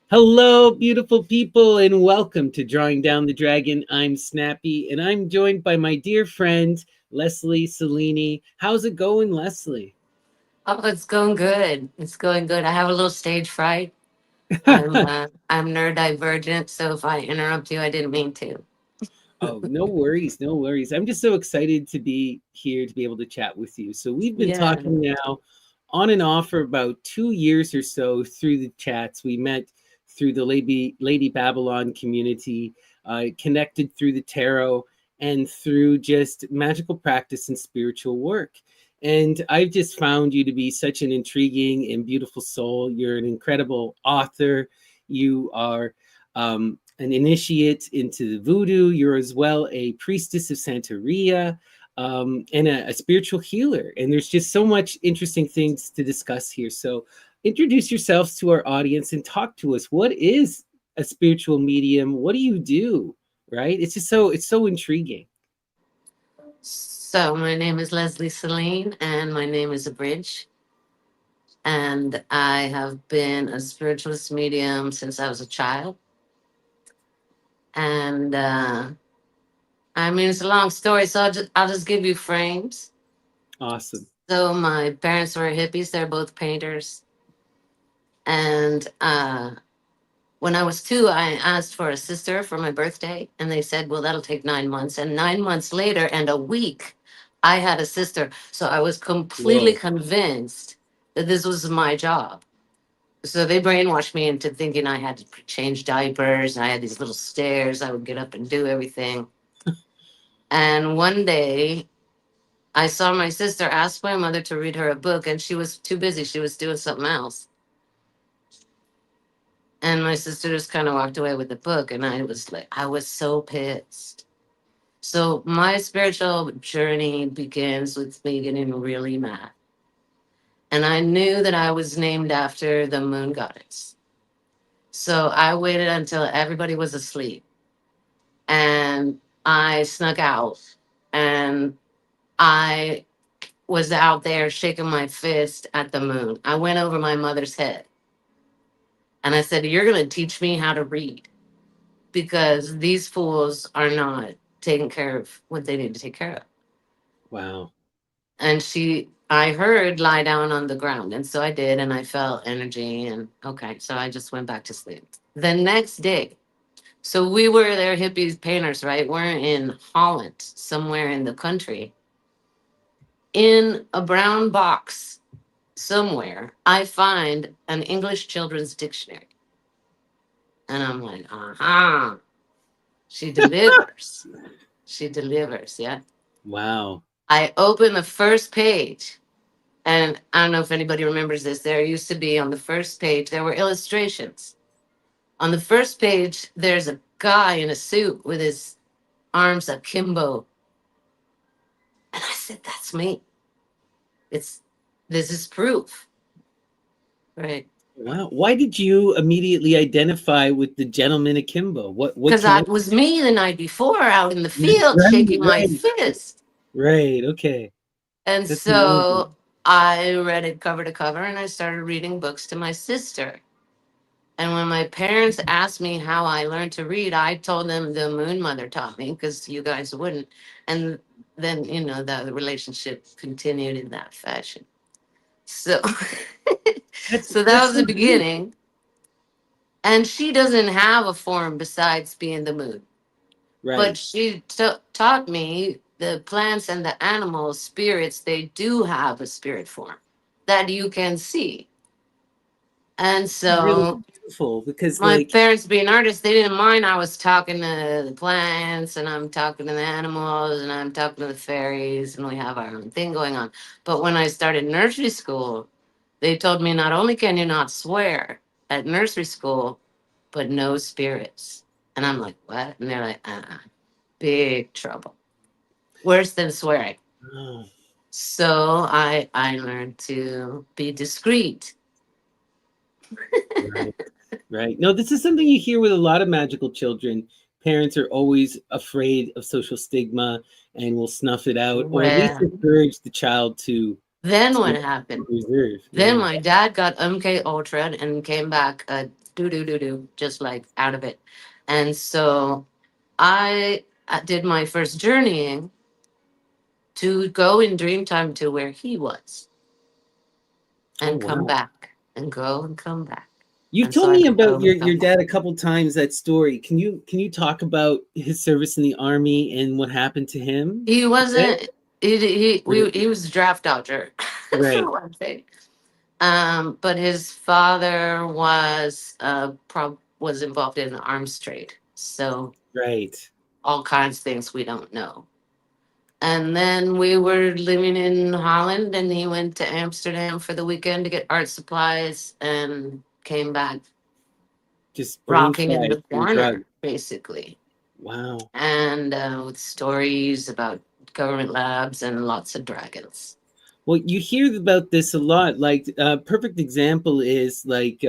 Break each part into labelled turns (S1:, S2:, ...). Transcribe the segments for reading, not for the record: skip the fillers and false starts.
S1: Hello, beautiful people, and welcome to Drawing Down the Dragon. I'm Snappy, and I'm joined by my dear friend, Leslie Selene. How's it going, Leslie?
S2: Oh, it's going good. It's going good. I have a little stage fright. I'm neurodivergent, so if I interrupt you, I didn't mean to.
S1: Oh, no worries, no worries. I'm just so excited to be here to be able to chat with you. So, we've been
S2: Yeah.
S1: talking now on and off for about 2 years or so through the chats. We met through the Lady Babylon community, connected through the tarot, and through just magical practice and spiritual work. And I've just found you to be such an intriguing and beautiful soul. You're an incredible author. You are an initiate into the voodoo. You're as well a priestess of Santeria, and a spiritual healer. And there's just so much interesting things to discuss here. So introduce yourselves to our audience and talk to us. What is a spiritual medium? What do you do? Right? It's so intriguing.
S2: So my name is Leslie Selene, and my name is a bridge. And I have been a spiritualist medium since I was a child. And I mean, it's a long story, so I'll just give you frames.
S1: Awesome.
S2: So my parents were hippies; they're both painters, and when I was two, I asked for a sister for my birthday, and they said, well, that'll take 9 months. And 9 months later, and a week, I had a sister. So I was completely
S1: Whoa.
S2: convinced that this was my job. So they brainwashed me into thinking I had to change diapers. I had these little stairs. I would get up and do everything. And one day, I saw my sister ask my mother to read her a book, and she was too busy. She was doing something else. And my sister just kind of walked away with the book. And I was so pissed. So my spiritual journey begins with me getting really mad. And I knew that I was named after the moon goddess. So I waited until everybody was asleep and I snuck out and I was out there shaking my fist at the moon. I went over my mother's head and I said, you're going to teach me how to read because these fools are not taking care of what they need to take care of.
S1: Wow.
S2: And I heard lie down on the ground. And so I did. And I felt energy. And okay. So I just went back to sleep. The next day, so we were there, hippies, painters, right? We're in Holland, somewhere in the country. In a brown box somewhere, I find an English children's dictionary. And I'm like, uh-huh. She delivers. She delivers. Yeah.
S1: Wow.
S2: I open the first page. And I don't know if anybody remembers this. There used to be on the first page, there were illustrations. On the first page, there's a guy in a suit with his arms akimbo. And I said, that's me. It's This is proof. Right.
S1: Wow. Why did you immediately identify with the gentleman akimbo? What
S2: Because
S1: came up?
S2: that was me the night before out in the field
S1: Right,
S2: shaking my
S1: right,
S2: fist.
S1: right. Okay.
S2: And
S1: That's amazing.
S2: so I read it cover to cover and I started reading books to my sister. And when my parents asked me how I learned to read, I told them the moon mother taught me because you guys wouldn't. And then, the relationship continued in that fashion. So, so that
S1: That's
S2: was
S1: so
S2: the
S1: beautiful.
S2: beginning. And she doesn't have a form besides being the moon. But
S1: Right.
S2: she taught me the plants and the animals, spirits, they do have a spirit form that you can see. And
S1: Really
S2: so
S1: beautiful because
S2: my
S1: like
S2: parents being artists, they didn't mind I was talking to the plants and I'm talking to the animals and I'm talking to the fairies and we have our own thing going on. But when I started nursery school, they told me not only can you not swear at nursery school, but no spirits. And I'm like, what? And they're like, big trouble. Worse than swearing.
S1: oh,
S2: So I learned to be discreet.
S1: right, right. No, this is something you hear with a lot of magical children. Parents are always afraid of social stigma and will snuff it out or at least
S2: Well,
S1: encourage the child
S2: then
S1: to
S2: what happened?
S1: reserve.
S2: Then
S1: Yeah.
S2: my dad got MK Ultra and came back a do, just like out of it. And so I did my first journeying to go in dream time to where he was
S1: Oh
S2: and come
S1: wow.
S2: back and go and come back.
S1: You've
S2: And so
S1: told
S2: I
S1: me
S2: could go
S1: about
S2: and
S1: your
S2: come back.
S1: dad a couple times, that story. Can you talk about his service in the army and what happened to him?
S2: He
S1: A bit?
S2: wasn't. He was a draft dodger
S1: Right,
S2: for one thing. But his father was involved in the arms trade, so
S1: right.
S2: all kinds of things we don't know. And then we were living in Holland, and he went to Amsterdam for the weekend to get art supplies, and came back
S1: Just brain
S2: rocking in
S1: fried
S2: the
S1: from drugs.
S2: corner, basically,
S1: Wow.
S2: and with stories about government labs and lots of dragons.
S1: Well, you hear about this a lot. Like, perfect example is like,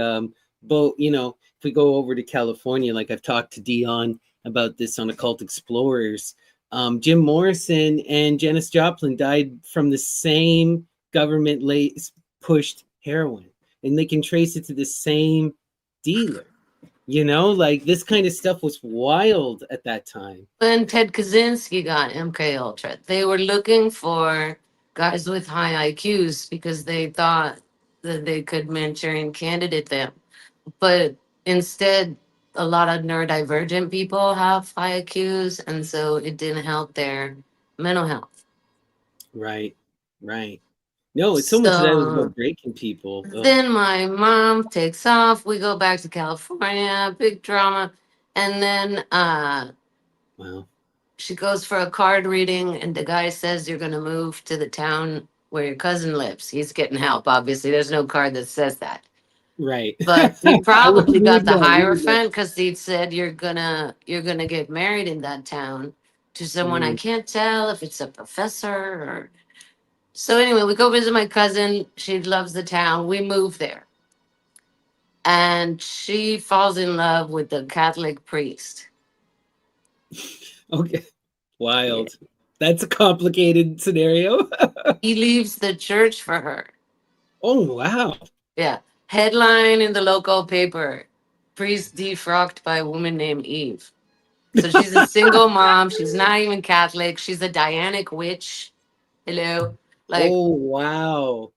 S1: both. If we go over to California, like I've talked to Dion about this on Occult Explorers. Jim Morrison and Janis Joplin died from the same government pushed heroin, and they can trace it to the same dealer. Like this kind of stuff was wild at that time.
S2: When Ted Kaczynski got MK Ultra, they were looking for guys with high IQs because they thought that they could Manchurian candidate them. But instead, a lot of neurodivergent people have high IQs, and so it didn't help their mental health.
S1: Right, right. No, it's so much of that was
S2: So
S1: about breaking people. Ugh,
S2: then my mom takes off. We go back to California, big drama. And then
S1: wow.
S2: she goes for a card reading, and the guy says, "You're going to move to the town where your cousin lives." He's getting help, obviously. There's no card that says that.
S1: Right.
S2: But he probably
S1: You
S2: got
S1: would
S2: the
S1: know. You would know.
S2: Hierophant because he said, "You're gonna get married in that town to someone I
S1: Mm,
S2: can't tell if it's a professor or." So anyway, we go visit my cousin. She loves the town. We move there, and she falls in love with the Catholic priest.
S1: okay.
S2: Yeah.
S1: Wild. That's a complicated scenario.
S2: He leaves the church for her.
S1: Oh wow.
S2: Yeah. Headline in the local paper: priest defrocked by a woman named Eve. So she's a single mom. She's not even Catholic. She's a Dianic witch. Hello. Like,
S1: Oh wow.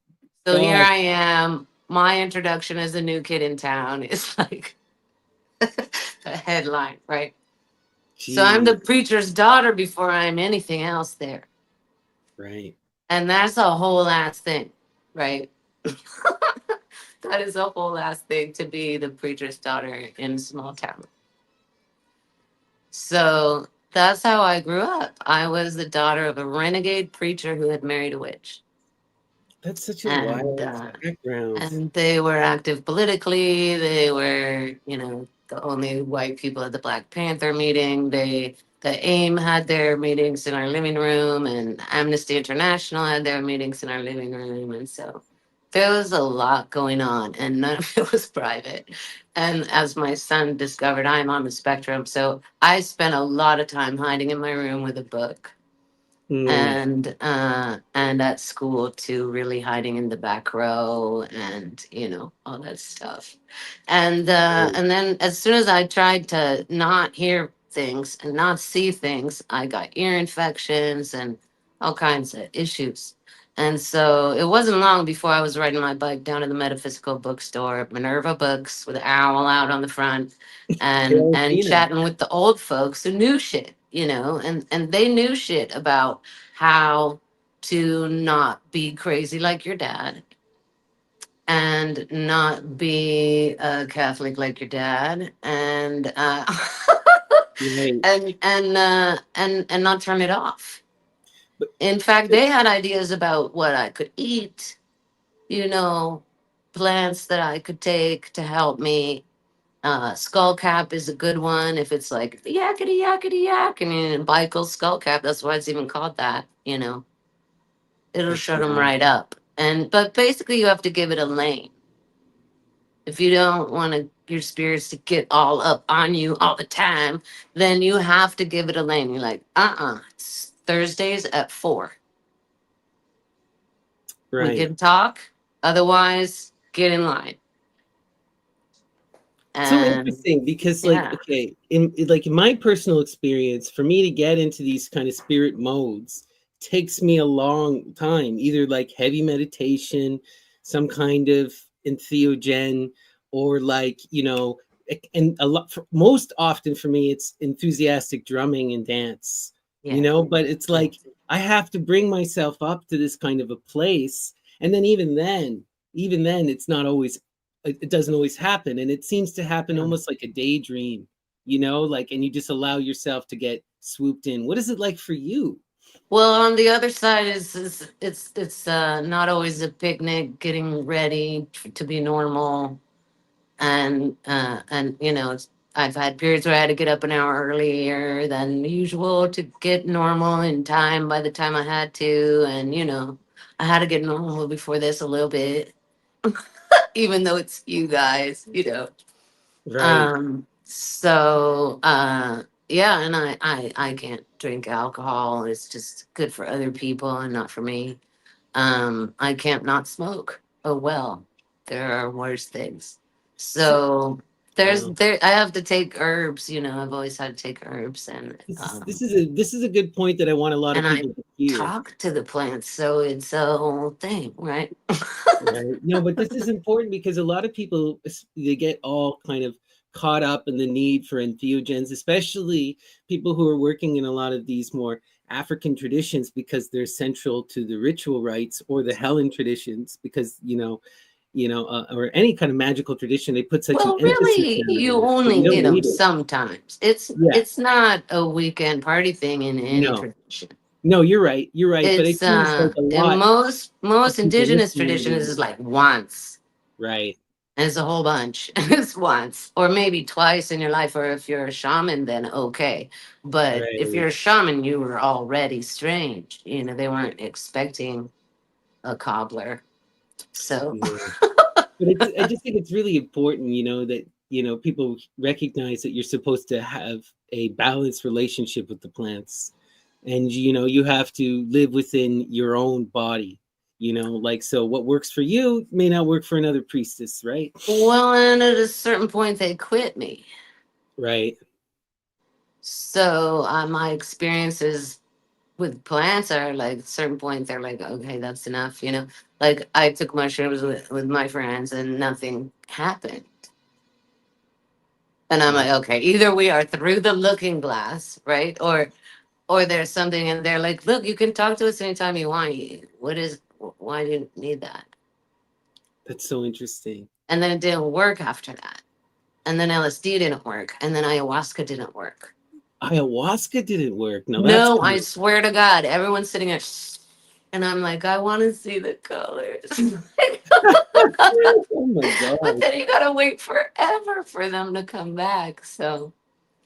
S2: so here
S1: Gosh.
S2: I am. My introduction as a new kid in town is like a headline, right? So I'm the
S1: Jeez.
S2: preacher's daughter before I'm anything else there.
S1: Right.
S2: And that's a whole ass thing, right? That is a whole ass thing to be the preacher's daughter in a small town. So that's how I grew up. I was the daughter of a renegade preacher who had married a witch.
S1: That's such a
S2: And
S1: wild
S2: uh,
S1: background.
S2: and they were active politically. They were, the only white people at the Black Panther meeting. The AIM had their meetings in our living room, and Amnesty International had their meetings in our living room, and so there was a lot going on, and none of it was private. And as my son discovered, I'm on the spectrum, so I spent a lot of time hiding in my room with a book,
S1: Mm,
S2: and at school too, really hiding in the back row, and all that stuff.
S1: right.
S2: And then as soon as I tried to not hear things and not see things, I got ear infections and all kinds of issues. And so it wasn't long before I was riding my bike down to the metaphysical bookstore, Minerva Books, with an owl out on the front, and
S1: Carolina.
S2: chatting with the old folks who knew shit, and they knew shit about how to not be crazy like your dad, and not be a Catholic like your dad, and
S1: Right.
S2: and not turn it off.
S1: But
S2: In fact, they had ideas about what I could eat, you know, plants that I could take to help me. Skull cap is a good one if it's like yakety yakety yak. I mean, Michael skull cap. That's why it's even called that. It'll
S1: that's
S2: shut them
S1: wild.
S2: right up. But basically, you have to give it a lane. If you don't want your spirits to get all up on you all the time, then you have to give it a lane. You're like, it's Thursdays at 4. We
S1: Right.
S2: can talk. Otherwise, get in line.
S1: So
S2: And
S1: interesting because, like,
S2: yeah,
S1: okay, in my personal experience, for me to get into these kind of spirit modes takes me a long time, either like heavy meditation, some kind of entheogen, or like, and a lot most often for me it's enthusiastic drumming and dance,
S2: yeah,
S1: but it's
S2: yeah.
S1: like I have to bring myself up to this kind of a place, and then even then it's not always, it doesn't always happen, and it seems to happen
S2: Yeah.
S1: almost like a daydream, like, and you just allow yourself to get swooped in. What is it like for you?
S2: Well, on the other side is it's not always a picnic getting ready to be normal, and I've had periods where I had to get up an hour earlier than usual to get normal in time by the time I had to, and I had to get normal before this a little bit, even though it's you guys.
S1: Right.
S2: Yeah, and I can't drink alcohol. It's just good for other people and not for me. I can't not smoke. Oh well, there are worse things.
S1: So,
S2: So
S1: wow.
S2: I have to take herbs. I've always had to take herbs, and
S1: This is a good point that I want a lot of
S2: and I
S1: people to hear.
S2: talk to the plants, so it's a whole thing, right?
S1: Right. No, but this is important because a lot of people, they get all kind of caught up in the need for entheogens, especially people who are working in a lot of these more African traditions because they're central to the ritual rites, or the Helen traditions because, or any kind of magical tradition, they put such an
S2: Well,
S1: emphasis
S2: really,
S1: on
S2: you
S1: it, but
S2: only
S1: you
S2: need
S1: don't
S2: them
S1: need it.
S2: sometimes. It's
S1: Yeah.
S2: it's not a weekend party thing in any
S1: No.
S2: tradition.
S1: No, you're right. You're right. But it
S2: It's
S1: seems like a
S2: in
S1: lot
S2: most
S1: of people
S2: indigenous
S1: listening to
S2: traditions
S1: this.
S2: is like once,
S1: Right.
S2: and it's a whole bunch. It's once or maybe twice in your life, or if you're a shaman, then okay. But if
S1: Right.
S2: you're a shaman, you were already strange. They weren't expecting a cobbler. So
S1: Yeah. But I just think it's really important, that, people recognize that you're supposed to have a balanced relationship with the plants. And, you have to live within your own body, like, so what works for you may not work for another priestess, right?
S2: well, and at a certain point, they quit me.
S1: Right.
S2: So my experiences with plants are like at a certain point they're like, okay, that's enough. Like I took mushrooms with my friends and nothing happened. And I'm
S1: Right.
S2: like, okay, either we are through the looking glass, right? Or there's something and they're like, look, you can talk to us anytime you want. Why do you need that?
S1: That's so interesting.
S2: And then it didn't work after that. And then LSD didn't work. And then ayahuasca didn't work.
S1: Ayahuasca didn't work. Now that's
S2: No, I
S1: cool.
S2: swear to God, everyone's sitting there and I'm like, I want to see the colors.
S1: Oh my
S2: But
S1: God.
S2: then you gotta wait forever for them to come back. So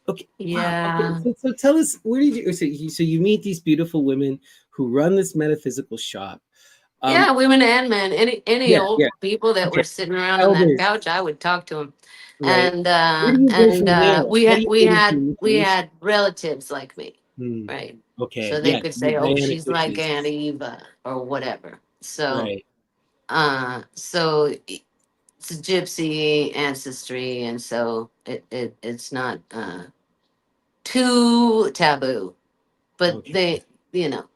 S1: Okay. Wow. Okay.
S2: yeah.
S1: So tell us, where did you, so you meet these beautiful women who run this metaphysical shop.
S2: Yeah,
S1: Um,
S2: women and men. Any
S1: yeah,
S2: old
S1: yeah.
S2: people that
S1: Okay.
S2: were sitting around on that
S1: Elders,
S2: couch, I would talk to them.
S1: right?
S2: And
S1: Where do you go from there?
S2: we
S1: How do
S2: had
S1: you
S2: we
S1: get into
S2: had we
S1: initiation?
S2: had relatives like me,
S1: Hmm.
S2: right?
S1: Okay.
S2: So they
S1: Yeah.
S2: could say, "Oh,
S1: Diana
S2: she's like
S1: Cush's.
S2: Aunt Eva" or whatever.
S1: Right.
S2: So it's a gypsy ancestry, and so it's not too taboo, but
S1: Okay.
S2: they, you know,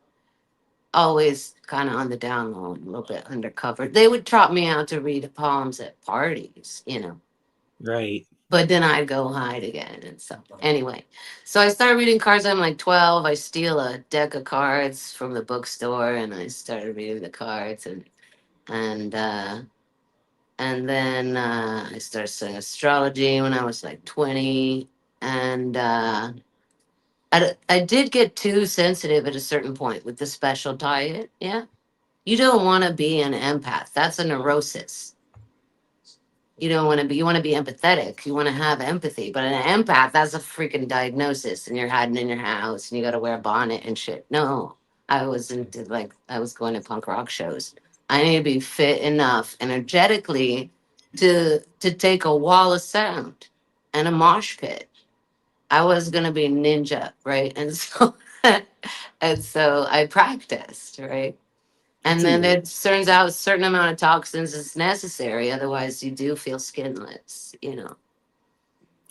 S2: always kind of on the down low, a little bit undercover. They would trot me out to read poems at parties.
S1: Right.
S2: But then I'd go hide again. And so, anyway, so I started reading cards. I'm like 12. I steal a deck of cards from the bookstore and I started reading the cards. And, uh, and then I started studying astrology when I was like 20. And I did get too sensitive at a certain point with the special diet. Yeah. You don't want to be an empath. That's a neurosis. You don't want to be, you want to be empathetic. You want to have empathy. But an empath, that's a freaking diagnosis. And you're hiding in your house and you got to wear a bonnet and shit. No, I was going to punk rock shows. I need to be fit enough energetically to take a wall of sound and a mosh pit. I was going to be ninja, right? And so, and so I practiced, right?
S1: That's
S2: And then
S1: amazing.
S2: it turns out a certain amount of toxins is necessary. Otherwise, you do feel skinless.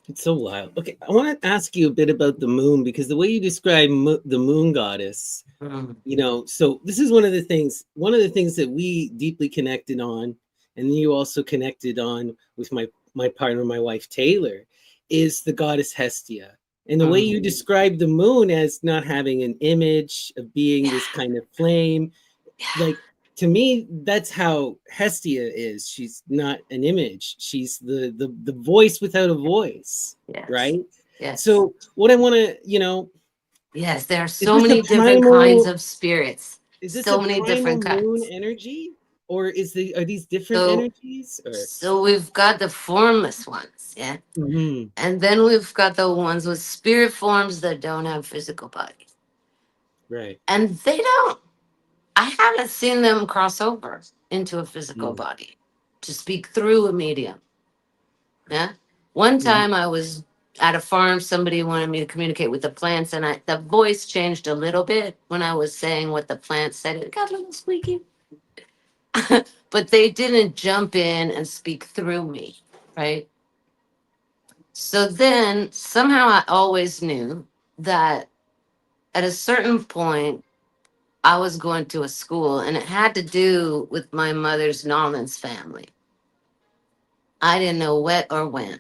S1: It's so wild. Okay, I want to ask you a bit about the moon because the way you describe the moon goddess,
S2: Mm.
S1: so this is one of the things that we deeply connected on, and you also connected on with my partner, my wife Taylor, is the goddess Hestia. And the way
S2: Mm.
S1: you describe the moon as not having an image of being this
S2: Yeah,
S1: kind of flame,
S2: yeah,
S1: like, to me, that's how Hestia is. She's not an image. She's the voice without a voice,
S2: yes,
S1: right?
S2: yes,
S1: So what I want to,
S2: yes. There are
S1: is
S2: so
S1: this a
S2: many different kinds
S1: primal
S2: of spirits,
S1: is this a
S2: so many
S1: primal
S2: different
S1: moon
S2: kinds.
S1: energy, or are these different
S2: So,
S1: energies, or
S2: so we've got the formless ones, yeah,
S1: Mhm.
S2: and then we've got the ones with spirit forms that don't have physical bodies,
S1: Right.
S2: and they don't. I haven't seen them cross over into a physical
S1: Mm.
S2: body to speak through a medium. Yeah. One
S1: Mhm.
S2: time I was at a farm, somebody wanted me to communicate with the plants, and the voice changed a little bit when I was saying what the plants said. It got a little squeaky, but they didn't jump in and speak through me, right? So then somehow I always knew that at a certain point I was going to a school, and it had to do with my mother's Nolans family. I didn't know what or when.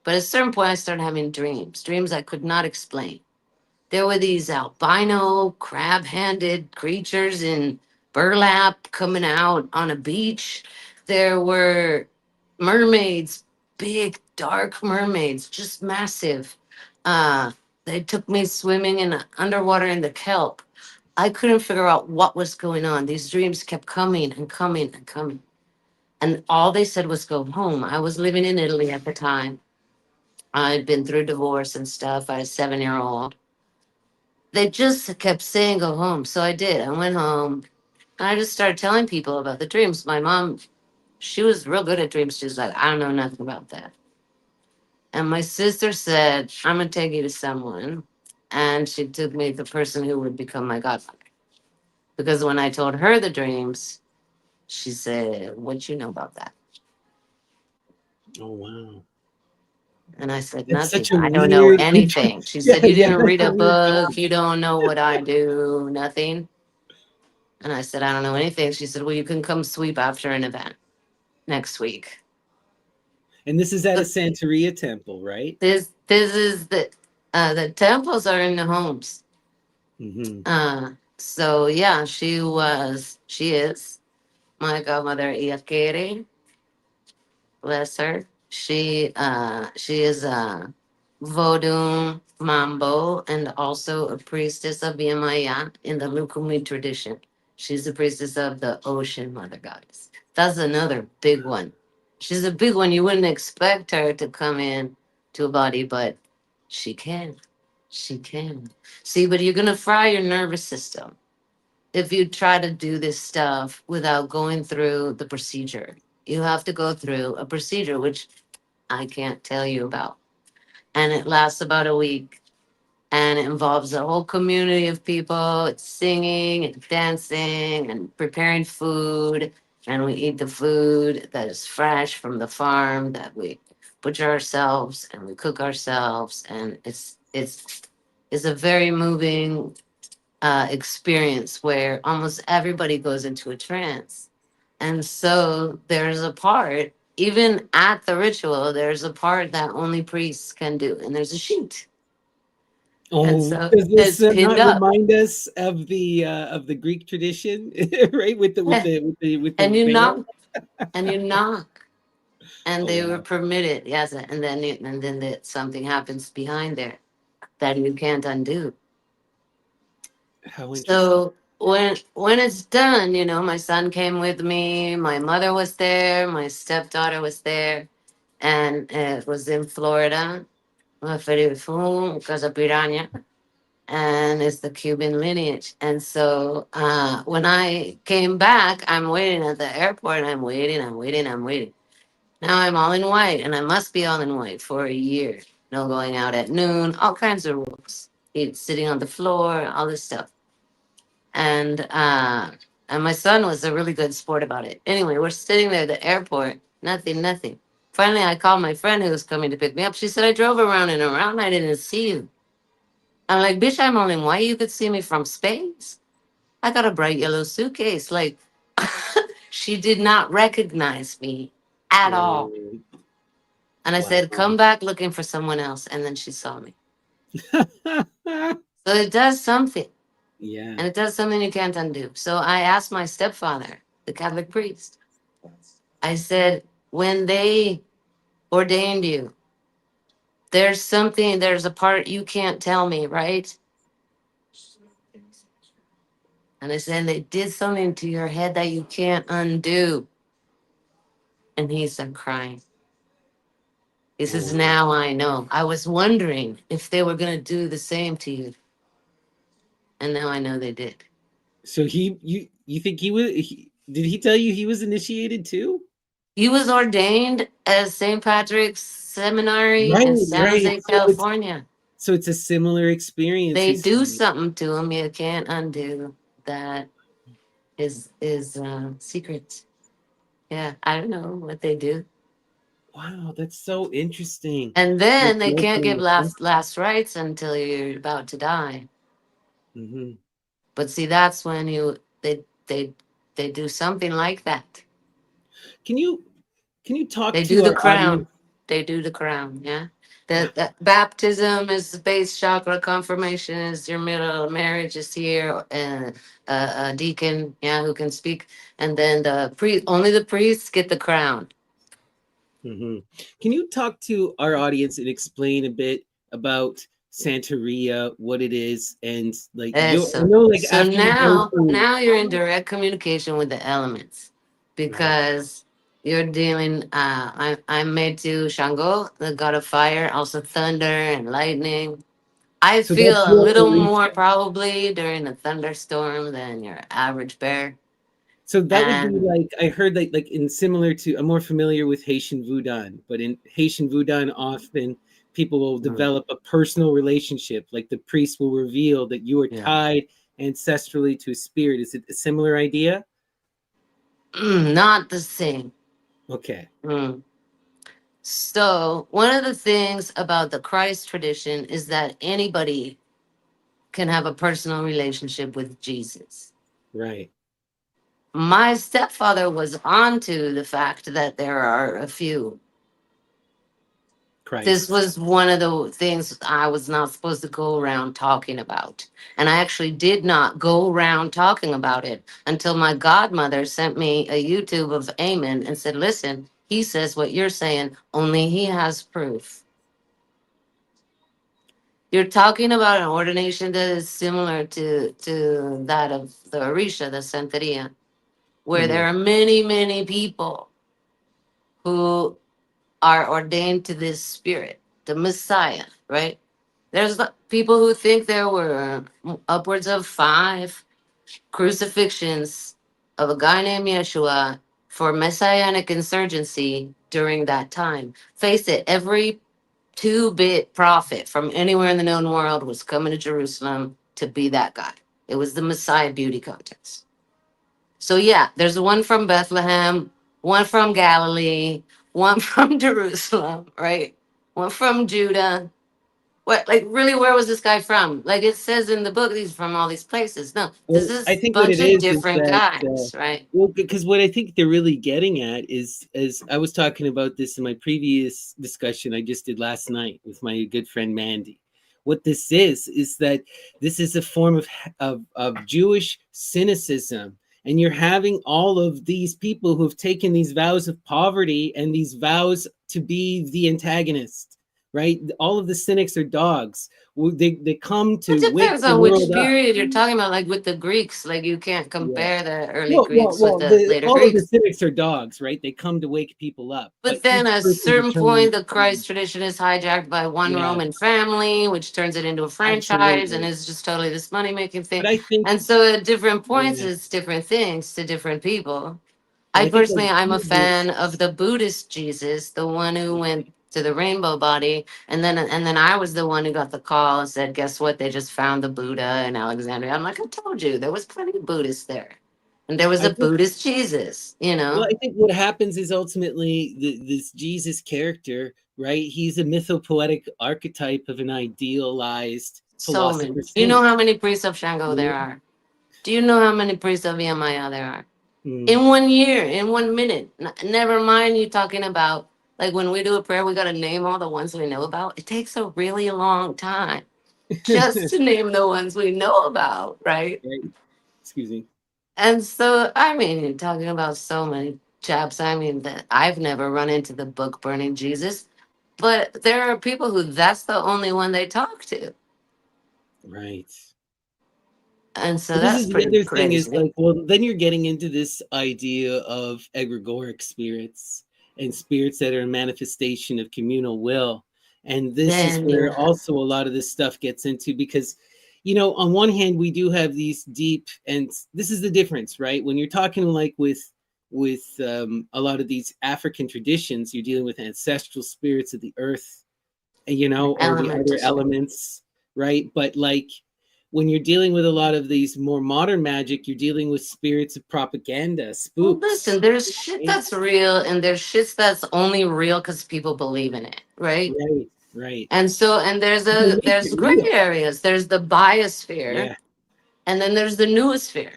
S2: But at a certain point, I started having dreams I could not explain. There were these albino, crab handed creatures in burlap coming out on a beach. There were mermaids, big, dark mermaids, just massive. Uh, they took me swimming in underwater in the kelp. I couldn't figure out what was going on. These dreams kept coming and coming and coming. And all they said was go home. I was living in Italy at the time. I'd been through divorce and stuff. I was 7 year old. They just kept saying go home. So I did. I went home. I just started telling people about the dreams. My mom, she was real good at dreams. She's like, I don't know nothing about that. And my sister said, I'm gonna take you to someone. And she took me to the person who would become my godfather. Because when I told her the dreams, she said, what you know about that?
S1: Oh, wow.
S2: And I said,
S1: That's
S2: nothing.
S1: such a
S2: I don't know
S1: weird
S2: anything. She
S1: yeah,
S2: said, you
S1: yeah,
S2: didn't
S1: that's
S2: read
S1: a
S2: a
S1: weird
S2: book.
S1: thing.
S2: You don't know what I do. Nothing. And I said, I don't know anything. She said, well, you can come sweep after an event next week.
S1: And this is at a
S2: But
S1: Santeria temple, right?
S2: this is the temples are in the homes.
S1: Hmm.
S2: So yeah, she is my godmother Iyakere, bless her. She is a Vodun Mambo and also a priestess of Yamaya in the Lukumi tradition. She's the priestess of the ocean mother goddess. That's another big one. She's a big one. You wouldn't expect her to come in to a body, but she can. She can. See, but you're gonna fry your nervous system if you try to do this stuff without going through the procedure. You have to go through a procedure, which I can't tell you about. And it lasts about a week, and it involves a whole community of people. It's singing and dancing and preparing food. And we eat the food that is fresh from the farm that we butcher ourselves and we cook ourselves. And it's a very moving experience where almost everybody goes into a trance. And so there's a part, even at the ritual, there's a part that only priests can do. And there's a sheet. And
S1: Oh,
S2: so
S1: does this
S2: it's pinned
S1: not
S2: up.
S1: remind us of the Greek tradition, right? With the
S2: And you
S1: veil.
S2: knock and you knock. And
S1: Oh,
S2: they were
S1: wow,
S2: permitted, yes. And then something happens behind there that you can't undo.
S1: how interesting.
S2: So when it's done, my son came with me, my mother was there, my stepdaughter was there, and it was in Florida, Casa Piranha, and it's the Cuban lineage. And so when I came back, I'm waiting at the airport, I'm waiting, I'm waiting, I'm waiting. Now I'm all in white, and I must be all in white for a year. No going out at noon, all kinds of rules. Sitting on the floor, all this stuff. And my son was a really good sport about it. Anyway, we're sitting there at the airport, nothing, nothing. Finally, I called my friend who was coming to pick me up. She said, I drove around and around. I didn't see you. I'm like, bitch, I'm only white. You could see me from space. I got a bright yellow suitcase. Like, she did not recognize me at all.
S1: Right.
S2: And I said,
S1: Wow.
S2: come back looking for someone else. And then she saw me. So it does something.
S1: Yeah.
S2: And it does something you can't undo. So I asked my stepfather, the Catholic priest, I said, when they ordained you, there's something, there's a part you can't tell me, right? And I said, they did something to your head that you can't undo. And he said, crying. He says,
S1: Oh.
S2: now I know. I was wondering if they were going to do the same to you. And now I know they did.
S1: So you think did he tell you he was initiated too?
S2: He was ordained as St. Patrick's Seminary
S1: Right,
S2: in San
S1: right.
S2: Jose, California.
S1: So it's a similar experience
S2: They
S1: you're
S2: do
S1: saying.
S2: something to him you can't undo. That is secret. Yeah, I don't know what they do.
S1: Wow, that's so interesting.
S2: And
S1: Like
S2: then they can't give
S1: local.
S2: last rites until you're about to die.
S1: Hmm.
S2: But see, that's when they do something like that.
S1: Can you can you talk
S2: They do
S1: to
S2: the
S1: our audience?
S2: crown. They do the crown. Yeah. The baptism is the base chakra. Confirmation is your middle. Marriage is here. And a deacon, yeah, who can speak. And then the priest. Only the priests get the crown.
S1: Hmm. Can you talk to our audience and explain a bit about Santeria, what it is, and like I
S2: So
S1: know like
S2: so
S1: after you go
S2: now
S1: through.
S2: now you're in direct communication with the elements
S1: Right.
S2: because you're dealing. I'm made to Changó, the god of fire, also thunder and lightning. I
S1: So
S2: feel
S1: that's
S2: a
S1: your
S2: little
S1: Orisha.
S2: more probably during a thunderstorm than your average bear.
S1: So that would be
S2: And
S1: like I heard like in similar to I'm more familiar with Haitian Voodoo, but in Haitian Voodoo often people will
S2: mm,
S1: develop a personal relationship. Like the priest will reveal that you are
S2: yeah,
S1: tied ancestrally to a spirit. Is it a similar idea?
S2: not the same.
S1: Okay.
S2: Mm. So one of the things about the Christ tradition is that anybody can have a personal relationship with Jesus.
S1: Right.
S2: My stepfather was onto the fact that there are a few. This
S1: Christ.
S2: was one of the things I was not supposed to go around talking about. And I actually did not go around talking about it until my godmother sent me a YouTube of Amen and said, listen, he says what you're saying, only he has proof. You're talking about an ordination that is similar to that of the Orisha, the Santeria, where
S1: Hmm.
S2: there are many, many people who are ordained to this spirit, the Messiah, right? There's people who think there were upwards of 5 crucifixions of a guy named Yeshua for messianic insurgency during that time. Face it, every 2-bit prophet from anywhere in the known world was coming to Jerusalem to be that guy. It was the Messiah beauty contest. So yeah, there's one from Bethlehem, one from Galilee, one from Jerusalem, right? One from Judah. What, like, really, where was this guy from? Like it says in the book, he's from all these places. No, this
S1: Well, I
S2: is a
S1: think what
S2: bunch
S1: it
S2: of
S1: is
S2: different
S1: that
S2: guys, right?
S1: well, because what I think they're really getting at is, as I was talking about this in my previous discussion I just did last night with my good friend Mandy. What this is that this is a form of Jewish cynicism, and you're having all of these people who have taken these vows of poverty and these vows to be the antagonist, right? All of the cynics are dogs. They come
S2: It
S1: to wake
S2: depends
S1: the
S2: on which
S1: world up.
S2: period you're talking about. Like with the Greeks, like you can't
S1: Yeah.
S2: compare the early
S1: Well, well,
S2: Greeks with
S1: well.
S2: the later
S1: All of the
S2: Greeks.
S1: cynics are dogs, right? They come to wake people up, but
S2: But then
S1: each
S2: at a
S1: person
S2: certain
S1: determines.
S2: point, the Christ tradition is hijacked by one
S1: Yeah,
S2: Roman family, which turns it into a franchise and
S1: absolutely.
S2: is just totally this money making thing.
S1: But I think,
S2: And so at different points,
S1: yeah,
S2: it's different things to different people.
S1: but
S2: I
S1: I think
S2: personally,
S1: like
S2: I'm
S1: some
S2: a
S1: of the,
S2: fan of the Buddhist Jesus, the one who went to the rainbow body, and then I was the one who got the call and said, "Guess what? They just found the Buddha in Alexandria." I'm like, "I told you, there was plenty of Buddhists there." And there was
S1: I
S2: a
S1: think
S2: Buddhist Jesus, you
S1: well,
S2: know,
S1: I think what happens is ultimately this Jesus character, right? He's a mythopoetic archetype of an idealized
S2: so
S1: philosopher
S2: many. You know
S1: saint.
S2: how many priests of Shango
S1: You
S2: there
S1: know?
S2: are? Do you know how many priests of Yamaya there are?
S1: Mm,
S2: In 1 year, in 1 minute. Never mind you talking about, like, when we do a prayer, we got to name all the ones we know about. It takes a really long time just to name the ones we know about, right?
S1: right. Excuse me.
S2: And so, I mean, you're talking about so many chaps. I mean, that I've never run into the book burning Jesus, but there are people who that's the only one they talk to.
S1: Right.
S2: And so
S1: Well, this
S2: that's
S1: is the
S2: pretty
S1: other thing is
S2: crazy.
S1: like, well, then you're getting into this idea of egregoric spirits and spirits that are a manifestation of communal will. And this is
S2: Then you
S1: where
S2: have,
S1: also a lot of this stuff gets into because, you know, on one hand, we do have these deep, and this is the difference, right? When you're talking like with a lot of these African traditions, you're dealing with ancestral spirits of the earth, you
S2: the
S1: know, or the
S2: elemental
S1: other
S2: spirit.
S1: elements, right? But like when you're dealing with a lot of these more modern magic, you're dealing with spirits of propaganda,
S2: Well,
S1: spooks,
S2: listen, there's shit
S1: right?
S2: that's real, and there's shit that's only real because people believe in it, right?
S1: Right, right.
S2: And so, and
S1: They make
S2: there's
S1: it
S2: gray
S1: real.
S2: areas. There's the biosphere,
S1: Yeah,
S2: and then there's the noosphere.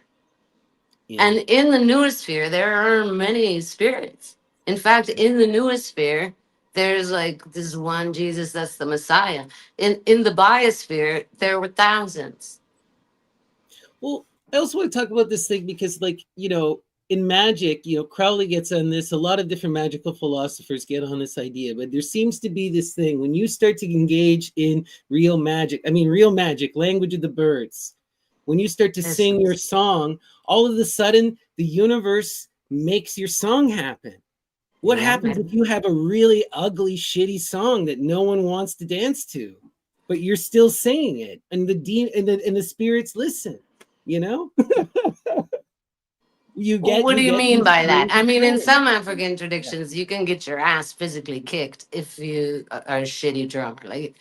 S1: yeah.
S2: And in the noosphere, there are many spirits. In fact, in the noosphere, there's like this one Jesus that's the Messiah. In the biosphere, there were thousands.
S1: Well, I also want to talk about this thing because, like, you know, in magic, you know, Crowley gets on this, a lot of different magical philosophers get on this idea, but there seems to be this thing when you start to engage in real magic, I mean, real magic, language of the birds, when you start to sing
S2: Listen,
S1: your song, all of a sudden the universe makes your song happen. What
S2: yeah,
S1: happens if
S2: man.
S1: you have a really ugly, shitty song that no one wants to dance to, but you're still singing it, and the spirits listen? You know,
S2: Well, what do
S1: you
S2: you
S1: get
S2: mean
S1: these
S2: by that?
S1: waves
S2: I
S1: of
S2: mean, in
S1: prayer.
S2: some African
S1: Yeah.
S2: traditions, you can get your ass physically kicked if you are a shitty drummer. Like,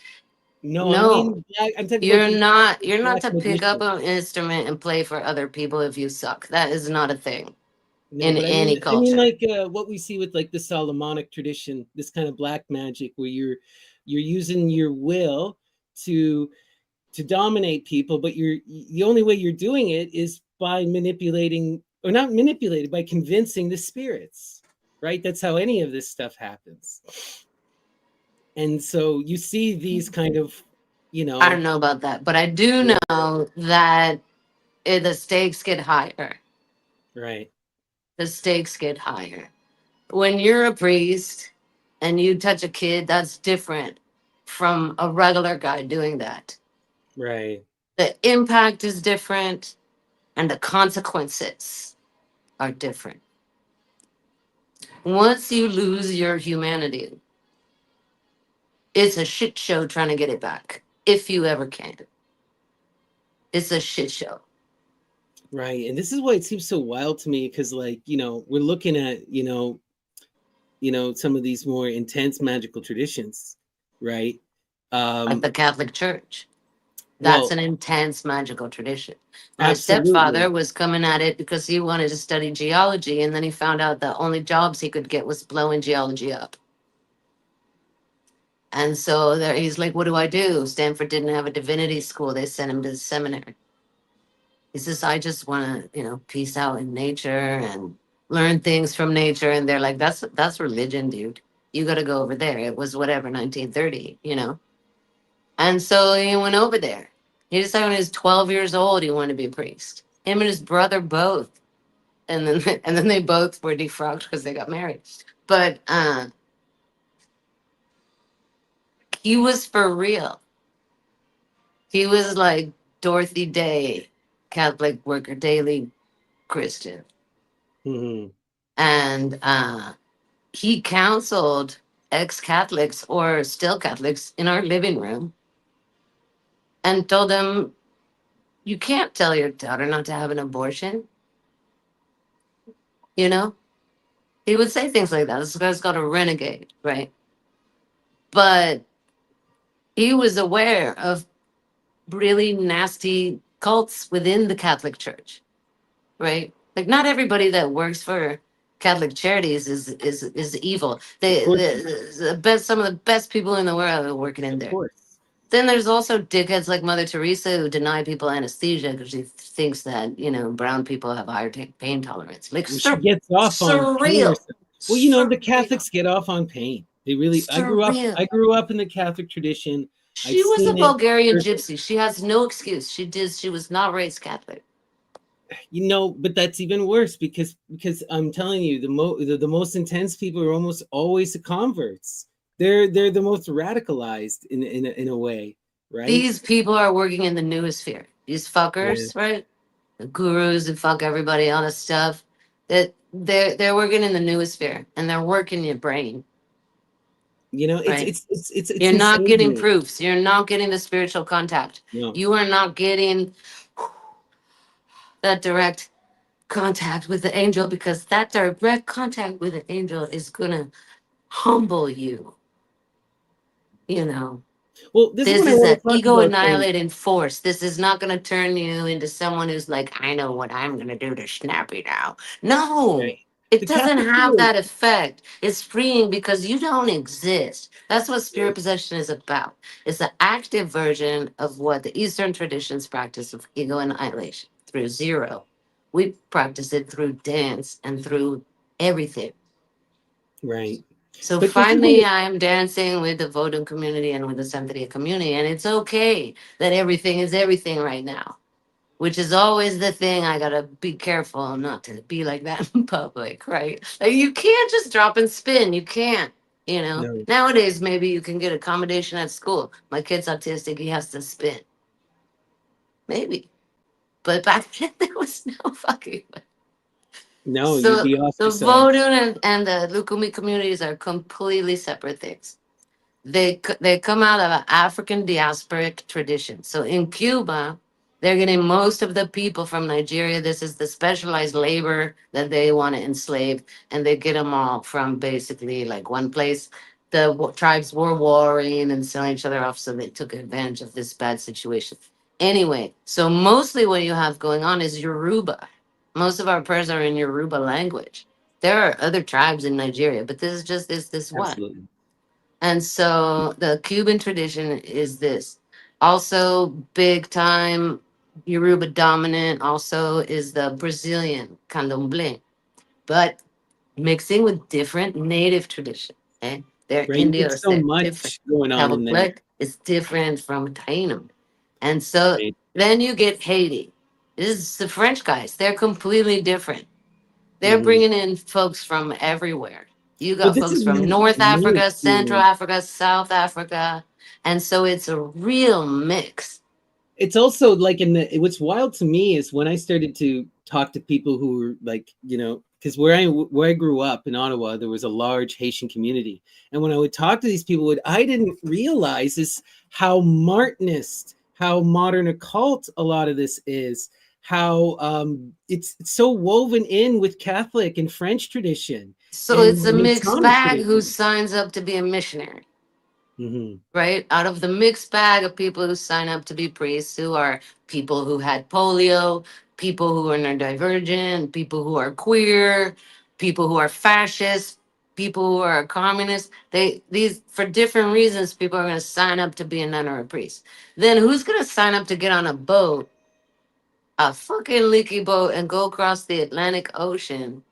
S1: No,
S2: no,
S1: I'm talking about these
S2: you're not
S1: black
S2: to pick up
S1: magicians.
S2: an instrument and play for other people if you suck. That is not a thing
S1: No,
S2: in
S1: but
S2: any
S1: I mean,
S2: culture.
S1: like what we see with like the Solomonic tradition, this kind of black magic where you're using your will to to dominate people, but you're the only way you're doing it is by manipulating or not manipulated by convincing the spirits, right? That's how any of this stuff happens. And so you see these kind of, you
S2: I don't
S1: know,
S2: know about that, but I do know that the stakes get higher.
S1: right,
S2: The stakes get higher. When you're a priest and you touch a kid, that's different from a regular guy doing that.
S1: right,
S2: The impact is different and the consequences are different. Once you lose your humanity, it's a shit show trying to get it back, if you ever can. It's a shit show.
S1: right. And this is why it seems so wild to me because, like, you know, we're looking at, some of these more intense magical traditions, right?
S2: Like
S1: Um,
S2: the Catholic Church. That's
S1: well,
S2: an intense magical tradition. My
S1: absolutely.
S2: stepfather was coming at it because he wanted to study geology, and then he found out the only jobs he could get was blowing geology up. And so there, he's like, "What do I do?" Stanford didn't have a divinity school; they sent him to the seminary. He says, "I just want to, peace out in nature and learn things from nature." And they're like, "That's religion, dude. You got to go over there." It was whatever 1930. And so he went over there. He decided when he was 12 years old he wanted to be a priest. Him and his brother both. And then and then they both were defrocked because they got married. But he was for real. He was like Dorothy Day, Catholic worker, daily Christian.
S1: Mhm.
S2: And he counseled ex-Catholics or still Catholics in our living room and told them, you can't tell your daughter not to have an abortion, you know? He would say things like that. This guy's got a renegade, right? But he was aware of really nasty cults within the Catholic Church, right? Like not everybody that works for Catholic Charities is evil.
S1: Of
S2: They
S1: course not.
S2: the best some of the best people in the world are working in
S1: Of
S2: there.
S1: course.
S2: Then there's also dickheads like Mother Teresa who deny people anesthesia because she thinks that brown people have higher pain tolerance. Like
S1: Well, she gets off on pain or
S2: surreal,
S1: something. Well, the
S2: surreal,
S1: Catholics get off on pain. They really.
S2: surreal.
S1: I grew up in the Catholic tradition. I've
S2: She was a
S1: seen it.
S2: Bulgarian gypsy. She has no excuse. She was not raised Catholic.
S1: But that's even worse because I'm telling you, the most intense people are almost always the converts. They're the most radicalized in a way, right?
S2: These people are working in the newest sphere. These
S1: Yeah.
S2: fuckers, right? The gurus and fuck everybody, all this stuff. That they're working in the newest sphere and they're working your brain,
S1: It's
S2: right?
S1: it's
S2: You're not
S1: insane to
S2: getting
S1: me.
S2: proofs. You're not getting the spiritual contact.
S1: No,
S2: You are not getting that direct contact with the angel because that direct contact with the angel is gonna humble you. You know,
S1: well, this is
S2: this
S1: what I
S2: is
S1: want
S2: an
S1: to talk
S2: ego
S1: about. Then,
S2: annihilating force. This is not gonna turn you into someone who's like, I know what I'm gonna do to Snappy now. No.
S1: right?
S2: It
S1: The
S2: doesn't
S1: Catholics
S2: have
S1: do.
S2: that effect. It's freeing because you don't exist. That's what spirit possession is about. It's the active version of what the Eastern traditions practice of ego annihilation through zero. We practice it through dance and through everything.
S1: Right.
S2: So
S1: But this is
S2: finally,
S1: what.
S2: I am dancing with the Vodun community and with the Santeria community, and it's okay that everything is everything right now, which is always the thing. I gotta be careful not to be like that in public, right? Like you can't just drop and spin. You can't.
S1: No,
S2: Nowadays maybe you can get accommodation at school. My kid's autistic; he has to spin, maybe. But back then there was no fucking.
S1: no, you'd
S2: So
S1: be
S2: the
S1: ostracized.
S2: Vodun and the Lukumi communities are completely separate things. They come out of an African diasporic tradition. So in Cuba, they're getting most of the people from Nigeria. This is the specialized labor that they want to enslave, and they get them all from basically like one place. The tribes were warring and selling each other off, so they took advantage of this bad situation. Anyway, so mostly what you have going on is Yoruba. Most of our prayers are in Yoruba language. There are other tribes in Nigeria, but this is just this one.
S1: Absolutely.
S2: And so the Cuban tradition is this. Also, big time Yoruba dominant also is the Brazilian candomblé, but mixing with different native traditions. Okay? They're
S1: Right. You get
S2: Indios,
S1: so
S2: they're different.
S1: much going on in there.
S2: Tablet is different from Taíno. And so
S1: Right.
S2: then you get Haiti. This is the French guys. They're completely different. They're
S1: Hmm.
S2: bringing in folks from everywhere. You
S1: Well,
S2: got
S1: this is
S2: folks from North
S1: my
S2: Africa, Central
S1: experience.
S2: Africa, South Africa. And so it's a real mix.
S1: It's also like what's wild to me is when I started to talk to people who were like, because where I grew up in Ottawa, there was a large Haitian community, and when I would talk to these people, what I didn't realize is how Martinist, how modern occult a lot of this is, how it's so woven in with Catholic and French tradition
S2: So
S1: and
S2: it's a mixed
S1: Masonic
S2: bag who
S1: tradition.
S2: signs up to be a missionary,
S1: Hmm.
S2: right? Out of the mixed bag of people who sign up to be priests, who are people who had polio, people who are neurodivergent, people who are queer, people who are fascist, people who are communists. These for different reasons, people are going to sign up to be a nun or a priest. Then who's going to sign up to get on a boat, a fucking leaky boat, and go across the Atlantic Ocean?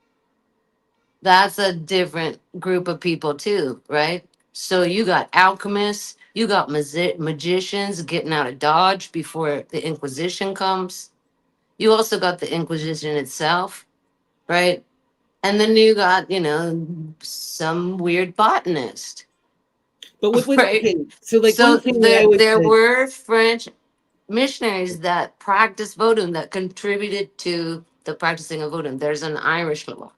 S2: That's a different group of people too, right? So you got alchemists, you got magicians getting out of Dodge before the Inquisition comes. You also got the Inquisition itself, right? And then you got, some weird botanist,
S1: But
S2: right?
S1: okay, so like
S2: So
S1: one thing I always
S2: there
S1: said.
S2: were French missionaries that practiced Vodun that contributed to the practicing of Vodun. There's an Irish law,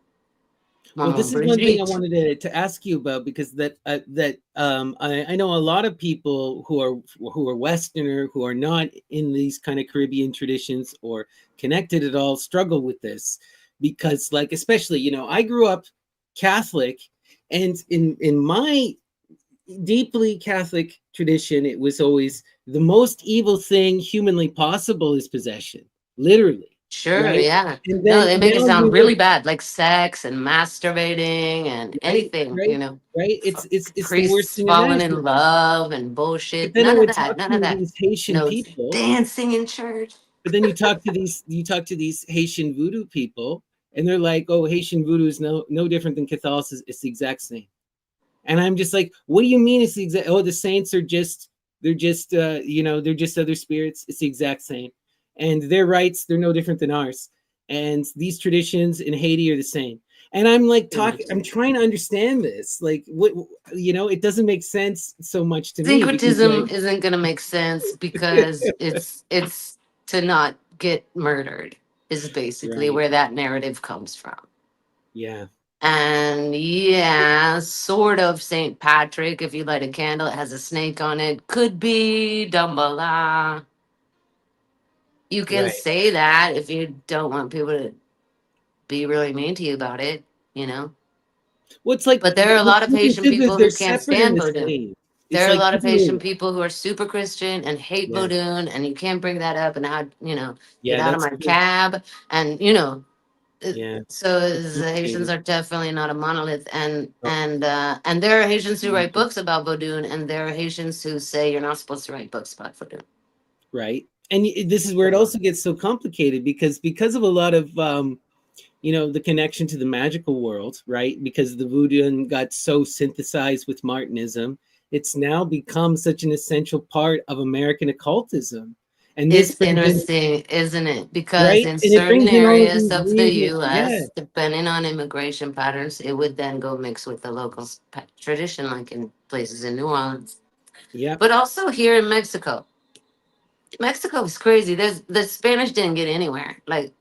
S1: Well,
S2: Maman
S1: this is one thing I
S2: Brigitte.
S1: wanted to ask you about because I know a lot of people who are Westerner who are not in these kind of Caribbean traditions or connected at all struggle with this because like especially I grew up Catholic, and in my deeply Catholic tradition it was always the most evil thing humanly possible is possession, literally.
S2: Sure,
S1: right?
S2: yeah.
S1: And
S2: No,
S1: then
S2: they make it
S1: now
S2: sound
S1: you
S2: really
S1: look,
S2: bad, like sex and masturbating and
S1: right,
S2: anything,
S1: right,
S2: you know.
S1: right.
S2: F-
S1: It's the worst
S2: Priests
S1: thing
S2: falling in
S1: imaginable.
S2: love and
S1: But
S2: bullshit.
S1: then I
S2: None of
S1: would
S2: that.
S1: talk
S2: None of
S1: to
S2: that.
S1: these Haitian
S2: No, it's
S1: people.
S2: dancing in church.
S1: But then you talk to these Haitian voodoo people, and they're like, "Oh, Haitian voodoo is no different than Catholicism. It's the exact same." And I'm just like, "What do you mean it's the exact? Oh, the saints are just they're just other spirits. It's the exact same, and their rites they're no different than ours, and these traditions in Haiti are the same." And I'm like, I'm trying to understand this. Like, what it doesn't make sense so much to me because
S2: Syncretism isn't gonna make sense because it's to not get murdered is basically
S1: right,
S2: where that narrative comes from.
S1: yeah,
S2: And yeah, sort of Saint Patrick. If you light a candle, it has a snake on it. Could be Dumbledore. You can
S1: right.
S2: say that if you don't want people to be really mean to you about it, you know.
S1: Well, it's like
S2: But there are a
S1: the
S2: lot of Haitian
S1: difference is
S2: people
S1: they're
S2: who can't
S1: separate and
S2: stand
S1: the
S2: voodoo.
S1: same. It's
S2: There are a
S1: like
S2: lot of
S1: people
S2: Haitian
S1: who,
S2: people who are super Christian and hate
S1: yeah,
S2: voodoo, and you can't bring that up. And how, get
S1: yeah,
S2: out of
S1: that's
S2: my
S1: true.
S2: cab. And
S1: Yeah,
S2: so
S1: it's
S2: the Haitians
S1: complicated.
S2: are definitely not a monolith. And
S1: Oh,
S2: and there are Haitians who write
S1: mhm.
S2: books about voodoo, and there are Haitians who say you're not supposed to write books about voodoo.
S1: Right. And this is where it also gets so complicated because of a lot of the connection to the magical world, right? Because the voodoo got so synthesized with Martinism, it's now become such an essential part of American occultism. And this
S2: It's
S1: brings in,
S2: interesting, isn't it? Because
S1: right?
S2: in
S1: And it
S2: certain
S1: brings in all of
S2: areas
S1: these
S2: of the
S1: weird, yeah,
S2: US, depending on immigration patterns, it would then go mix with the local tradition, like in places in New Orleans.
S1: yeah.
S2: But also here in Mexico. Mexico is crazy. The Spanish didn't get anywhere. Like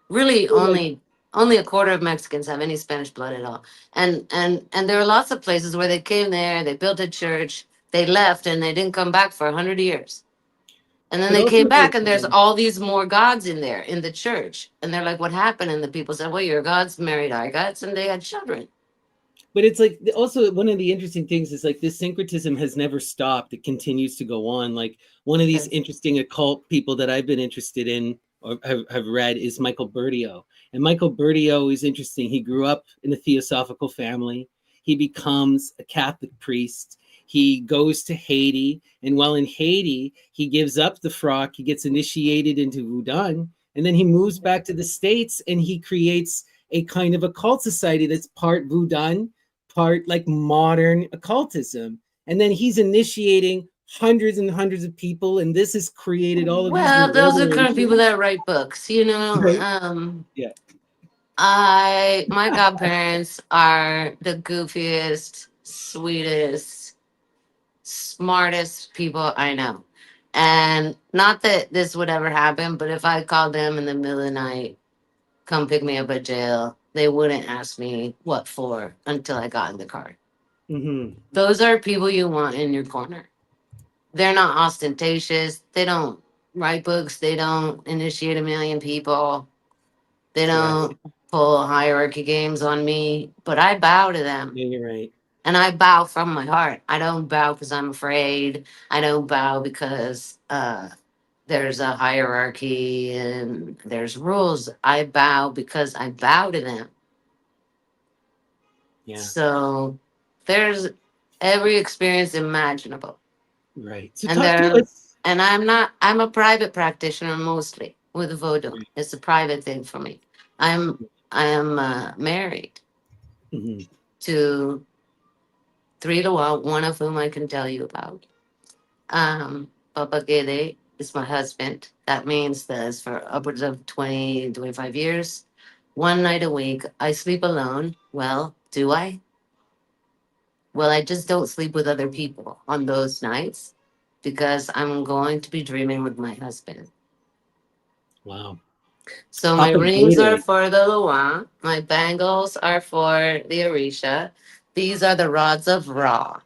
S2: really
S1: So like,
S2: only a quarter of Mexicans have any Spanish blood at all. And there are lots of places where they came there, they built a church, they left and they didn't come back for 100 years. And then
S1: but
S2: they
S1: also
S2: came back
S1: like,
S2: and there's all these more gods in there in the church. And they're like, what happened? And the people said, well, your gods married our gods and they had children.
S1: but it's like also one of the interesting things is like this syncretism has never stopped. It continues to go on. Like one of these
S2: Yes.
S1: interesting occult people that I've been interested in or have read is Michael Bertio. And Michael Bertio is interesting. He grew up in a theosophical family. He becomes a Catholic priest. He goes to Haiti. And while in Haiti, he gives up the frock. He gets initiated into Voodoo. And then he moves back to the States and he creates a kind of occult society that's part Voodoo, part like modern occultism. And then he's initiating hundreds and hundreds of people, and this has created all of these new
S2: Well, those are the kind of people
S1: orderations.
S2: that write books,
S1: Right. Yeah.
S2: I my godparents are the goofiest, sweetest, smartest people I know. And not that this would ever happen, but if I called them in the middle of the night, come pick me up at jail, they wouldn't ask me what for until I got in the car.
S1: Mm-hmm.
S2: Those are people you want in your corner. They're not ostentatious. They don't write books. They don't initiate a million people. They
S1: Right.
S2: don't pull hierarchy games on me, but I bow to them.
S1: Yeah, you're right.
S2: And I bow from my heart. I don't bow because I'm afraid. I don't bow because there's a hierarchy and there's rules. I bow because I bow to them.
S1: Yeah.
S2: So there's every experience imaginable.
S1: Right. So
S2: And
S1: talk to
S2: there
S1: us.
S2: and I'm a private practitioner mostly with voodoo. It's a private thing for me. I'm I am married
S1: Mhm.
S2: to three to one of whom I can tell you about. Papa Gede is my husband. That means that for upwards of 20, 25 years, one night a week, I sleep alone. Well, do I? Well, I just don't sleep with other people on those nights because I'm going to be dreaming with my husband.
S1: Wow.
S2: So my
S1: Papa
S2: rings are
S1: Gede.
S2: for the Luan, my bangles are for the Orisha. These are the rods of Ra.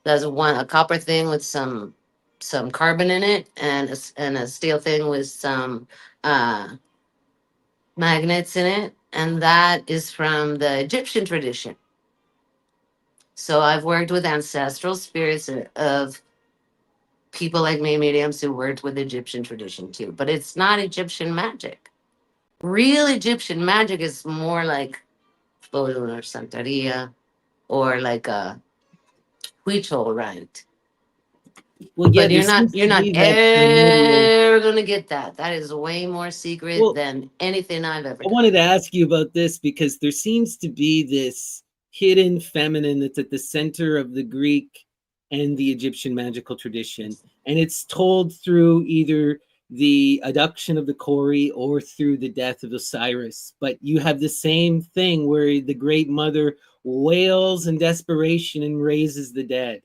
S2: There's a copper thing with some carbon in it, and and a steel thing with some uh, magnets in it, and that is from the Egyptian tradition. So I've worked with ancestral spirits of people like me, mediums who worked with Egyptian tradition too, but it's not Egyptian magic. Real Egyptian magic is more like Vodun or Santeria or like a ritual, right?
S1: Well, yeah,
S2: But
S1: there
S2: you're not
S1: seems
S2: you're
S1: to
S2: not
S1: be that primordial.
S2: ever gonna get that. That is way more secret
S1: Well,
S2: than anything I've ever
S1: I
S2: done.
S1: wanted to ask you about this because there seems to be this hidden feminine that's at the center of the Greek and the Egyptian magical tradition. And it's told through either the adduction of the Kori or through the death of Osiris. But you have the same thing where the great mother wails in desperation and raises the dead,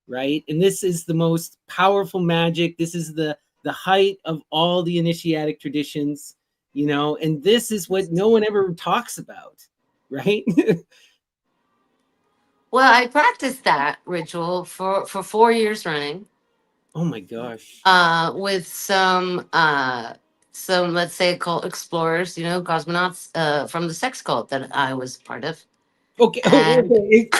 S1: right? And this is the most powerful magic. This is the height of all the initiatic traditions, you know, and this is what no one ever talks about, right?
S2: Well, I practiced that ritual for 4 years running,
S1: Oh my gosh.
S2: with some, let's say, cult explorers, cosmonauts, from the sex cult that I was part of.
S1: Okay,
S2: And
S1: okay.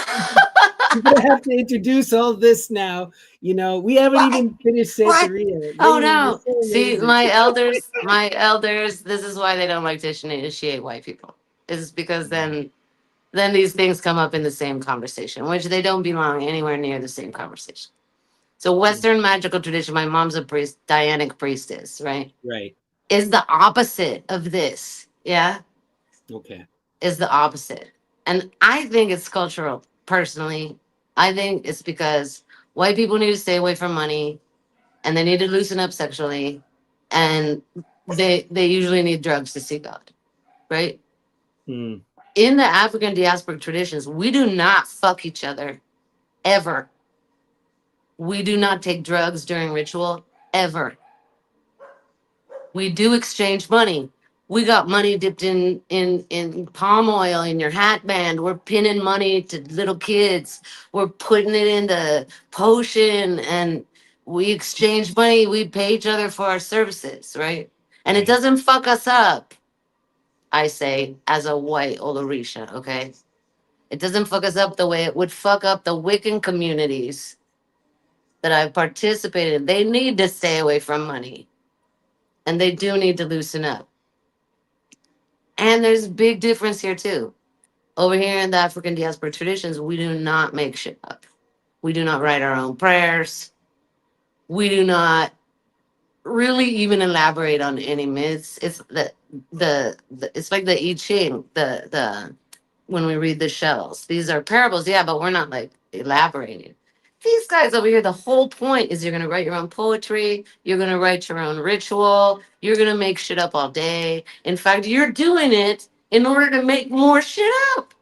S1: You're gonna have to introduce all this now. You know, we haven't
S2: what?
S1: even finished
S2: What?
S1: Santeria.
S2: Oh
S1: You're
S2: no.
S1: so
S2: See,
S1: amazing.
S2: my elders, this is why they don't like to initiate white people. Is because then these things come up in the same conversation, which they don't belong anywhere near the same conversation. So Western magical tradition, my mom's a priest, Dianic priestess, right?
S1: Right.
S2: Is the opposite of this. Yeah.
S1: Okay.
S2: Is the opposite. And I think it's cultural, personally. I think it's because white people need to stay away from money and they need to loosen up sexually, and they usually need drugs to see God, right?
S1: Mm.
S2: In the African diasporic traditions, we do not fuck each other ever. We do not take drugs during ritual ever. We do exchange money. We got money dipped in palm oil in your hat band. We're pinning money to little kids. We're putting it in the potion, and we exchange money. We pay each other for our services, right? And it
S1: Right.
S2: doesn't fuck us up, I say, as a white Olorisha, okay? It doesn't fuck us up the way it would fuck up the Wiccan communities that I've participated in. They need to stay away from money, and they do need to loosen up. And there's a big difference here too. Over here in the African diaspora traditions, we do not make shit up. We do not write our own prayers. We do not really even elaborate on any myths. It's the it's like the I Ching, the when we read the shells. These are parables, yeah, but we're not like elaborating. These guys over here, the whole point is you're gonna write your own poetry, you're gonna write your own ritual, you're gonna make shit up all day. In fact, you're doing it in order to make more shit up.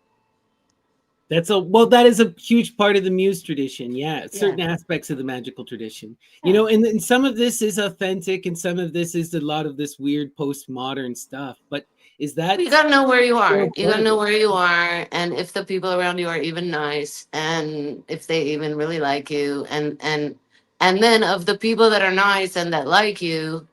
S1: That's a well, that is a huge part of the muse tradition. Yeah,
S2: Yeah.
S1: certain aspects of the magical tradition. You
S2: Yeah.
S1: know, and some of this is authentic and some of this is a lot of this weird postmodern stuff. But is that
S2: You gotta know where you are.
S1: still
S2: You
S1: part
S2: gotta
S1: of
S2: know
S1: it?
S2: where you are, and if the people around you are even nice, and if they even really like you, and then of the people that are nice and that like you,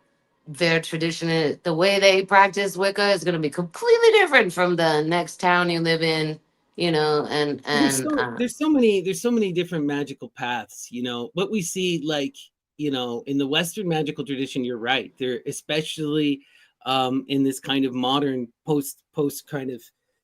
S2: their tradition is the way they practice Wicca is gonna be completely different from the next town you live in. And
S1: Well,
S2: and
S1: there's so many different magical paths, you know. What we see, like, you know, in the Western magical tradition, you're right. They're especially in this kind of modern post kind of,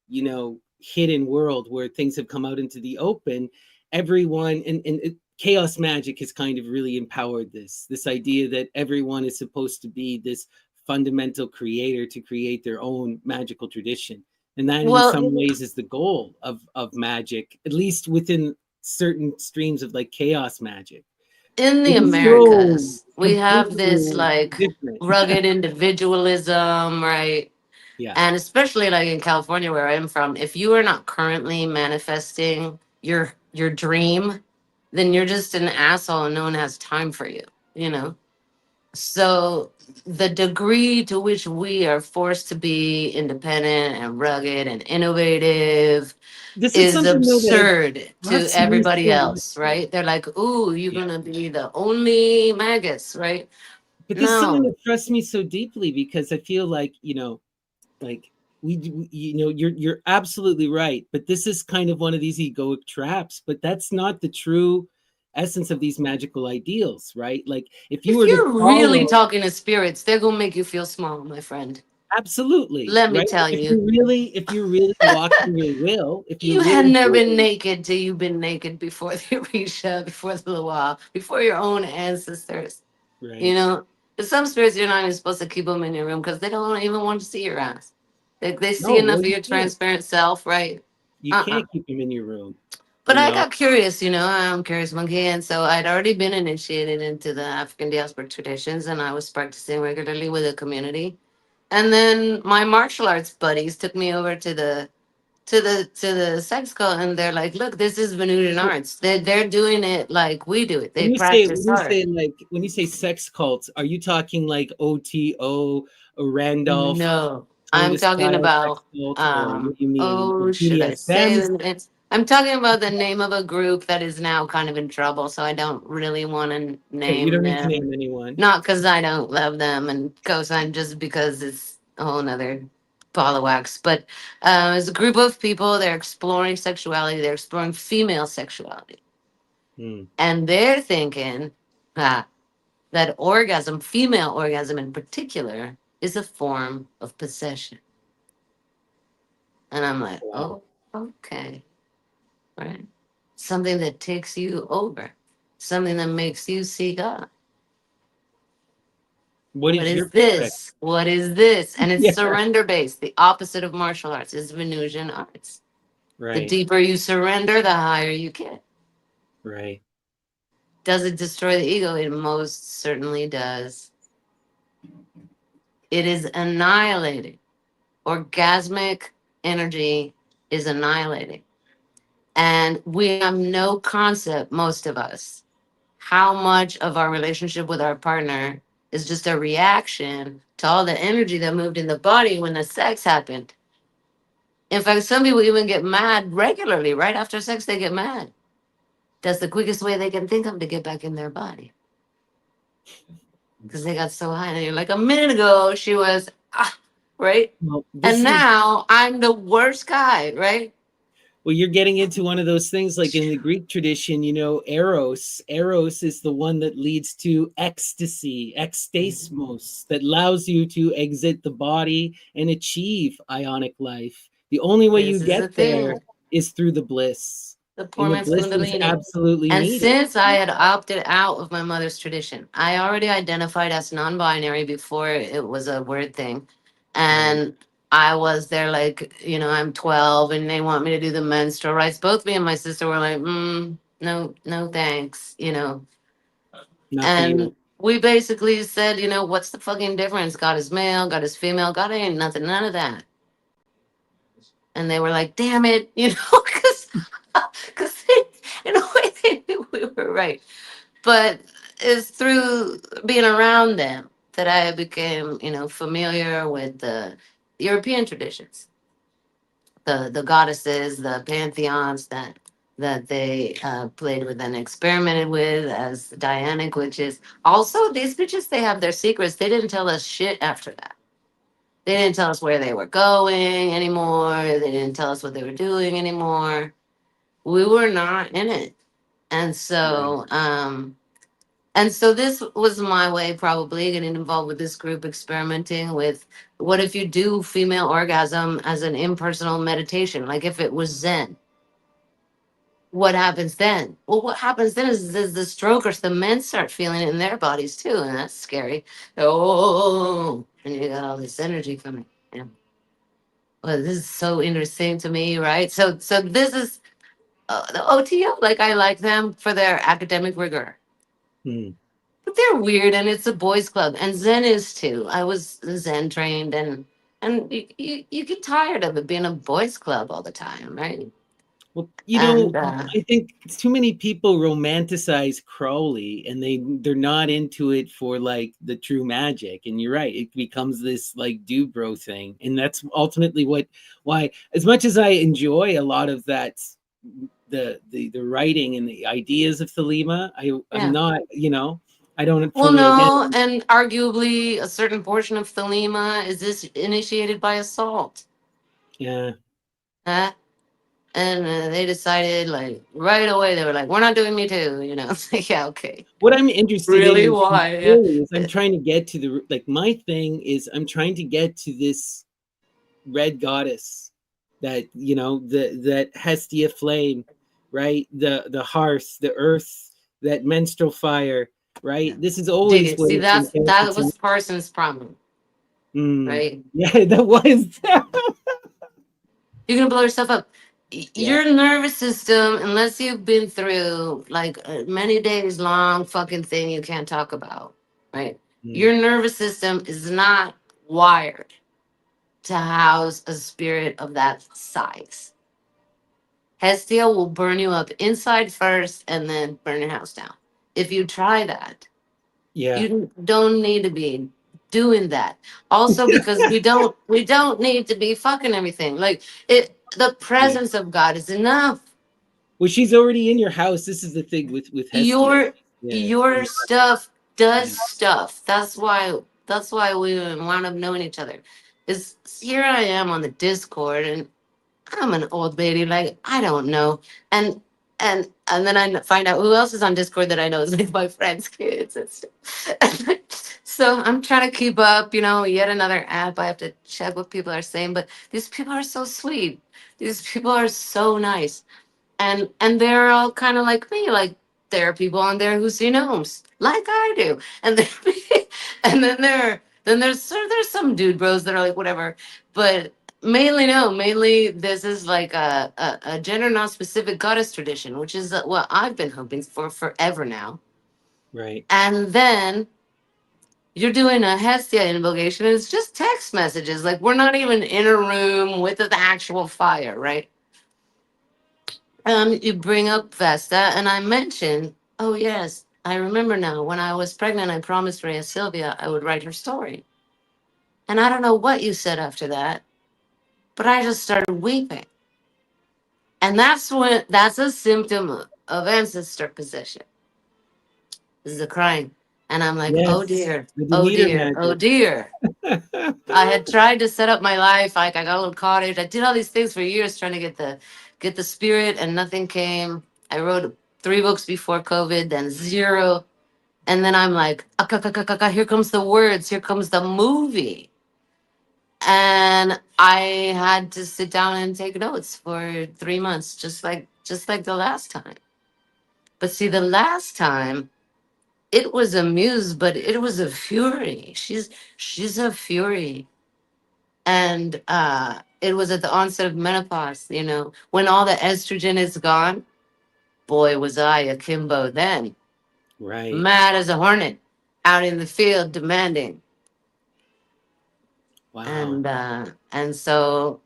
S1: you know, hidden world where things have come out into the open. Everyone and chaos magic has kind of really empowered this idea that everyone is supposed to be this fundamental creator to create their own magical tradition, and that in
S2: well,
S1: some ways is the goal of magic, at least within certain streams of like chaos magic.
S2: in the
S1: It is so
S2: Americas, we have this
S1: completely
S2: like
S1: different.
S2: rugged individualism, right?
S1: Yeah,
S2: And especially like in California where I'm from, if you are not currently manifesting your dream, then you're just an asshole and no one has time for you, you know? So the degree to which we are forced to be independent and rugged and innovative
S1: this is
S2: is
S1: something though that
S2: absurd to
S1: attracts me
S2: everybody
S1: so
S2: else,
S1: much.
S2: right? They're like, "Ooh, you're
S1: Yeah,
S2: gonna be the only magus," right?
S1: but this is something
S2: No.
S1: that trusts me so deeply because I feel like, you know, like you know, you're absolutely right, but this is kind of one of these egoic traps, but that's not the true essence of these magical ideals, right? Like if you
S2: If
S1: were to
S2: you're really
S1: follow,
S2: talking to spirits, they're gonna make you feel small, my friend.
S1: Absolutely,
S2: Let me
S1: right?
S2: tell you,
S1: If you're really walking your will, if you're
S2: you had
S1: really
S2: never been
S1: doing
S2: naked till you've been naked before the Orisha, before the Luau, before your own ancestors. You
S1: right,
S2: know, but some spirits you're not even supposed to keep them in your room because they don't even want to see your ass. They see
S1: no,
S2: enough
S1: well,
S2: of your transparent self, right?
S1: you
S2: Uh-uh.
S1: can't keep them in your room,
S2: But
S1: you
S2: I
S1: know.
S2: got curious, I'm curious monkey, and so I'd already been initiated into the African diasporic traditions, and I was practicing regularly with a community. And then my martial arts buddies took me over to the sex cult, and they're like, "Look, this is Venusian
S1: So
S2: arts. They're doing it like we do it. They practice hard."
S1: when you say sex cults, are you talking like OTO, or Randolph,
S2: No, I'm
S1: Tonga
S2: talking
S1: style sex
S2: about
S1: cult, or what do you mean
S2: oh, should I say
S1: BDSM?
S2: the name? I'm talking about the name of a group that is now kind of in trouble, so I don't really want to
S1: Okay, you
S2: name
S1: don't need to
S2: them.
S1: name anyone.
S2: Not because I don't love them and co-sign, just because it's a whole nother ball of wax. But it's a group of people, they're exploring sexuality, they're exploring female sexuality.
S1: Hmm.
S2: And they're thinking ah, that orgasm, female orgasm in particular, is a form of possession. And I'm like,
S1: Wow.
S2: oh, okay, right. Something that takes you over, something that makes you see God.
S1: What
S2: What
S1: is
S2: is
S1: your perspective?
S2: this? What is this? And it's
S1: Yeah,
S2: surrender based. The opposite of martial arts is Venusian arts. The
S1: right,
S2: deeper you surrender, the higher you get.
S1: right.
S2: Does it destroy the ego? It most certainly does. It is annihilating. Orgasmic energy is annihilating. And we have no concept, most of us, how much of our relationship with our partner is just a reaction to all the energy that moved in the body when the sex happened. In fact, some people even get mad regularly. Right after sex, they get mad. That's the quickest way they can think of to get back in their body because they got so high. And you're like, a minute ago, she was, right?
S1: Well,
S2: And
S1: this is
S2: now I'm the worst guy, right?
S1: well, you're getting into one of those things like in the Greek tradition, Eros. Eros is the one that leads to ecstasy, ekstasmos, that allows you to exit the body and achieve ionic life. The only way you
S2: This is
S1: get
S2: the
S1: there
S2: thing.
S1: is through the bliss.
S2: The poor
S1: And the
S2: man's
S1: bliss is
S2: Kundalini.
S1: absolutely
S2: And
S1: needed.
S2: since I had opted out of my mother's tradition, I already identified as non binary before it was a word thing.
S1: Right.
S2: And I was there, like, I'm 12 and they want me to do the menstrual rights. Both me and my sister were like, no, no, thanks,
S1: Not for you.
S2: And we basically said, what's the fucking difference? God is male, God is female, God ain't nothing, none of that. And they were like, damn it, because in a way they knew we were right. But it's through being around them that I became, familiar with the European traditions, the goddesses, the pantheons that they played with and experimented with as Dianic witches. Also, these bitches, they have their secrets. They didn't tell us shit after that. They didn't tell us where they were going anymore. They didn't tell us what they were doing anymore. We were not in it. And
S1: Right.
S2: so, and so this was my way, probably getting involved with this group, experimenting with what if you do female orgasm as an impersonal meditation, like if it was Zen. What happens then? Well, what happens then is the strokers, the men start feeling it in their bodies too, and that's scary. Oh, and you got all this energy coming. Yeah. Well, this is so interesting to me, right? So this is the OTO. Like I like them for their academic rigor.
S1: Hmm.
S2: But they're weird, and it's a boys' club, and Zen is too. I was Zen trained, and you get tired of it being a boys' club all the time, right?
S1: Well,
S2: And
S1: I think too many people romanticize Crowley and they're not into it for like the true magic. And you're right, it becomes this like Dubrow thing. And that's ultimately why as much as I enjoy a lot of that the writing and the ideas of Thelema, I'm
S2: yeah,
S1: not, I don't
S2: well,
S1: fully
S2: no,
S1: again.
S2: and arguably a certain portion of Thelema is this initiated by assault,
S1: Yeah.
S2: huh? And they decided like right away. They were like, "We're not doing Me Too." You know, it's like, yeah, okay,
S1: What I'm interested
S2: really?
S1: in
S2: Why? Yeah.
S1: really is I'm trying to get to the like my thing is I'm trying to get to this red goddess that that Hestia flame, right? The hearth, the earth, that menstrual fire,
S2: Yeah.
S1: right? This is
S2: Dig
S1: always
S2: it.
S1: what
S2: See,
S1: it's encountered
S2: that
S1: to me.
S2: was Parsons' problem,
S1: Mm.
S2: right?
S1: Yeah, that was.
S2: You're gonna blow yourself up.
S1: Yeah.
S2: Your nervous system, unless you've been through like a many days long fucking thing you can't talk about, right?
S1: Mm.
S2: Your nervous system is not wired to house a spirit of that size. Hestia will burn you up inside first and then burn your house down. If you try that,
S1: Yeah.
S2: you don't need to be doing that. Also, because we don't need to be fucking everything. Like it, the
S1: Yeah.
S2: presence of God is enough.
S1: Well, she's already in your house. This is the thing with Hestia.
S2: Your
S1: Yeah.
S2: your stuff does
S1: Yeah.
S2: stuff. That's why we wound up knowing each other. Is here I am on the Discord, and I'm an old lady, like I don't know. And and then I find out who else is on Discord that I know is like my friends' kids and stuff. So I'm trying to keep up, yet another app. I have to check what people are saying, but these people are so sweet. These people are so nice. And they're all kind of like me, like there are people on there who see gnomes, like I do. And then and then there's some dude bros that are like whatever. But mainly no, mainly this is like a gender non-specific goddess tradition, which is what I've been hoping for forever now.
S1: Right.
S2: And then you're doing a Hestia invocation, and it's just text messages. Like we're not even in a room with the actual fire, right? You bring up Vesta, and I mentioned, oh yes, I remember now. When I was pregnant, I promised Rhea Sylvia I would write her story. And I don't know what you said after that, but I just started weeping. And that's a symptom of ancestor possession, is the crying. And I'm like, oh
S1: Yes.
S2: dear,
S1: The
S2: oh
S1: Demeter
S2: dear, oh
S1: magic.
S2: dear. I had tried to set up my life. Like I got a little cottage. I did all these things for years trying to get the spirit, and nothing came. I wrote 3 books before COVID, then zero. And then I'm like, here comes the words, here comes the movie. And I had to sit down and take notes for 3 months, just like the last time. But see, the last time it was a muse, but it was a fury. She's a fury. And it was at the onset of menopause, when all the estrogen is gone. Boy, was I akimbo then,
S1: Right.
S2: mad as a hornet, out in the field demanding.
S1: Wow.
S2: And so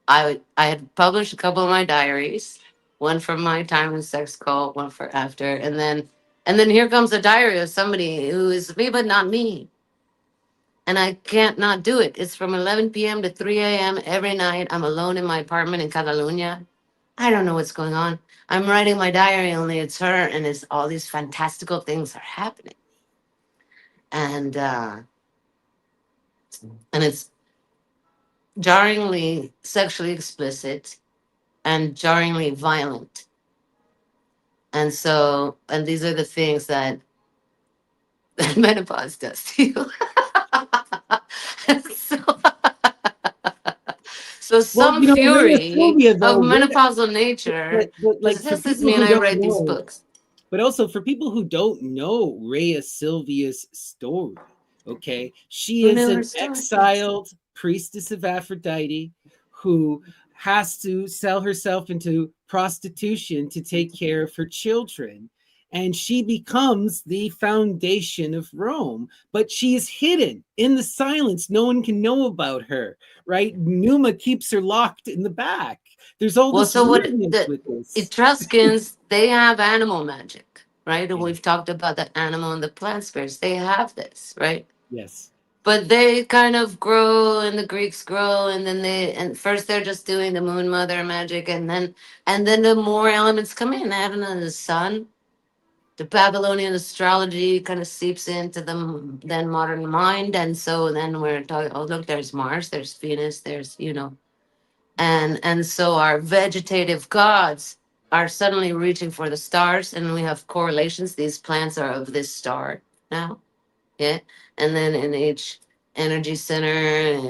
S2: I had published a couple of my diaries, one from my time in sex cult, one for after, and then here comes a diary of somebody who is me but not me, and I can't not do it. It's from 11 p.m. to 3 a.m. every night. I'm alone in my apartment in Catalunya. I don't know what's going on. I'm writing my diary, only it's her, and it's all these fantastical things are happening, and it's jarringly sexually explicit and jarringly violent. And these are the things that menopause does to you. so, so
S1: Well,
S2: some
S1: Rhea
S2: fury
S1: Sylvia
S2: of
S1: though,
S2: menopausal nature
S1: but like for
S2: possesses
S1: people
S2: me, and
S1: who
S2: I
S1: don't
S2: write these
S1: know,
S2: books.
S1: but also for people who don't know Rhea Sylvia's story, okay, she
S2: Who
S1: is
S2: knew her
S1: an
S2: story?
S1: exiled priestess of Aphrodite who has to sell herself into prostitution to take care of her children. And she becomes the foundation of Rome, but she is hidden in the silence. No one can know about her, right? Numa keeps her locked in the back. There's all
S2: Well,
S1: this
S2: so what
S1: weirdness
S2: the
S1: with this.
S2: Etruscans, they have animal magic, right? And
S1: Yeah.
S2: we've talked about the animal and the plant spirits. They have this, right?
S1: Yes.
S2: But they kind of grow, and the Greeks grow, and then and first they're just doing the moon mother magic, and then the more elements come in. I don't know, the sun, the Babylonian astrology kind of seeps into the then modern mind, and so then we're talking. Oh, look, there's Mars, there's Venus, there's And so our vegetative gods are suddenly reaching for the stars, and we have correlations. These plants are of this star now, yeah. And then in each energy center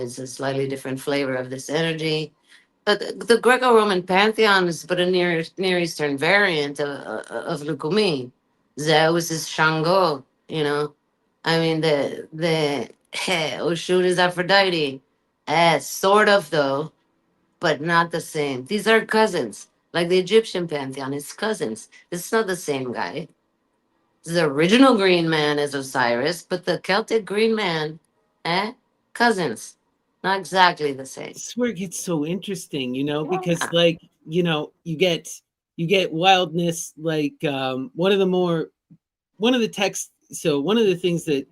S2: is a slightly different flavor of this energy. But the Greco-Roman pantheon is but a Near Eastern variant of Lukumi. Zeus is Shango, you know. I mean the Oshun is Aphrodite. Sort of though, but not the same. These are cousins. Like the Egyptian pantheon, it's cousins. It's not the same guy. The original green man is Osiris, but the Celtic green man, eh? Cousins. Not exactly the same.
S1: This is where it gets so interesting, because
S2: Yeah.
S1: like, you get wildness, like one of the texts. So one of the things that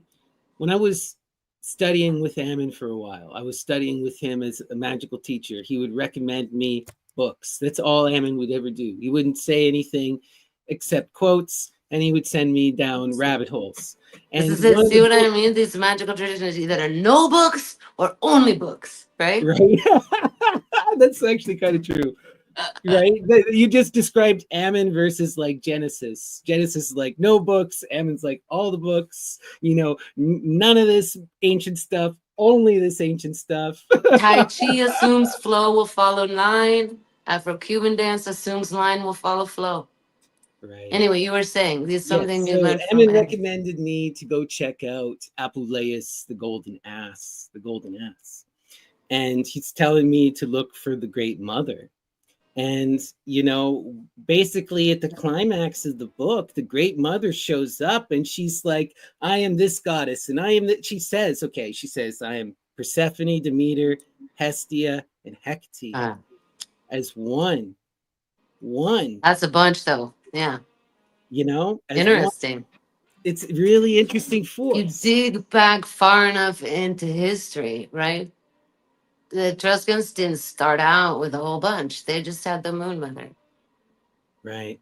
S1: when I was studying with Ammon for a while, I was studying with him as a magical teacher. He would recommend me books. That's all Ammon would ever do. He wouldn't say anything except quotes, and he would send me down rabbit holes.
S2: This
S1: And
S2: is it.
S1: one of
S2: See
S1: the
S2: what I
S1: books,
S2: mean? These magical traditions either are no books or only books, right?
S1: right? That's actually kind of true. Right? You just described Ammon versus like Genesis. Genesis is like no books. Ammon's like all the books. None of this ancient stuff. Only this ancient stuff.
S2: Tai Chi assumes flow will follow line. Afro Cuban dance assumes line will follow flow.
S1: Right.
S2: Anyway, you were saying there's something
S1: Yes.
S2: you
S1: So
S2: learned from
S1: Ammon
S2: Ed.
S1: recommended me to go check out Apuleius, the golden ass. The golden ass. And he's telling me to look for the great mother. And, basically at the climax of the book, the great mother shows up and she's like, I am this goddess. And I am that. She says, I am Persephone, Demeter, Hestia, and Hecate
S2: Uh,
S1: as one. One,
S2: that's a bunch, though. Yeah,
S1: as one.
S2: interesting.
S1: It's really interesting
S2: If you
S1: force.
S2: dig back far enough into history, right? The Etruscans didn't start out with a whole bunch. They just had the moon mother.
S1: Right.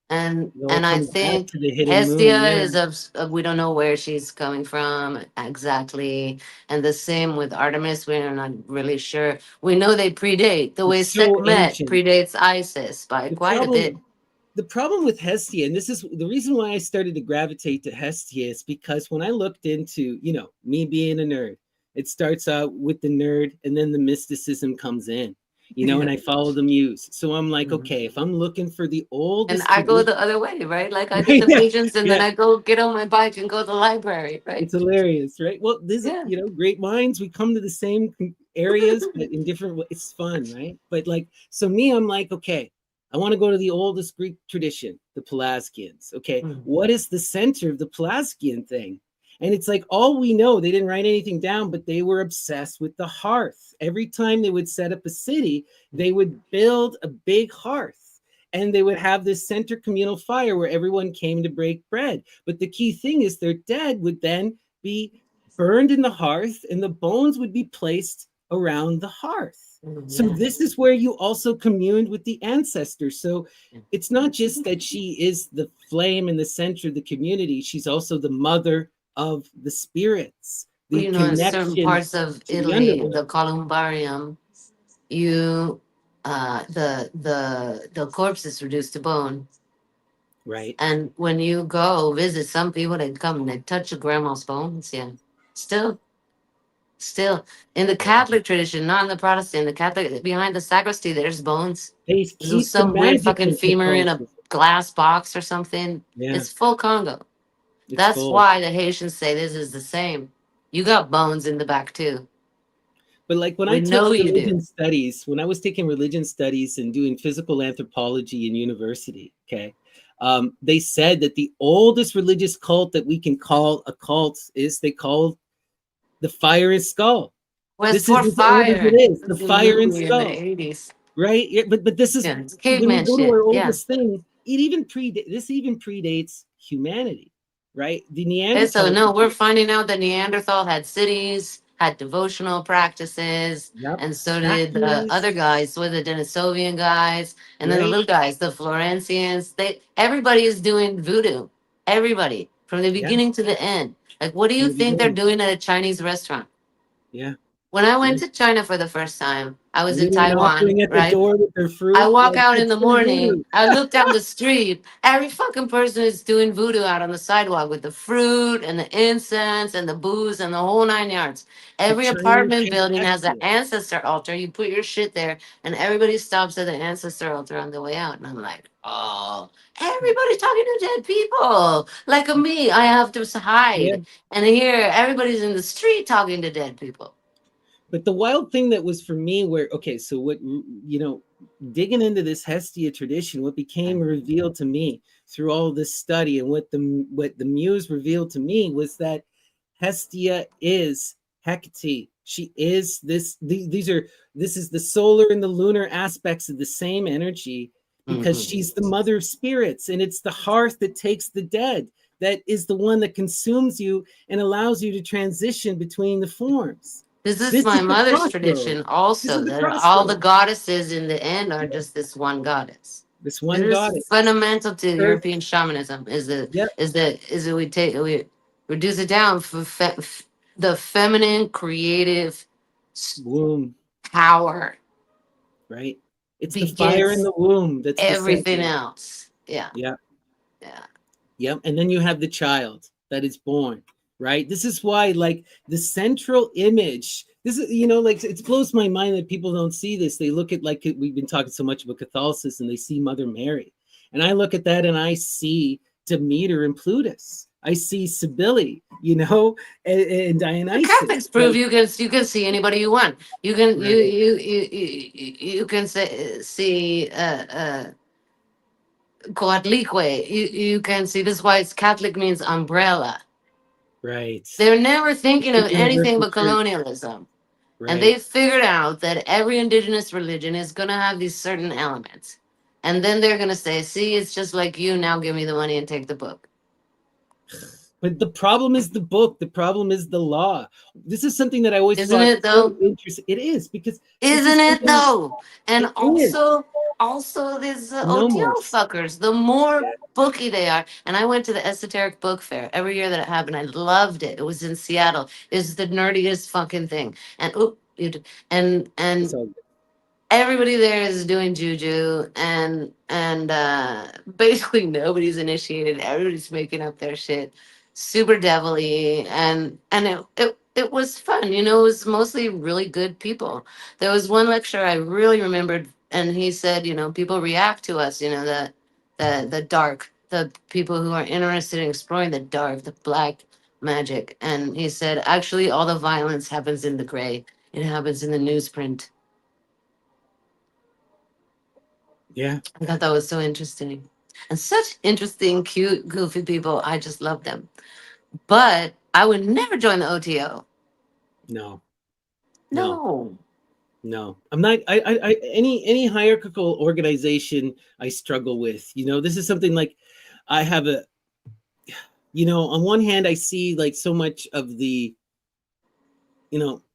S2: and
S1: It all
S2: and I
S1: comes back
S2: think
S1: to the hidden moon.
S2: Hestia
S1: Yeah.
S2: is of we don't know where she's coming from exactly, and the same with Artemis. We're not really sure. We know they predate. The way
S1: It's so
S2: Sekhmet
S1: ancient.
S2: predates Isis by
S1: The
S2: quite a bit.
S1: problem the problem with Hestia, and this is the reason why I started to gravitate to Hestia, is because when I looked into, me being a nerd, it starts out with the nerd and then the mysticism comes in, and
S2: Yeah.
S1: I follow the muse. So I'm like,
S2: Mhm.
S1: okay, if I'm looking for the
S2: And
S1: oldest
S2: I go
S1: tradition,
S2: the other way, right? Like I get
S1: right?
S2: the
S1: Yeah,
S2: visions, and then
S1: yeah,
S2: I go get on my bike and go to the library, right?
S1: it's hilarious, right? Well, this,
S2: Yeah.
S1: great minds, we come to the same areas, but in different ways. It's fun, right? But like, so me, I'm like, okay, I want to go to the oldest Greek tradition, the Pelasgians. Okay,
S2: Mhm.
S1: what is the center of the Pelasgian thing? And it's like all we know, they didn't write anything down, but they were obsessed with the hearth. Every time they would set up a city, they would build a big hearth and they would have this center communal fire where everyone came to break bread. But the key thing is their dead would then be burned in the hearth and the bones would be placed around the hearth. So
S2: Yeah.
S1: this is where you also communed with the ancestors. So it's not just that she is the flame in the center of the community, she's also the mother of the spirits,
S2: Well,
S1: the
S2: in certain
S1: connection
S2: parts of
S1: to the
S2: Italy,
S1: underworld.
S2: the columbarium, you the corpse is reduced to bone,
S1: Right.
S2: and when you go visit some people, they come and they touch your grandma's bones. Yeah, still, still in the
S1: Yeah.
S2: Catholic tradition, not in the Protestant. The Catholic, behind the sacristy, there's bones.
S1: They
S2: There's
S1: keep the
S2: some weird
S1: magic
S2: fucking
S1: in
S2: femur in a
S1: Catholicism.
S2: glass box or something.
S1: Yeah,
S2: It's full Congo.
S1: it's
S2: That's
S1: full.
S2: why the Haitians say this is the same. You got bones in the back too.
S1: But like when I
S2: We
S1: took
S2: know you do.
S1: religion studies, when I was taking religion studies and doing physical anthropology in university, okay, they said that the oldest religious cult that we can call a cult is they call the fire and skull.
S2: West
S1: This is
S2: for
S1: as old as it
S2: fire.
S1: is, the
S2: This is a
S1: fire and
S2: movie in the
S1: skull,
S2: 80s.
S1: right? Yeah, but this is
S2: Yeah, it's
S1: when we
S2: caveman
S1: go to
S2: shit.
S1: our
S2: Yeah.
S1: oldest thing. This even predates humanity, right? The
S2: And so
S1: Neanderthals.
S2: no, we're finding out that Neanderthal had cities, had devotional practices,
S1: Yep,
S2: and so did the
S1: factories,
S2: other guys, with the Denisovian guys, and then the
S1: right?
S2: little guys, the Florentians. Everybody is doing voodoo. Everybody from the
S1: Yeah,
S2: beginning to the end. Like, what do
S1: from
S2: you
S1: the
S2: think they're
S1: beginning.
S2: doing at a Chinese restaurant?
S1: Yeah.
S2: When I went
S1: Yeah.
S2: to China for the first time, I was in
S1: Women
S2: Taiwan,
S1: knocking at the
S2: right?
S1: door with their
S2: I
S1: fruit,
S2: walk
S1: like
S2: out in
S1: that's
S2: the
S1: some
S2: morning.
S1: voodoo.
S2: I look down the street. Every fucking person is doing voodoo out on the sidewalk with the fruit and the incense and the booze and the whole 9 yards.
S1: The
S2: Every
S1: Chinese
S2: apartment
S1: can't
S2: building
S1: catch
S2: has an
S1: you.
S2: ancestor altar. You put your shit there, and everybody stops at the ancestor altar on the way out. And I'm like, oh, everybody's talking to dead people. Like me, I have to
S1: Yeah.
S2: hide. And here, everybody's in the street talking to dead people.
S1: But the wild thing that was for me, where okay, so what digging into this Hestia tradition, what became revealed to me through all this study, and what the Muse revealed to me was that Hestia is Hecate. She is these are this is the solar and the lunar aspects of the same energy, because
S2: Mhm.
S1: she's the mother of spirits, and it's the hearth that takes the dead, that is the one that consumes you and allows you to transition between the forms.
S2: This is
S1: This
S2: my
S1: is the
S2: mother's
S1: crossroad.
S2: tradition
S1: This
S2: also,
S1: is the
S2: that all the
S1: crossroad.
S2: goddesses in the end are just this one goddess.
S1: This
S2: This
S1: one
S2: is
S1: goddess.
S2: fundamental to
S1: Earth.
S2: European shamanism. Is the
S1: Yep.
S2: is the is that we reduce it down for the feminine creative s-
S1: Womb.
S2: power
S1: Right. It's the fire in
S2: begets
S1: the womb that's the
S2: everything
S1: center.
S2: else. Yeah,
S1: Yeah.
S2: yeah.
S1: Yep. And then you have the child that is born, right? This is why, like, the central image, this is, like, it blows my mind that people don't see this. They look at, like, we've been talking so much about Catholicism, they see Mother Mary. And I look at that and I see Demeter and Plutus. I see Cybele, and
S2: The
S1: Dionysus.
S2: Catholics prove
S1: Like,
S2: you can see anybody you want. You can
S1: right,
S2: you can see Coatlicue. You can see this is why it's Catholic means umbrella.
S1: right.
S2: They're never
S1: It's
S2: thinking
S1: the
S2: of anything
S1: universal
S2: but
S1: church.
S2: colonialism. And
S1: Right.
S2: they figured out that every indigenous religion is going to have these certain elements. And then they're going to say, see, it's just like you. Now give me the money and take the book.
S1: But the problem is the book. The problem is the law. This is something that I always
S2: Isn't
S1: thought
S2: it
S1: so
S2: though?
S1: interesting. It is, because this is
S2: Isn't it
S1: something.
S2: though? And
S1: It is
S2: also these OTO
S1: nomos.
S2: fuckers, the more
S1: Yeah.
S2: booky they are. And I went to the esoteric book fair every year that it happened. I loved it. It was in Seattle. It's the nerdiest fucking thing. And and
S1: It's all good.
S2: everybody there is doing juju, and basically nobody's initiated. Everybody's making up their shit, super devilly, and it was fun. It was mostly really good people. There was one lecture I really remembered, and he said, people react to us, the dark, the people who are interested in exploring the dark, the black magic. And he said, actually all the violence happens in the gray. It happens in the newsprint.
S1: Yeah.
S2: I thought that was so interesting. And such interesting, cute, goofy people. I just love them. But I would never join the OTO.
S1: No. No.
S2: No.
S1: No. I'm not. Any hierarchical organization I struggle with. This is something like I have a. On one hand, I see like so much of the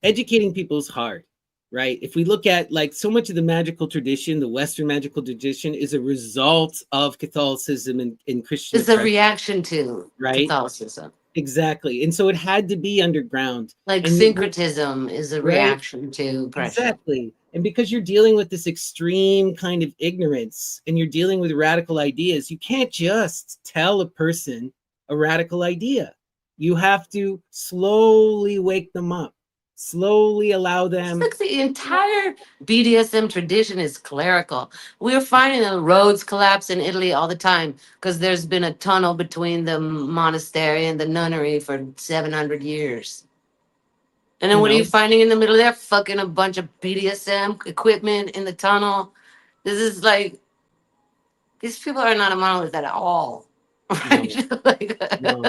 S1: educating people is hard, right? If we look at like so much of the magical tradition, the Western magical tradition is a result of Catholicism and Christian
S2: It's a
S1: oppression,
S2: reaction to
S1: right?
S2: Catholicism.
S1: Exactly. And so it had to be underground.
S2: Like
S1: And
S2: syncretism is a
S1: right?
S2: reaction to oppression.
S1: Exactly. And because you're dealing with this extreme kind of ignorance and you're dealing with radical ideas, you can't just tell a person a radical idea. You have to slowly wake them up, slowly allow
S2: It's
S1: them.
S2: like the entire BDSM tradition is clerical. We're finding the roads collapse in Italy all the time because there's been a tunnel between the monastery and the nunnery for 700 years. And then
S1: you
S2: what are you
S1: know
S2: finding in the middle there? Fucking a bunch of BDSM equipment in the tunnel. This is like, these people are not a monolith at all.
S1: no,
S2: Right? Like,
S1: no,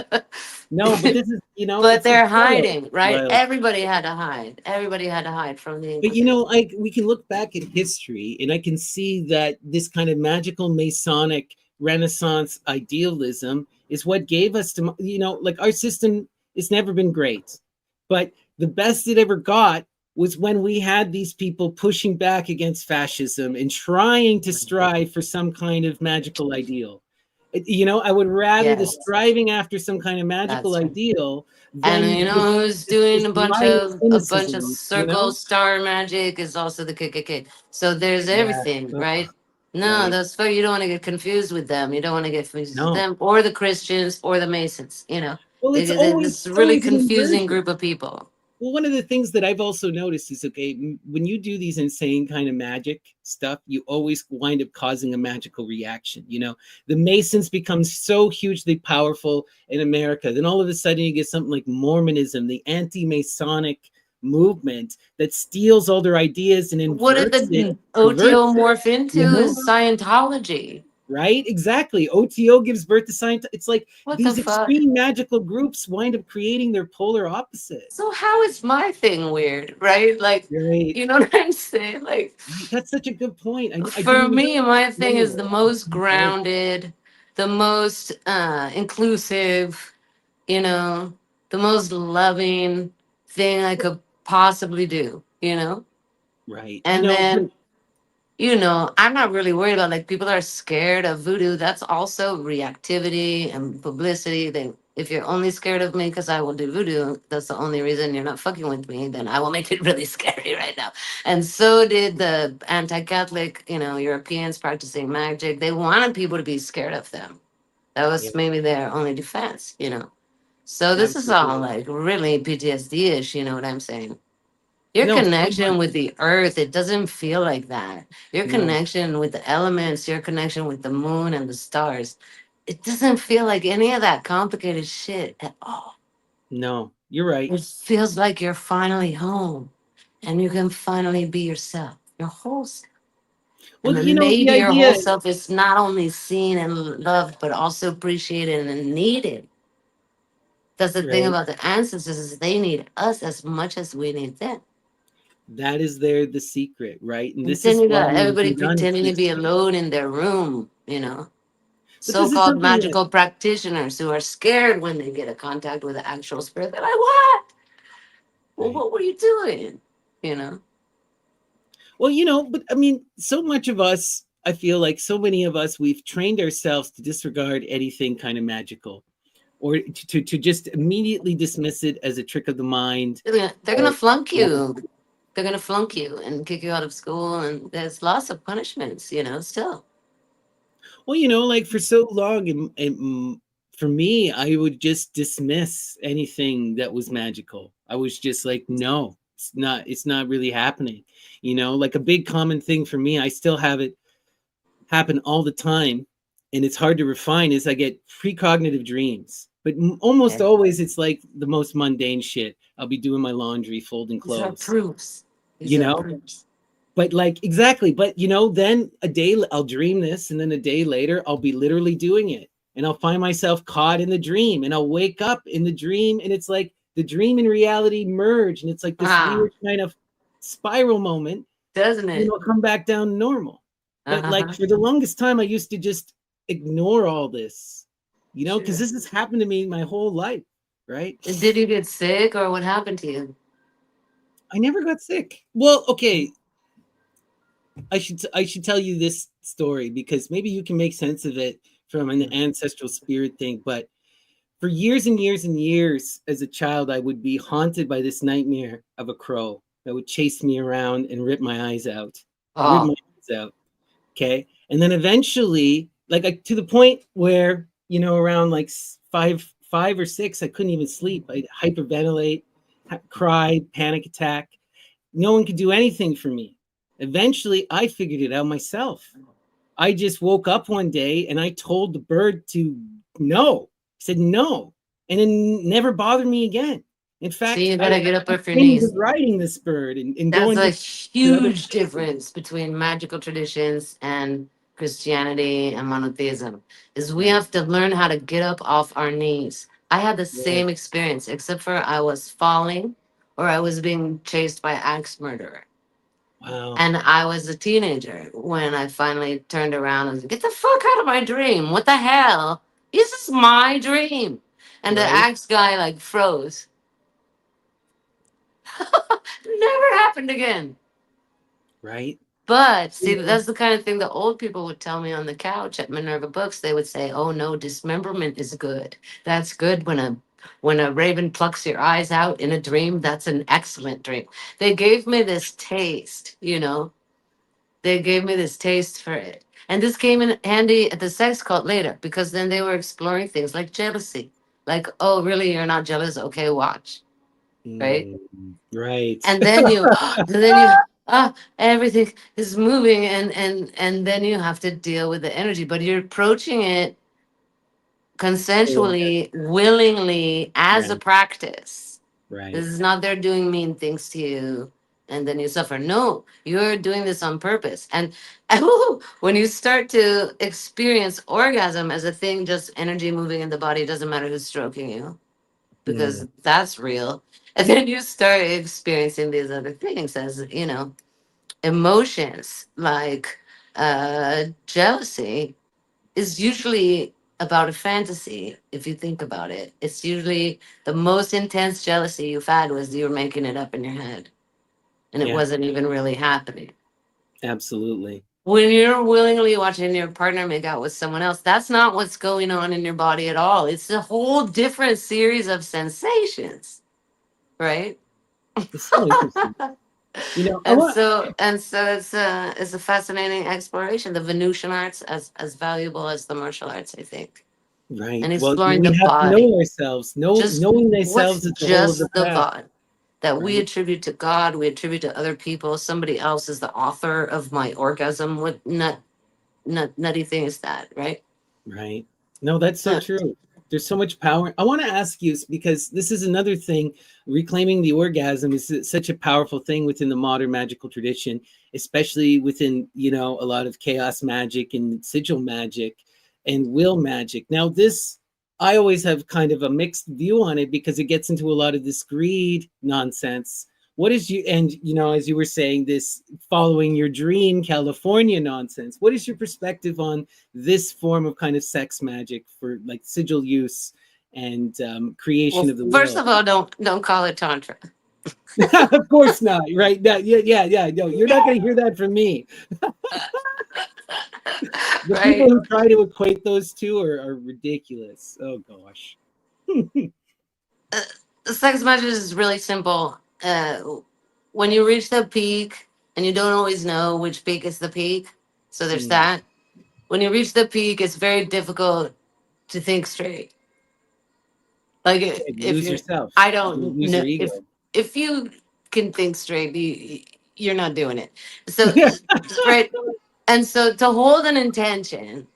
S1: no, but this is
S2: but
S1: it's the
S2: they're
S1: wild,
S2: hiding, right?
S1: wild.
S2: Everybody had to hide. Everybody had to hide from the
S1: But
S2: Inquisition.
S1: we can look back at history and I can see that this kind of magical Masonic Renaissance idealism is what gave us to, like our system has never been great. But the best it ever got was when we had these people pushing back against fascism and trying to strive for some kind of magical ideal. I would rather the
S2: Yes,
S1: striving after some kind of magical
S2: that's right.
S1: ideal
S2: And
S1: than
S2: you
S1: just
S2: know who's doing
S1: this light
S2: a bunch of
S1: cynicism,
S2: circle star magic is also the KKK. So there's
S1: Yeah.
S2: everything,
S1: Ugh,
S2: right? No,
S1: right.
S2: that's fair. You don't want to get confused with them. You don't want to get confused with
S1: No.
S2: them or the Christians or the Masons.
S1: Well,
S2: This
S1: it's
S2: really
S1: always an
S2: confusing
S1: inversion.
S2: group of people.
S1: Well, one of the things that I've also noticed is, okay, when you do these insane kind of magic stuff, you always wind up causing a magical reaction. The Masons become so hugely powerful in America. Then all of a sudden you get something like Mormonism, the anti-Masonic movement that steals all their ideas and
S2: What did
S1: inverts it,
S2: the
S1: perverts
S2: OTO
S1: it,
S2: morph
S1: you
S2: into?
S1: know?
S2: Is Scientology.
S1: Right? Exactly. OTO gives birth to science. It's like
S2: What the
S1: these
S2: fuck?
S1: extreme magical groups wind up creating their polar opposite.
S2: So how is my thing weird, right? Like,
S1: Right.
S2: you know what I'm saying? Like,
S1: That's such a good point. I didn't
S2: for
S1: even
S2: me, my thing
S1: know
S2: is
S1: that.
S2: the most
S1: Right.
S2: grounded, the most inclusive, you know, the most loving thing I could possibly do.
S1: Right.
S2: And
S1: But
S2: then I'm not really worried about like people are scared of voodoo. That's also reactivity and publicity. If you're only scared of me because I will do voodoo, that's the only reason you're not fucking with me, then I will make it really scary right now. And so did the anti Catholic, Europeans practicing magic. They wanted people to be scared of them. That
S1: yeah,
S2: was maybe their only defense. So this is all
S1: absolutely.
S2: like really PTSD ish, you know what I'm saying? Your
S1: No, so
S2: connection
S1: much.
S2: with the earth, it doesn't feel like that. Your
S1: No,
S2: connection with the elements, your connection with the moon and the stars, it doesn't feel like any of that complicated shit at all.
S1: no, you're right.
S2: It feels like you're finally home and you can finally be yourself, your whole self.
S1: Well,
S2: And then
S1: the
S2: maybe your
S1: idea,
S2: whole self is not only seen and loved, but also appreciated and needed. That's the thing
S1: right?
S2: about the ancestors is they need us as much as we need them.
S1: That is the secret, right? And
S2: And
S1: this
S2: then
S1: is
S2: you
S1: why
S2: got
S1: we've
S2: everybody
S1: been done
S2: pretending to
S1: this.
S2: be alone in their room.
S1: But this is
S2: So-called
S1: something that,
S2: magical practitioners who are scared when they get a contact with the actual spirit. They're like, what? Well,
S1: right?
S2: what were you doing? You know?
S1: Well, but I mean, so much of us, I feel like so many of us, we've trained ourselves to disregard anything kind of magical, or to just immediately dismiss it as a trick of the mind.
S2: They're gonna
S1: Or
S2: flunk you. They're gonna flunk you and kick you out of school, and there's lots of punishments. Still.
S1: Well, like for so long, for me, I would just dismiss anything that was magical. I was just like, no, it's not really happening. Like a big common thing for me, I still have it happen all the time, and it's hard to refine, is I get precognitive dreams. But almost
S2: Okay.
S1: always it's like the most mundane shit. I'll be doing my laundry, folding
S2: These are
S1: clothes,
S2: proofs. These
S1: you
S2: are
S1: know?
S2: proofs.
S1: But like exactly, but then a day I'll dream this, and then a day later I'll be literally doing it, and I'll find myself caught in the dream, and I'll wake up in the dream, and it's like the dream and reality merge, and it's like this
S2: Ah,
S1: weird kind of spiral moment.
S2: doesn't it?
S1: I'll come back down to normal. But like
S2: Uh-huh.
S1: for the longest time, I used to just ignore all this, because
S2: Sure.
S1: this has happened to me my whole life, right?
S2: Did you get sick or what happened to you?
S1: I never got sick. Well, okay, I should tell you this story because maybe you can make sense of it from an ancestral spirit thing. But for years and years and years as a child, I would be haunted by this nightmare of a crow that would chase me around and rip my
S2: Oh,
S1: eyes out. Okay. And then eventually, like to the point where, around like five or six, I couldn't even sleep. I'd hyperventilate, cry, panic attack. No one could do anything for me. Eventually, I figured it out myself. I just woke up one day and I told the bird to no. I said no. And it never bothered me again. In
S2: see,
S1: fact,
S2: you
S1: I
S2: gotta get up off your
S1: dreamed of
S2: knees.
S1: riding this bird and
S2: That's
S1: going
S2: a
S1: to other
S2: huge
S1: places.
S2: difference between magical traditions and Christianity and monotheism. Is we
S1: Right.
S2: have to learn how to get up off our knees. I had the
S1: Right.
S2: same experience, except for I was falling or I was being chased by axe murderer.
S1: Wow.
S2: And I was a teenager when I finally turned around and was like, get the fuck out of my dream. What the hell? This is my dream. And the
S1: Right.
S2: axe guy like froze. Never happened again.
S1: Right.
S2: But see,
S1: You know?
S2: that's the kind of thing that old people would tell me on the couch at Minerva Books. They would say, "Oh no, dismemberment is good. That's good when a raven plucks your eyes out in a dream. That's an excellent dream." They gave me this taste, you know. They gave me this taste for it, and this came in handy at the sex cult later because then they were exploring things like jealousy, like, "Oh, really? You're not jealous? Okay, watch." Right?
S1: Right.
S2: And then you then you everything is moving, and then you have to deal with the energy, but you're approaching it
S1: Yeah.
S2: consensually, willingly, as a
S1: Right.
S2: practice. This
S1: Right.
S2: is not they're doing mean things to you and then you suffer. No, you're doing this on purpose. And when you start to experience orgasm as a thing, just energy moving in the body, it doesn't matter who's stroking you,
S1: Mm.
S2: because that's real. And then you start experiencing these other things as, emotions like jealousy is usually about a fantasy. If you think about it, it's usually the most intense jealousy you've had was you were making it up in your head and it
S1: Yeah.
S2: wasn't even really happening.
S1: Absolutely.
S2: When you're willingly watching your partner make out with someone else, that's not what's going on in your body at all. It's a whole different series of sensations, right?
S1: It's so interesting. I
S2: and
S1: want
S2: so and so it's a fascinating exploration. The Venusian arts as valuable as the martial arts, I think,
S1: right.
S2: and
S1: Well,
S2: exploring the
S1: we have to
S2: body.
S1: know ourselves.
S2: Just
S1: Knowing
S2: what's
S1: ourselves is the whole of the
S2: just the
S1: path,
S2: vibe that we
S1: right?
S2: attribute to God, we attribute to other people. Somebody else is the author of my orgasm. What nutty thing is that, right?
S1: Right. No, that's so
S2: Uh,
S1: true. There's so much power. I want to ask you because this is another thing. Reclaiming the orgasm is such a powerful thing within the modern magical tradition, especially within, a lot of chaos magic and sigil magic and will magic. Now, this, I always have kind of a mixed view on it because it gets into a lot of this greed nonsense. What is you, and, as you were saying, this following your dream California nonsense. What is your perspective on this form of kind of sex magic for like sigil use and creation
S2: well,
S1: of the
S2: first
S1: will?
S2: of all, don't call it tantra,
S1: Of course not, right? Yeah, yeah, yeah, yeah. No, you're not going to hear that from me. The people
S2: right?
S1: who try to equate those two are ridiculous. Oh gosh.
S2: Uh, Sex magic is really simple. When you reach the peak, and you don't always know which peak is the peak, so there's
S1: Mm.
S2: that. When you reach the peak, it's very difficult to think straight. Like
S1: Yeah, you
S2: if
S1: lose
S2: you're,
S1: yourself.
S2: I
S1: You
S2: don't
S1: lose
S2: know
S1: your ego.
S2: if you can think straight, you're not doing it. So right, and so to hold an intention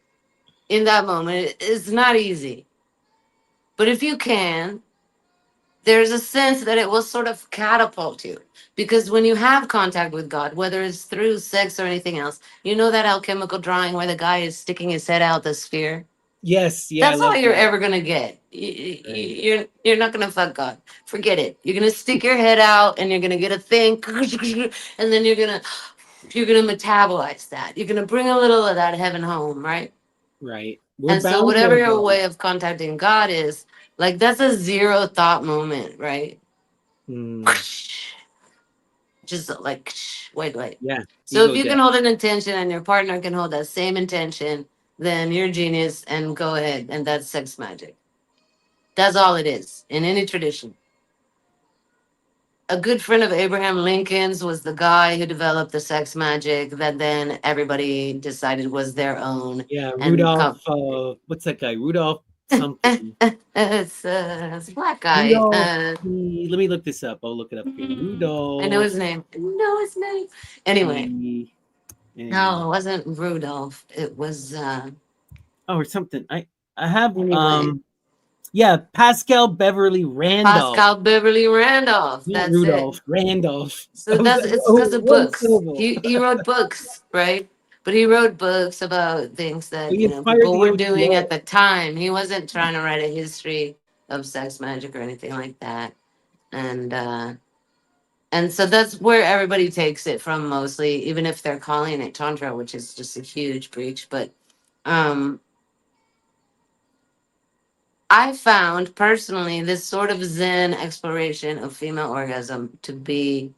S2: in that moment is not easy. But if you can, there's a sense that it will sort of catapult you. Because when you have contact with God, whether it's through sex or anything else, you know that alchemical drawing where the guy is sticking his head out the sphere?
S1: Yes, yeah, I
S2: That's all
S1: love
S2: you're
S1: that.
S2: ever gonna get.
S1: Right,
S2: You're not gonna fuck God. Forget it. You're gonna stick your head out and you're gonna get a thing, and then you're gonna metabolize that. You're gonna bring a little of that heaven home, right?
S1: right. We're
S2: And so
S1: bound to
S2: whatever
S1: our
S2: your
S1: bodies.
S2: way of contacting God is, like that's a zero thought moment, right?
S1: Mm.
S2: Just like wait.
S1: Yeah,
S2: So if
S1: ego
S2: you can
S1: death.
S2: hold an intention and your partner can hold that same intention, then you're a genius and go ahead, and that's sex magic. That's all it is in any tradition. A good friend of Abraham Lincoln's was the guy who developed the sex magic that then everybody decided was their own.
S1: Yeah,
S2: And
S1: Rudolph. What's that guy? Rudolph something.
S2: it's a black guy.
S1: Rudolph. Let me look this up. I'll look it up here.
S2: I know
S1: Rudolph.
S2: his name. I know his name. Anyway,
S1: He.
S2: no,
S1: eh,
S2: it wasn't Rudolph. It was
S1: Oh, or something. I have
S2: anyway.
S1: yeah, Pascal Beverly Randolph,
S2: Pascal Beverly Randolph.
S1: not
S2: That's it.
S1: Rudolph. Randolph.
S2: So that's it's
S1: Oh,
S2: because of
S1: one
S2: books.
S1: syllable.
S2: He wrote books, right? But he wrote books about things
S1: So
S2: that
S1: he inspired
S2: people
S1: the
S2: were doing
S1: OTO.
S2: at the time. He wasn't trying to write a history of sex magic or anything like that. And so that's where everybody takes it from mostly, even if they're calling it tantra, which is just a huge breach. But um I found personally this sort of Zen exploration of female orgasm to be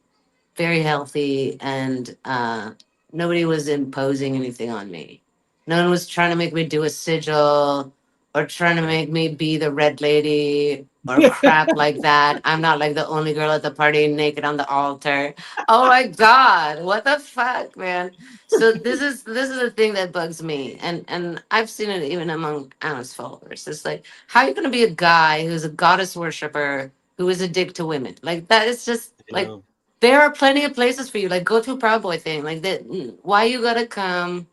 S2: very healthy and Nobody was imposing anything on me. No one was trying to make me do a sigil or trying to make me be the red lady or crap like that. I'm not like the only girl at the party naked on the altar. Oh my god, what the fuck, man? So this is the thing that bugs me, and I've seen it even among Anna's followers. It's like, how are you gonna be a guy who's a goddess worshiper who is a dick to women? Like that is just
S1: I
S2: like,
S1: know.
S2: there are plenty of places for you. Like, go to a Proud Boy thing. Like that. Why you gotta come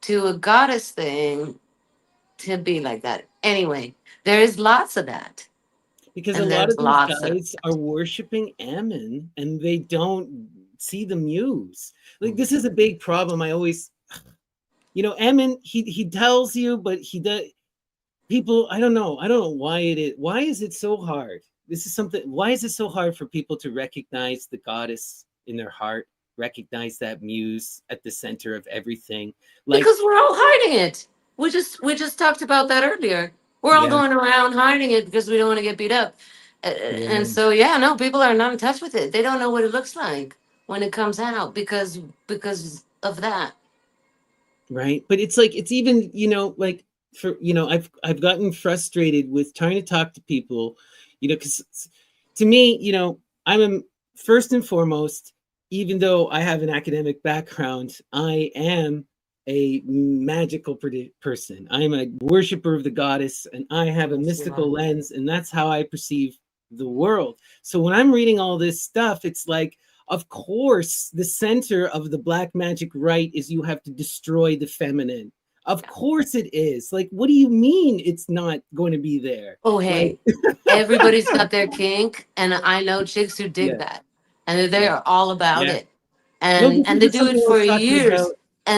S2: to a goddess thing to be like that? Anyway, there is lots of that,
S1: Because a
S2: and
S1: lot
S2: there's
S1: of these
S2: lots of.
S1: guys are worshiping Ammon and they don't see the muse. Like this is a big problem. I always, Ammon, he tells you, but he does people, I don't know why it is. Why is it so hard? This is something, why is it so hard for people to recognize the goddess in their heart, recognize that muse at the center of everything? Like,
S2: Because we're all hiding it. We just talked about that earlier. We're all
S1: yeah,
S2: going around hiding it because we don't want to get beat up. And
S1: yeah.
S2: so yeah, no, people are not in touch with it. They don't know what it looks like when it comes out because of that.
S1: Right, but it's like it's even like for I've gotten frustrated with trying to talk to people, because to me, I'm a, first and foremost, even though I have an academic background, I am a magical person. I'm a worshiper of the goddess, and I have a
S2: Yes, you are.
S1: mystical lens, and that's how I perceive the world. So when I'm reading all this stuff, it's like, of course, the center of the black magic rite is you have to destroy the feminine. Of course it is. Like, what do you mean it's not going to be there?
S2: Oh,
S1: Like,
S2: hey, everybody's got their kink, and I know chicks who dig
S1: yeah,
S2: that, and they
S1: yeah,
S2: are all about
S1: yeah.
S2: it,
S1: No,
S2: and
S1: this
S2: and
S1: is
S2: they
S1: just
S2: do it
S1: something I
S2: for
S1: was talking about.
S2: years.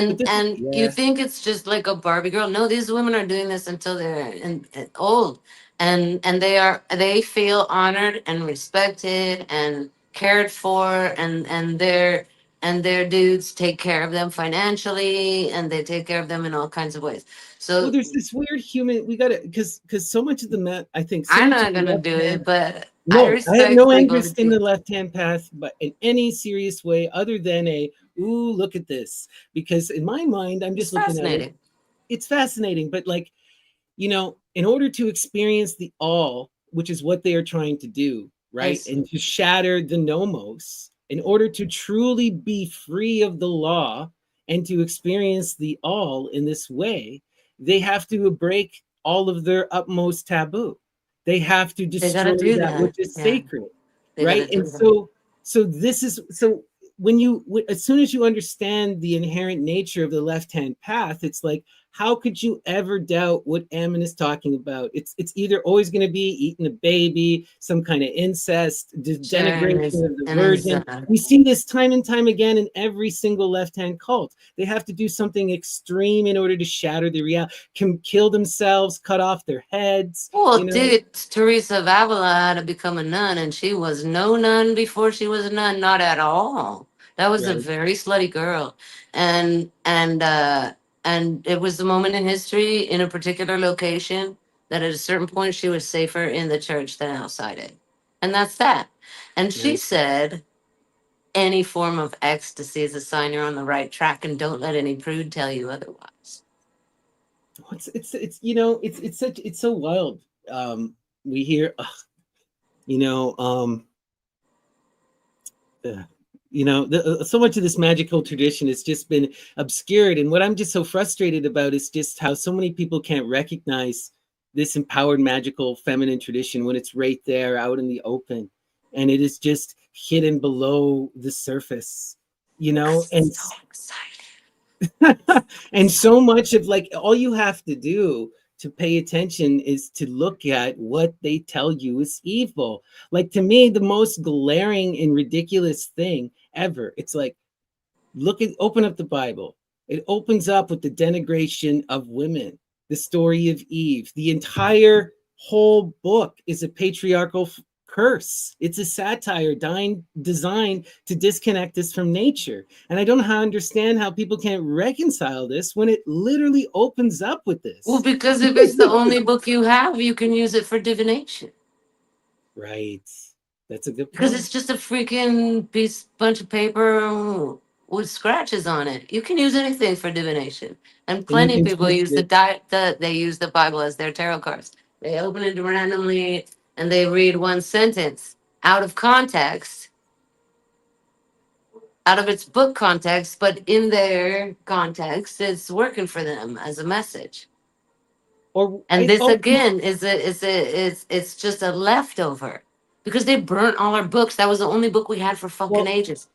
S1: But
S2: And
S1: this is,
S2: and you
S1: yeah,
S2: think it's just like a Barbie girl? No, these women are doing this until they're old, and they feel honored and respected and cared for, and their dudes take care of them financially, and they take care of them in all kinds of ways.
S1: well,
S2: So
S1: there's this weird human, we got to, because so much of the I think so
S2: I'm
S1: much of
S2: not
S1: the
S2: gonna
S1: left
S2: do
S1: hand.
S2: it, but I
S1: No, I have
S2: respect
S1: no
S2: people who
S1: interest in
S2: do.
S1: the left-hand path, but in any serious way other than a, ooh, look at this. Because in my mind, I'm
S2: It's
S1: just looking at it.
S2: fascinating.
S1: It's fascinating, but like, in order to experience the all, which is what they are trying to do,
S2: I
S1: right?
S2: see.
S1: And to shatter the nomos, in order to truly be free of the law and to experience the all in this way, they have to break all of their utmost taboo. They have to
S2: They gotta
S1: destroy
S2: do
S1: that which
S2: that.
S1: is
S2: Yeah,
S1: sacred,
S2: they
S1: right?
S2: gotta
S1: And
S2: do that.
S1: so this is so when as soon as you understand the inherent nature of the left hand path, it's like, how could you ever doubt what Ammon is talking about? It's either always going to be eating a baby, some kind of incest,
S2: Sure, and
S1: denigration
S2: it's
S1: of the
S2: and it's
S1: virgin. We see this time and time again in every single left-hand cult. They have to do something extreme in order to shatter the reality, can kill themselves, cut off their heads,
S2: well, did Teresa of Avila had to become a nun, and she was no nun before she was a nun, not at all. That was a
S1: right?
S2: very slutty girl, and it was the moment in history in a particular location that at a certain point she was safer in the church than outside it, and that's that. And she
S1: Right.
S2: said, any form of ecstasy is a sign you're on the right track, and don't let any prude tell you otherwise.
S1: It's so wild. We hear, you know, uh, so much of this magical tradition has just been obscured. And what I'm just so frustrated about is just how so many people can't recognize this empowered, magical, feminine tradition when it's right there out in the open. And it is just hidden below the surface, and
S2: So excited.
S1: and so much of, like, all you have to do to pay attention is to look at what they tell you is evil. Like, to me, the most glaring and ridiculous thing ever, it's like, open up the Bible. It opens up with the denigration of women, the story of Eve. The entire whole book is a patriarchal curse. It's a satire designed to disconnect us from nature. And I don't know how understand how people can't reconcile this when it literally opens up with
S2: Well,
S1: this.
S2: because if it's the only book you have, you can use it for divination.
S1: Right. That's a good
S2: Because
S1: point.
S2: it's just a freaking bunch of paper. with scratches on it. You can use anything for divination, and
S1: And you
S2: plenty of
S1: can
S2: people
S1: twist
S2: use
S1: it.
S2: they use the Bible as their tarot cards. They open it randomly and they read one sentence out of context, out of its book context, but in their context, it's working for them as a message.
S1: Or
S2: And
S1: I
S2: this
S1: oh
S2: again it's just a leftover because they burnt all our books. That was the only book we had for fucking
S1: well,
S2: ages.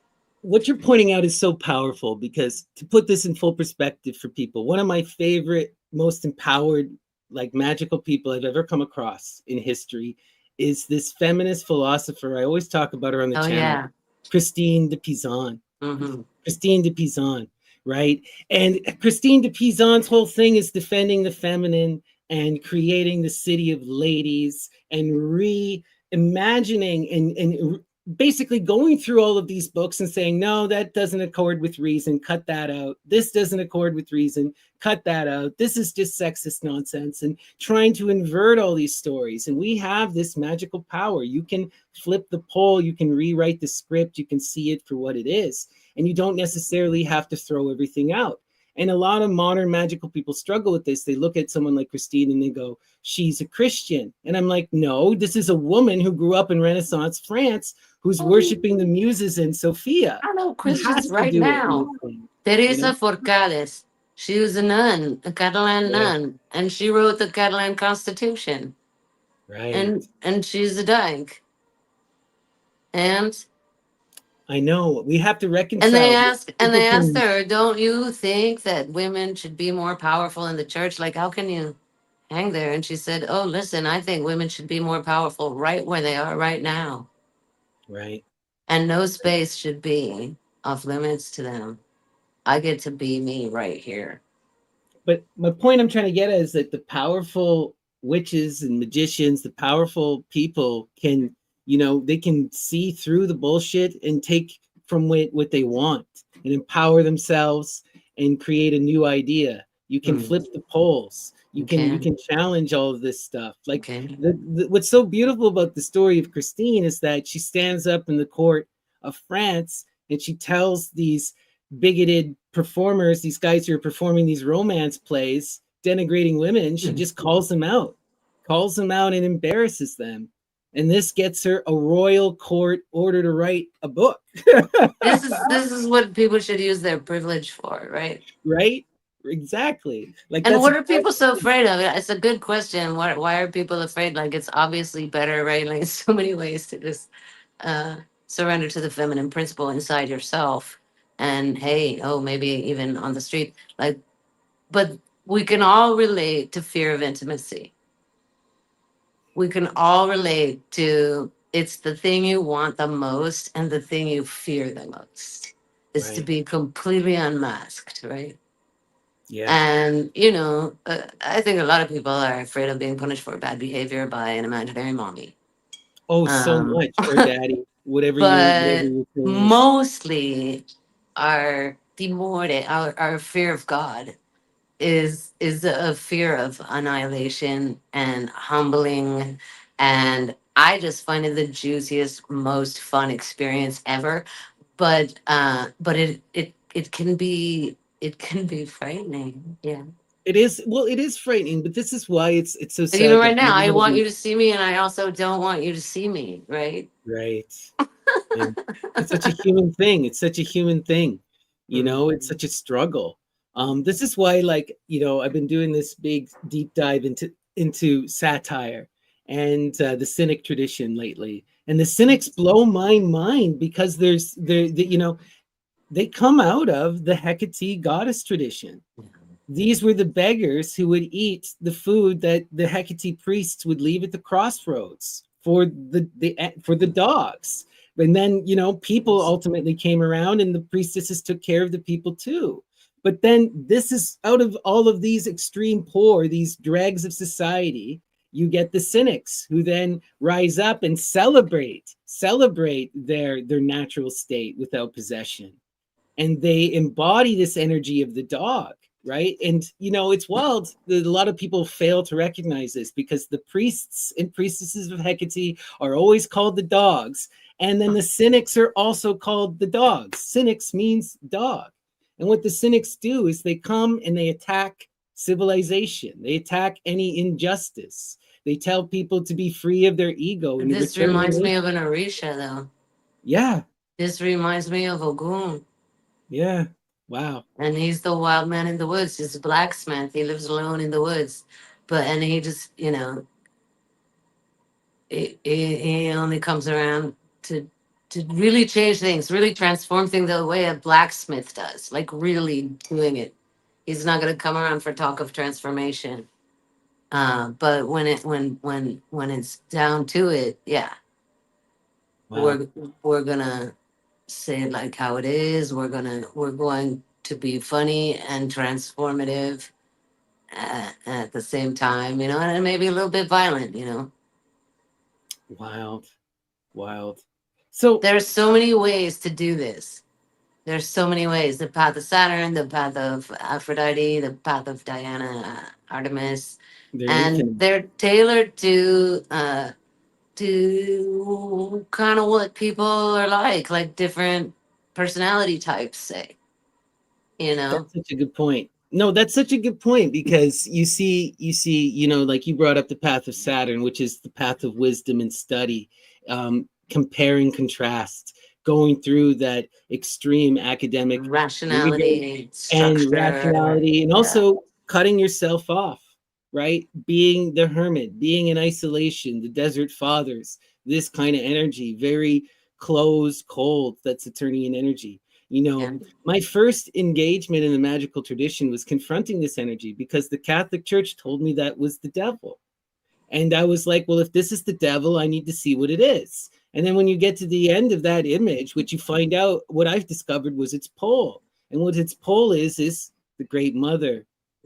S1: what you're pointing out is so powerful, because to put this in full perspective for people, one of my favorite, most empowered, like magical people I've ever come across in history is this feminist philosopher. I always talk about her on the
S2: Oh
S1: channel,
S2: yeah.
S1: Christine de Pizan.
S2: Mm-hmm.
S1: Christine de Pizan, right? And Christine de Pizan's whole thing is defending the feminine and creating the city of ladies and reimagining and basically going through all of these books and saying, no, that doesn't accord with reason, cut that out. This doesn't accord with reason, cut that out. This is just sexist nonsense, and trying to invert all these stories. And we have this magical power. You can flip the poll, you can rewrite the script, you can see it for what it is. And you don't necessarily have to throw everything out. And a lot of modern magical people struggle with this. They look at someone like Christine and they go, she's a Christian. And I'm like, no, this is a woman who grew up in Renaissance France who's worshiping the Muses and Sophia.
S2: I know
S1: Who
S2: Christians
S1: has to
S2: right
S1: do it in
S2: now.
S1: this thing, you
S2: Teresa
S1: know?
S2: Forcades. She was a nun, a Catalan
S1: Yeah,
S2: nun, and she wrote the Catalan Constitution.
S1: right.
S2: And she's a dyke. And
S1: I know. We have to
S2: and they
S1: reconcile this.
S2: ask and
S1: People
S2: they asked
S1: can,
S2: her, "Don't you think that women should be more powerful in the church? Like, how can you hang there?" And she said, "Oh, listen, I think women should be more powerful right where they are right now,
S1: right.
S2: and no space should be off limits to them. I get to be me right here."
S1: But my point I'm trying to get at is that the powerful witches and magicians, the powerful people can, they can see through the bullshit and take from what they want and empower themselves and create a new idea. You can
S2: Hmm.
S1: flip the polls. You
S2: You
S1: can
S2: can,
S1: challenge all of this stuff.
S2: you
S1: Like
S2: can.
S1: what's so beautiful about the story of Christine is that she stands up in the court of France and she tells these bigoted performers, these guys who are performing these romance plays, denigrating women, she just calls them out and embarrasses them. And this gets her a royal court order to write a book.
S2: This is what people should use their privilege for, right?
S1: Right? Exactly. Like
S2: And
S1: that's
S2: what are
S1: exactly.
S2: people so afraid of? It's a good question. Why are people afraid? Like, it's obviously better, right? Like, so many ways to just uh, surrender to the feminine principle inside yourself. And hey, oh, maybe even on the street. Like, but we can all relate to fear of intimacy. We can all relate to it's the thing you want the most and the thing you fear the most is to
S1: Right.
S2: be completely unmasked, right?
S1: Yeah.
S2: And, I think a lot of people are afraid of being punished for bad behavior by an imaginary mommy.
S1: Oh, so
S2: Um,
S1: much. Or daddy, whatever
S2: but
S1: your thing is.
S2: mostly our timore, our fear of God is a fear of annihilation and humbling. And I just find it the juiciest, most fun experience ever. But it can be frightening. Yeah.
S1: It is, well, it is frightening, but this is why it's so
S2: Like even
S1: sad that
S2: right now,
S1: even
S2: I
S1: though
S2: want
S1: we
S2: you to see me, and I also don't want you to see me, right?
S1: right. And it's such a human thing. It's such a human thing. It's
S2: Mhm.
S1: such a struggle. This is why, like, I've been doing this big deep dive into satire and the cynic tradition lately. And the cynics blow my mind because they come out of the Hecate goddess tradition. These were the beggars who would eat the food that the Hecate priests would leave at the crossroads for the dogs. And then, people ultimately came around and the priestesses took care of the people too. But then this is out of all of these extreme poor, these dregs of society, you get the cynics who then rise up and celebrate their natural state without possession, and they embody this energy of the dog. right? And it's wild that a lot of people fail to recognize this, because the priests and priestesses of Hecate are always called the dogs, and then the cynics are also called the dogs. Cynics means dog. And what the cynics do is they come and they attack civilization, they attack any injustice, they tell people to be free of their ego and
S2: This
S1: return.
S2: reminds me of an Orisha, though.
S1: Yeah.
S2: This reminds me of Ogun.
S1: Yeah. Wow.
S2: And he's the wild man in the woods. He's a blacksmith. He lives alone in the woods. And he just, he only comes around to really change things, really transform things the way a blacksmith does, like really doing it. He's not going to come around for talk of transformation. But when it's down to it, yeah,
S1: Wow.
S2: we're gonna say it like how it is. We're going to be funny and transformative at the same time, and maybe a little bit violent.
S1: Wild. Wild. So
S2: There's so many ways to do this. There's so many ways. The path of Saturn, the path of Aphrodite, the path of Diana, Artemis,
S1: they're
S2: and
S1: infinite.
S2: they're tailored to kind of what people are like different personality types say, you know.
S1: That's such a good point. No, that's such a good point, because like you brought up the path of Saturn, which is the path of wisdom and study, compare and contrast, going through that extreme academic rigor
S2: Rationality,
S1: and
S2: structure.
S1: rationality, and
S2: Yeah.
S1: also cutting yourself off, right? Being the hermit, being in isolation, the desert fathers, this kind of energy, very closed, cold, that's Saturnian energy.
S2: Yeah.
S1: My first engagement in the magical tradition was confronting this energy, because the Catholic Church told me that was the devil. And I was like, well, if this is the devil, I need to see what it is. And then when you get to the end of that image, what you find out, what I've discovered was its pole. And what its pole is the Great Mother.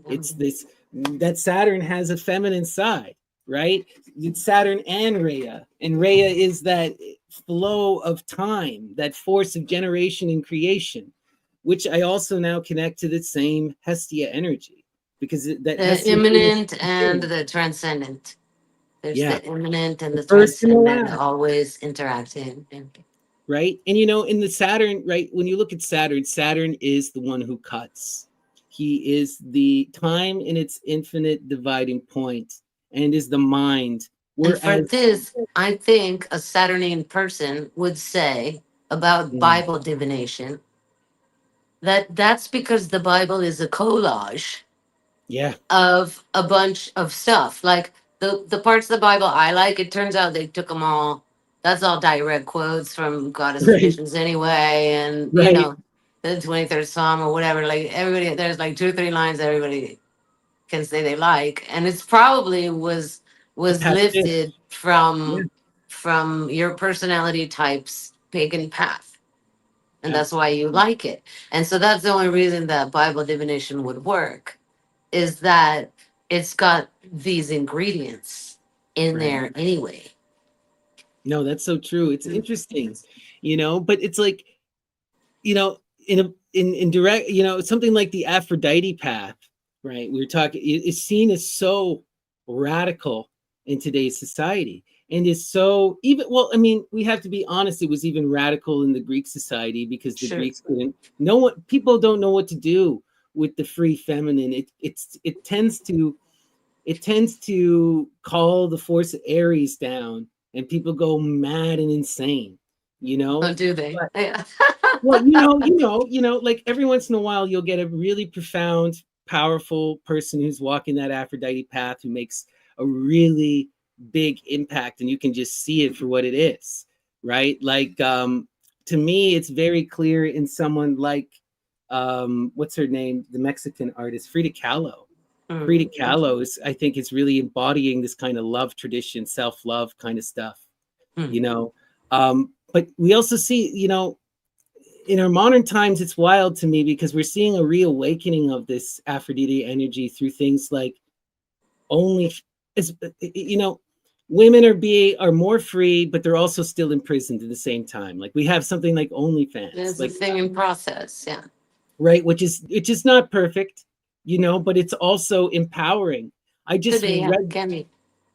S1: It's this, that Saturn has a feminine side, right? It's Saturn and Rhea. And Rhea is that flow of time, that force of generation and creation, which I also now connect to the same Hestia energy, because that
S2: The
S1: Hestia is
S2: immanent and
S1: spirit.
S2: the transcendent. There's
S1: Yeah,
S2: the immanent and
S1: the
S2: the
S1: first and the
S2: transcendent
S1: last,
S2: always interacting. And
S1: right? And in the Saturn, right, when you look at Saturn, Saturn is the one who cuts. He is the time in its infinite dividing point, and is the mind.
S2: for
S1: Whereas,
S2: this, I think a Saturnian person would say about
S1: mm,
S2: Bible divination that that's because the Bible is a collage
S1: yeah,
S2: of a bunch of stuff. Like the parts of the Bible I like, it turns out they took them all. That's all direct quotes from goddess
S1: right,
S2: traditions anyway, and
S1: right,
S2: the 23rd Psalm or whatever. Like everybody, there's like 2 or 3 lines that everybody can say they like, and it's probably
S1: a
S2: was
S1: pastiche.
S2: lifted
S1: Yeah,
S2: from your personality type's pagan path, and that's why you
S1: absolutely.
S2: like it. And so that's the only reason that Bible divination would work, is that it's got these ingredients in
S1: Right.
S2: there anyway.
S1: No, that's so true. It's interesting, but it's like, in a in direct, something like the Aphrodite path, right? We were talking, it's seen as so radical in today's society, and is so, even, well, I mean, we have to be honest, it was even radical in the Greek society, because the
S2: Sure.
S1: Greeks couldn't know what, people don't know what to do with the free feminine. It tends to call the force of Aries down, and people go mad and insane, you
S2: Oh,
S1: know.
S2: do they? Yeah.
S1: Well, like every once in a while, you'll get a really profound, powerful person who's walking that Aphrodite path, who makes a really big impact, and you can just see it for what it is, right? Like, to me, it's very clear in someone like, what's her name? The Mexican artist, Frida Kahlo.
S2: Mm.
S1: Frida Kahlo is, I think, is really embodying this kind of love tradition, self-love kind of stuff,
S2: Mm.
S1: you know. But we also see, in our modern times, it's wild to me, because we're seeing a reawakening of this Aphrodite energy through things like only, as women are more free, but they're also still imprisoned at the same time. Like, we have something like OnlyFans,
S2: It's a thing in process. Yeah.
S1: right, which is not perfect, but it's also empowering. I
S2: Could
S1: just
S2: be, yeah,
S1: read
S2: can be.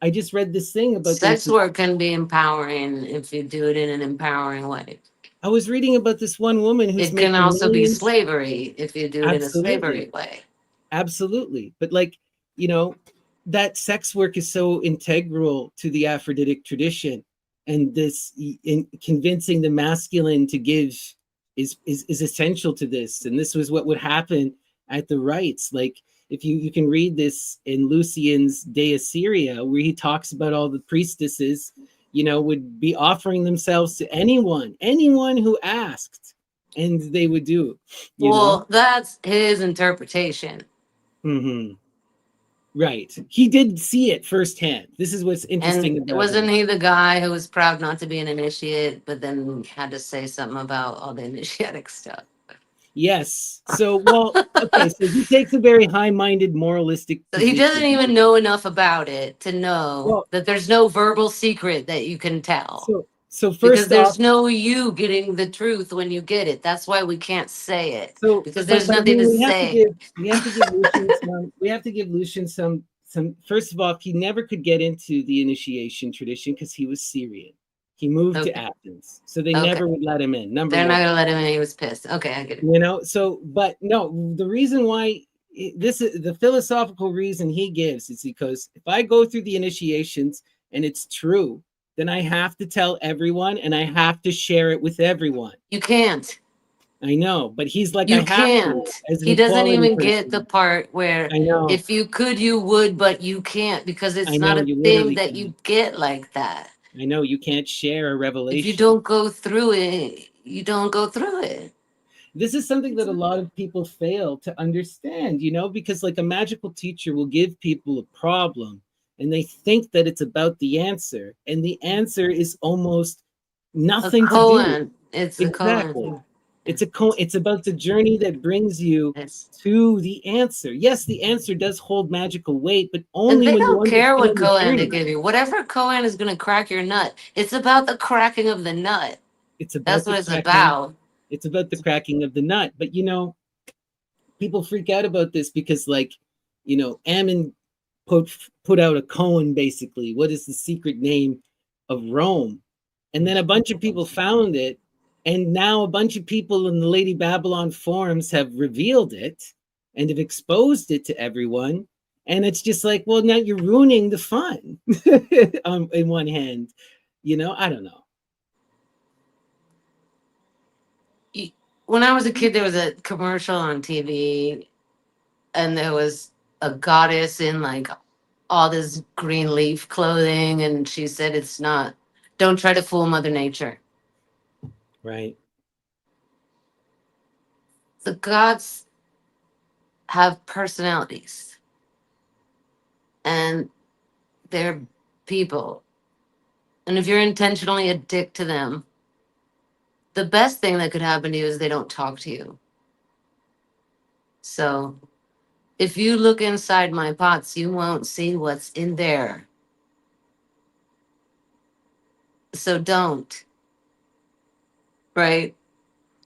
S1: I just read this thing about
S2: Sex
S1: this.
S2: work can be empowering if you do it in an empowering way.
S1: I was reading about this one woman who's
S2: It can
S1: making
S2: also be
S1: millions.
S2: slavery if you do it in a
S1: Absolutely.
S2: slavery way.
S1: Absolutely. But like, you know, that sex work is so integral to the Aphroditic tradition. And this in convincing the masculine to give is essential to this. And this was what would happen at the rites. Like if you can read this in Lucian's De Assyria, where he talks about all the priestesses, would be offering themselves to anyone who asked, and they would do, you know.
S2: Well, that's his interpretation.
S1: Hmm. Right. He did see it firsthand. This is what's
S2: And
S1: interesting about
S2: wasn't
S1: him.
S2: he the guy who was proud not to be an initiate, but then had to say something about all the initiatic stuff?
S1: Yes. So, well, okay. So he takes a very high-minded, moralistic
S2: So he doesn't
S1: position.
S2: even know enough about it to know
S1: Well,
S2: that there's no verbal secret that you can tell.
S1: so
S2: Because
S1: first off,
S2: there's no you getting the truth when you get it. That's why we can't say it. Because
S1: but
S2: there's
S1: I
S2: nothing
S1: mean,
S2: to
S1: we have to
S2: say.
S1: give Lucian some. First of all, he never could get into the initiation tradition because he was Syrian. He moved to
S2: Okay.
S1: Athens, so they
S2: Okay.
S1: never would let him in. Number
S2: They're not
S1: one.
S2: gonna let him in. He was pissed. Okay, I get it.
S1: So but no, the reason why this is the philosophical reason he gives is because if I go through the initiations and it's true, then I have to tell everyone and I have to share it with everyone.
S2: You can't.
S1: I know, but he's like, I
S2: You
S1: have to
S2: can't.
S1: as an
S2: He doesn't
S1: equality
S2: even get the
S1: person.
S2: part where
S1: I know,
S2: if you could, you would, but you can't because
S1: I
S2: it's not
S1: know,
S2: a
S1: you
S2: thing
S1: literally
S2: that
S1: can't.
S2: you get like that.
S1: I know you can't share a
S2: If you
S1: revelation.
S2: don't go through it, you don't go through it.
S1: This is something that a lot of people fail to understand, because like a magical teacher will give people a problem and they think that it's about the answer, and the answer is almost
S2: A
S1: nothing to do.
S2: koan. It's a
S1: Exactly.
S2: koan. Yeah.
S1: It's about the journey that brings you
S2: Yes.
S1: to the answer. Yes, the answer does hold magical weight, but
S2: And
S1: only
S2: they
S1: when you
S2: don't care what
S1: understand the
S2: koan they
S1: journey.
S2: give you. Whatever koan is going to crack your nut. It's about the cracking of the nut.
S1: It's
S2: That's
S1: about the
S2: what it's
S1: cracking.
S2: about.
S1: It's about the cracking of the nut. But people freak out about this because like, Ammon put out a koan, basically what is the secret name of Rome, and then a bunch of people found it, and now a bunch of people in the Lady Babylon forums have revealed it and have exposed it to everyone, and it's just like, well, now you're ruining the fun. In one hand, I don't know.
S2: When I was a kid, there was a commercial on TV, and there was a goddess in like all this green leaf clothing, and she said, "It's not. Don't try to fool Mother Nature.
S1: Right.
S2: The gods have personalities, and they're people. And if you're intentionally a dick to them, the best thing that could happen to you is they don't talk to you. So if you look inside my pots, you won't see what's in there. So don't, right?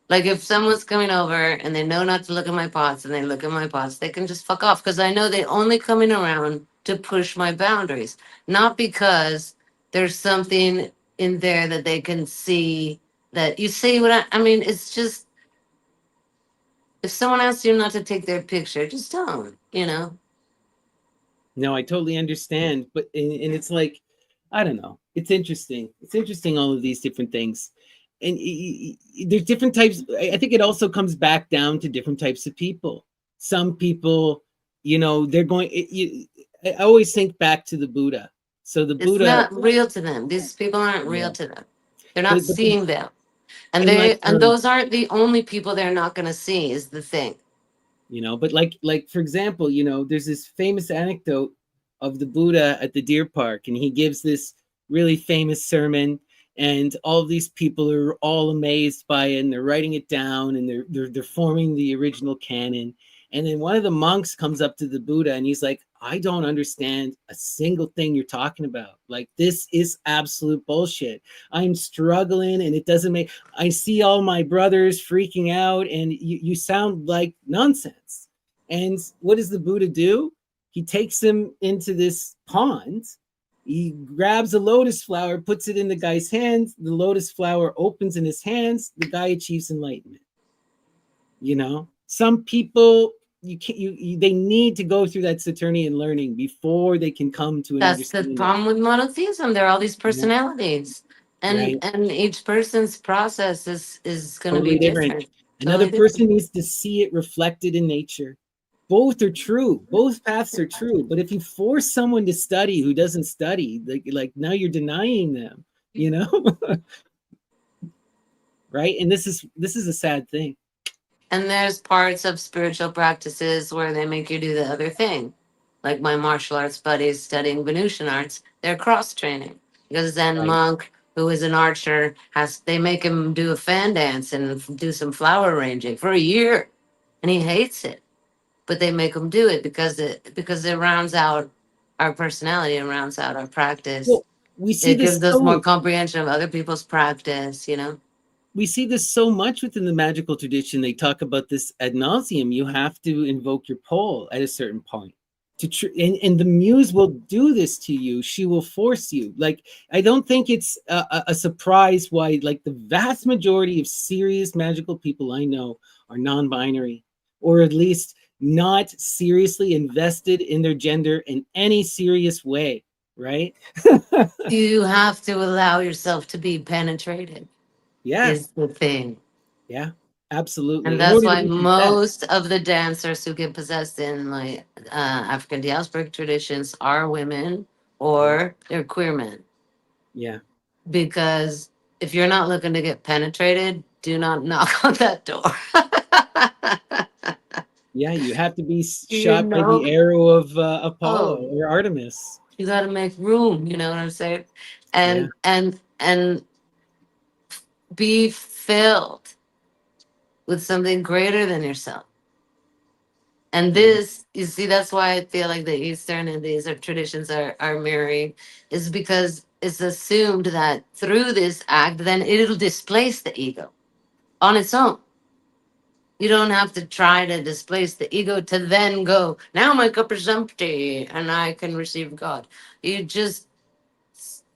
S2: Like if someone's coming over and they know not to look at my pots and they look at my pots, they can just fuck off because I know they only coming around to push my boundaries, not because there's something in there that they can see that you see what I mean. It's just if someone asks you not to take their picture, just don't.
S1: No, I totally understand, but and it's like, I don't know. It's interesting. It's interesting, all of these different things, and there's different types. I think it also comes back down to different types of people. Some people, they're going. I always think back to the Buddha. So the
S2: It's
S1: Buddha,
S2: not real to them. These people aren't real
S1: yeah,
S2: to them. They're not
S1: but
S2: seeing them. And
S1: and like,
S2: those aren't the only people they're not gonna see is the thing.
S1: but like for example, there's this famous anecdote of the Buddha at the deer park, and he gives this really famous sermon, and all of these people are all amazed by it, and they're writing it down, and they're forming the original canon. And then one of the monks comes up to the Buddha and he's like, I don't understand a single thing you're talking about. Like, this is absolute bullshit. I'm struggling and it doesn't make, I see all my brothers freaking out, and you sound like nonsense. And what does the Buddha do? He takes him into this pond. He grabs a lotus flower, puts it in the guy's hands. The lotus flower opens in his hands. The guy achieves enlightenment. You know, some people you can't you they need to go through that Saturnian learning before they can come to an
S2: That's the
S1: understanding.
S2: problem with monotheism. There are all these
S1: Yeah,
S2: personalities,
S1: right.
S2: and each person's process is going to be
S1: Totally different.
S2: different,
S1: Another
S2: totally different.
S1: person needs to see it reflected in nature. Both are true. Both paths are true. But if you force someone to study who doesn't study, like now you're denying them, you know, right? And this is a sad thing.
S2: And there's parts of spiritual practices where they make you do the other thing. Like my martial arts buddies studying Venusian arts, they're cross training. Because Zen
S1: Right.
S2: monk who is an archer has they make him do a fan dance and do some flower arranging for a year, and he hates it. But they make him do it because it rounds out our personality and rounds out our practice.
S1: Well, we see
S2: It
S1: this
S2: gives us more
S1: so
S2: comprehension of other people's practice.
S1: we see this so much within the magical tradition. They talk about this ad nauseum. You have to invoke your pole at a certain point and the muse will do this to you. She will force you. Like, I don't think it's a surprise why, like, the vast majority of serious magical people I know are non-binary, or at least not seriously invested in their gender in any serious way, right?
S2: You have to allow yourself to be penetrated,
S1: Yeah,
S2: is the thing.
S1: yeah,
S2: And
S1: absolutely. In
S2: that's
S1: order to
S2: why
S1: be possessed.
S2: most of the dancers who get possessed in like African diasporic traditions are women
S1: Yeah,
S2: or they're queer men.
S1: yeah,
S2: Because if you're not looking to get penetrated, do not knock on that door.
S1: yeah. You have to be
S2: you
S1: shot by the
S2: know?
S1: arrow of Apollo
S2: Oh,
S1: or Artemis.
S2: you got to make room. You know what I'm saying?
S1: Yeah,
S2: And be filled with something greater than yourself. And
S1: yeah.
S2: this, you see, that's why I feel like the Eastern and these are traditions are mirroring, is because it's assumed that through this act, then it'll displace the ego on its own. You don't have to try to displace the ego to then go, now my cup is empty and I can receive God. You just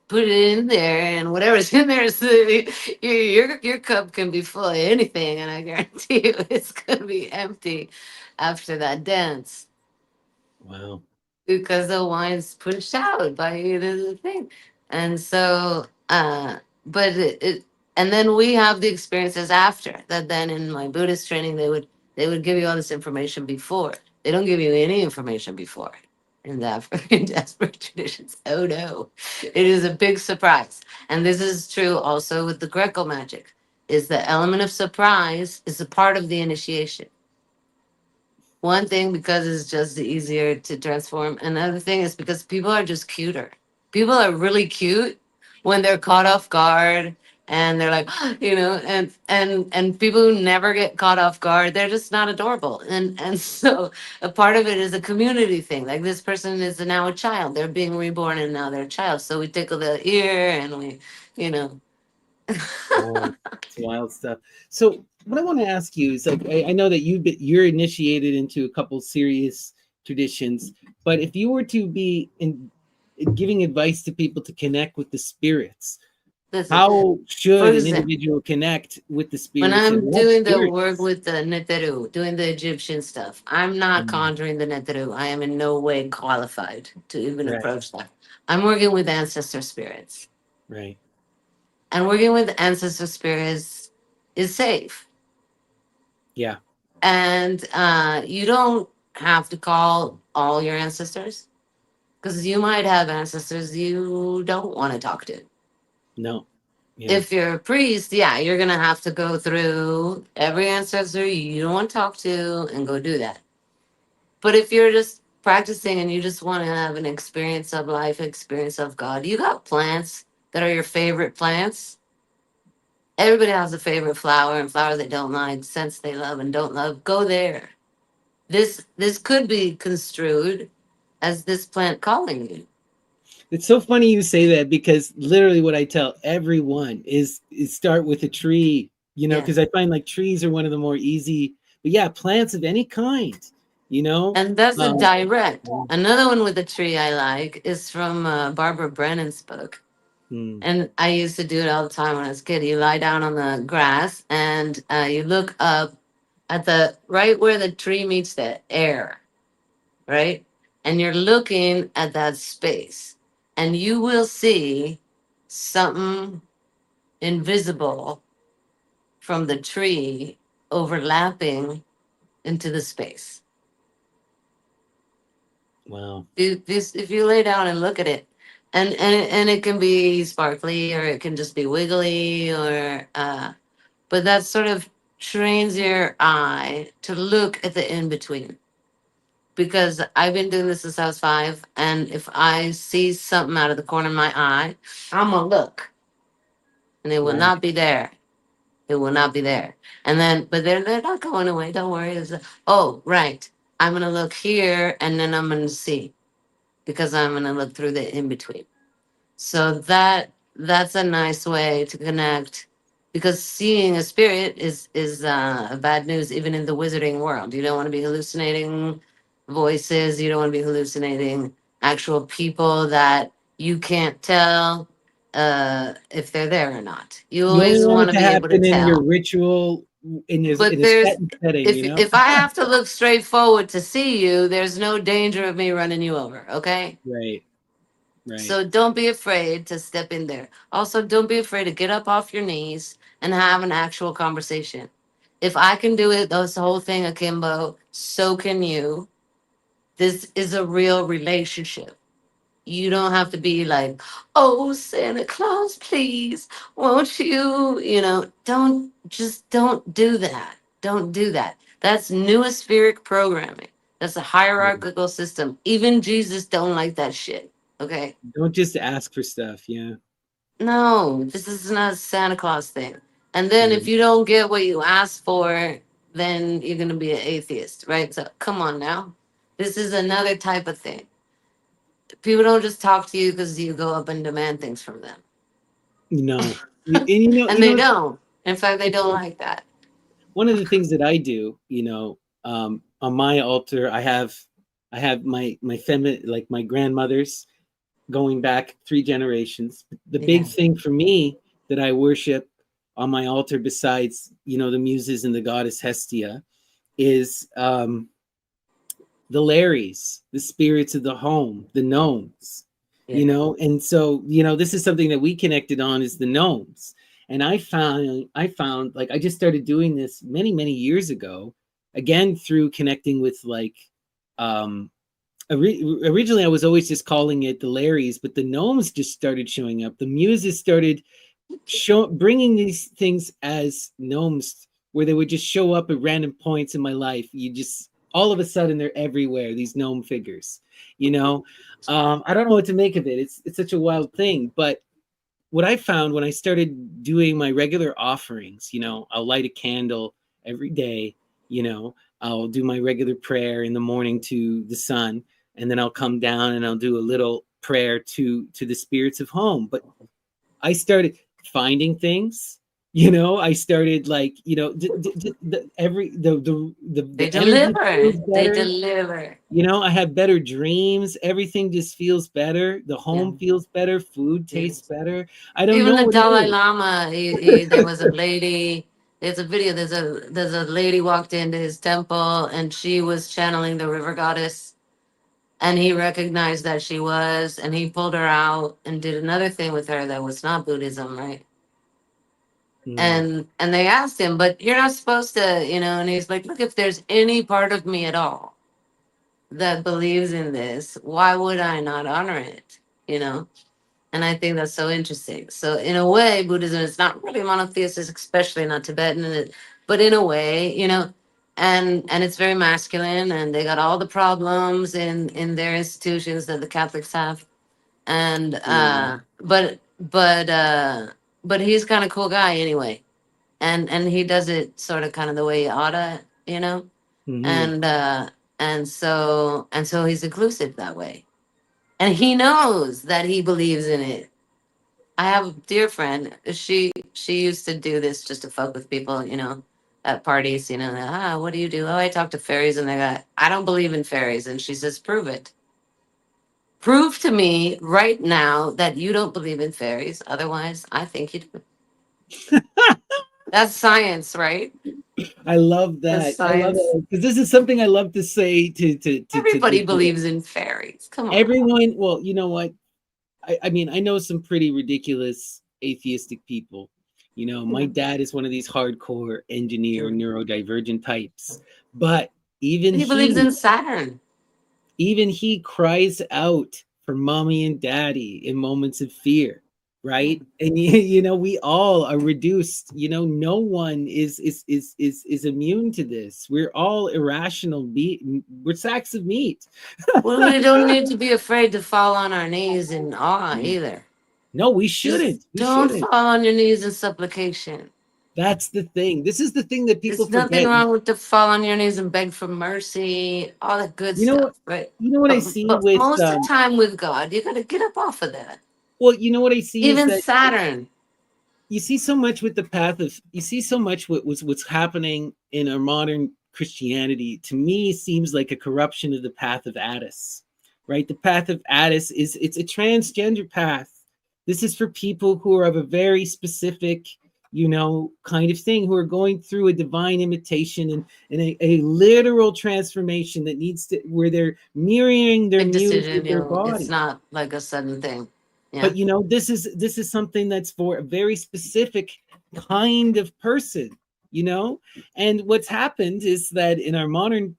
S2: put it in there, and whatever's in there is your cup can be full of anything, and I guarantee you it's gonna be empty after that dance
S1: Wow.
S2: because the wine's pushed out by the thing. And so but it and then we have the experiences after that. Then in my Buddhist training they would give you all this information before. They don't give you any information before in the African diasporic traditions. Oh no, it is a big surprise. And this is true also with the Greco magic, is the element of surprise is a part of the initiation. One thing because it's just easier to transform. Another thing is because people are just cuter. People are really cute when they're caught off guard and they're like, and people who never get caught off guard, they're just not adorable. And so a part of it is a community thing. Like this person is now a child. They're being reborn and now they're a child. So we tickle the ear and we, you know.
S1: Wow. It's wild stuff. So what I want to ask you is, like, I know that you're initiated into a couple serious traditions, but if you were to be in giving advice to people to connect with the spirits,
S2: Listen,
S1: how
S2: for
S1: should an
S2: example,
S1: individual connect with the
S2: when
S1: spirits and
S2: I'm
S1: what
S2: doing the work
S1: spirits?
S2: with the Neteru, doing the Egyptian stuff, I'm not
S1: Mm,
S2: conjuring the Neteru. I am in no way qualified to even
S1: right,
S2: approach that. I'm working with ancestor spirits.
S1: right.
S2: And working with ancestor spirits is safe.
S1: Yeah,
S2: And you don't have to call all your ancestors because you might have ancestors you don't want to talk to.
S1: no, yeah,
S2: If you're a priest, yeah, you're going to have to go through every ancestor you don't want to talk to and go do that. But if you're just practicing and you just want to have an experience of life, experience of God, you got plants that are your favorite plants. Everybody has a favorite flower and flower they don't like, scents they love and don't love. Go there. This could be construed as this plant calling you.
S1: it's so funny you say that, because literally what I tell everyone is start with a tree,
S2: Yeah.
S1: because I find like trees are one of the more easy, but yeah, plants of any kind. you know.
S2: And that's a
S1: uh,
S2: direct. Another one with a tree I like is from Barbara Brennan's book.
S1: mm,
S2: And I used to do it all the time when I was a kid. You lie down on the grass and you look up at the right where the tree meets the air, right? And you're looking at that space, and you will see something invisible from the tree overlapping into the space.
S1: wow.
S2: If you lay down and look at it, and it can be sparkly or it can just be wiggly or but that sort of trains your eye to look at the in between. Because I've been doing this since I was 5, and if I see something out of the corner of my eye, I'm gonna look, and it will
S1: Wow.
S2: not be there. It will not be there. And then, but they're not going away. Don't worry. Oh, right. I'm gonna look here, and then I'm gonna see because I'm gonna look through the in between. So that's a nice way to connect, because seeing a spirit is bad news even in the wizarding world. You don't want to be hallucinating voices. You don't want to be hallucinating actual people that you can't tell if they're there or not. You
S1: You only
S2: always
S1: want
S2: want
S1: it
S2: to
S1: to
S2: be able to
S1: happen in your
S2: tell.
S1: ritual, in
S2: But
S1: a set
S2: there's
S1: setting, you know.
S2: if I have to look straight forward to see you, there's no danger of me running you over. Okay.
S1: Right, right.
S2: So don't be afraid to step in there. Also, don't be afraid to get up off your knees and have an actual conversation. If I can do it, this whole thing akimbo, so can you. This is a real relationship. You don't have to be like, oh, Santa Claus, please, won't you? Don't do that. Don't do that. That's newspheric programming. That's a
S1: Yeah.
S2: hierarchical system. Even Jesus don't like that shit. Okay.
S1: Don't just ask for stuff. Yeah.
S2: No, this is not a Santa Claus thing. And then if
S1: Right.
S2: you don't get what you asked for, then you're gonna be an atheist, right? So come on now. This is another type of thing. People don't just talk to you because you go up and demand things from them.
S1: No. And you know,
S2: And they don't. In fact, they don't like that.
S1: one of the things that I do, on my altar, I have my feminine, like my grandmothers, going back 3 generations. The big
S2: Yeah.
S1: thing for me that I worship on my altar, besides the muses and the goddess Hestia, is the Larrys, the spirits of the home, the gnomes,
S2: Yeah.
S1: and so this is something that we connected on, is the gnomes. And I found like I just started doing this many many years ago, again through connecting with like um originally I was always just calling it the Larrys, but the gnomes just started showing up. The muses started bringing these things as gnomes, where they would just show up at random points in my life. You just all of a sudden they're everywhere. These gnome figures, you know. I don't know what to make of it. It's such a wild thing. But what I found when I started doing my regular offerings, I'll light a candle every day. I'll do my regular prayer in the morning to the sun, and then I'll come down and I'll do a little prayer to the spirits of home. But I started finding things. I started like
S2: They
S1: the energy
S2: deliver.
S1: feels
S2: They
S1: better.
S2: deliver.
S1: I have better dreams. Everything just feels better. The
S2: Yeah.
S1: home feels better. Food
S2: Yeah.
S1: tastes better. I don't
S2: Even
S1: know
S2: the
S1: what it
S2: Dalai
S1: is.
S2: Lama, there was a lady. There's a video. There's a lady walked into his temple, and she was channeling the river goddess, and he recognized that she was, and he pulled her out and did another thing with her that was not Buddhism, right?
S1: Mm,
S2: And they asked him, but you're not supposed to, and he's like, look, if there's any part of me at all that believes in this, why would I not honor it? You know? And I think that's so interesting. So in a way, Buddhism is not really monotheistic, especially not Tibetan, but in a way, and it's very masculine, and they got all the problems in their institutions that the Catholics have. And
S1: yeah.
S2: but he's kind of cool guy anyway, and he does it sort of kind of the way he oughta,
S1: Hmm.
S2: and and so he's inclusive that way, and he knows that he believes in it. I have a dear friend. She used to do this just to fuck with people. at parties, what do you do? Oh, I talk to fairies, and they got, I don't believe in fairies, and she says, prove it. Prove to me right now that you don't believe in fairies. Otherwise, I think you do. That's science, right?
S1: I love
S2: That's
S1: that. I love
S2: science.
S1: it because this is something I love to say to
S2: Everybody believes in fairies. Come on.
S1: everyone. Well, you know what? I mean, I know some pretty ridiculous atheistic people. My dad is one of these hardcore engineer neurodivergent types, but even
S2: He believes
S1: he
S2: in Saturn.
S1: even he cries out for mommy and daddy in moments of fear, right? And we all are reduced. No one is immune to this. We're all irrational. We're sacks of meat.
S2: Well, we don't need to be afraid to fall on our knees in awe either.
S1: No, we
S2: Just
S1: shouldn't. We
S2: don't
S1: shouldn't.
S2: fall on your knees in supplication.
S1: That's the thing. This is the thing that people
S2: There's nothing
S1: forget.
S2: wrong with to fall on your knees and beg for mercy, all that good
S1: You know what?
S2: stuff, right?
S1: You know what I see
S2: But
S1: with
S2: most of the time with God, you got to get up off of that.
S1: well, you know what I see is
S2: Even
S1: that
S2: Saturn.
S1: you see so much with the path of you see so much what's happening in our modern Christianity to me seems like a corruption of the path of Addis, right? The path of Addis it's a transgender path. This is for people who are of a very specific kind of thing, who are going through a divine imitation and a literal transformation that needs to where they're mirroring their
S2: Big
S1: muse
S2: decision,
S1: with their
S2: it's
S1: body.
S2: not like a sudden thing. Yeah.
S1: But this is something that's for a very specific kind of person, and what's happened is that in our modern,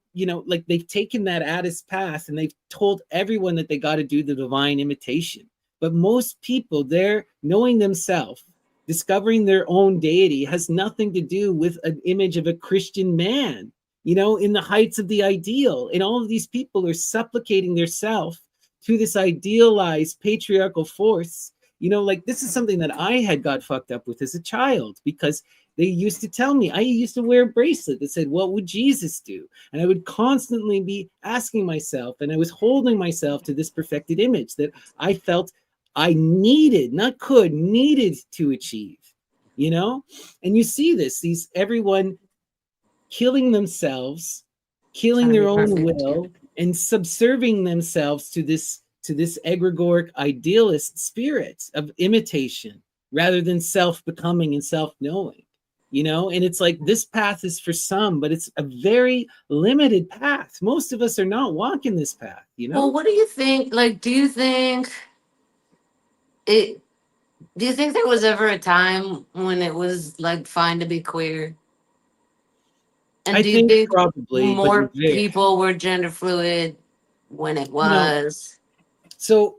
S1: like they've taken that Addis path and they've told everyone that they got to do the divine imitation. But most people, they're knowing themselves, discovering their own deity has nothing to do with an image of a Christian man, in the heights of the ideal. And all of these people are supplicating their self to this idealized patriarchal force. Like this is something that I had got fucked up with as a child, because they used to tell me, I used to wear a bracelet that said, what would Jesus do? And I would constantly be asking myself, and I was holding myself to this perfected image that I felt I needed, not could, needed to achieve, and you see these everyone killing themselves,
S2: Trying
S1: killing
S2: to
S1: their
S2: be
S1: own
S2: perfect. Yeah.
S1: will, and subserving themselves to this egregoric idealist spirit of imitation rather than self-becoming and self-knowing. And it's like this path is for some, but it's a very limited path. Most of us are not walking this path.
S2: Well, what do you think? Like, it? Do you think there was ever a time when it was like fine to be queer? And
S1: I
S2: do you
S1: think
S2: think
S1: probably, but
S2: more
S1: very,
S2: people were gender fluid when it
S1: you know,
S2: was?
S1: so,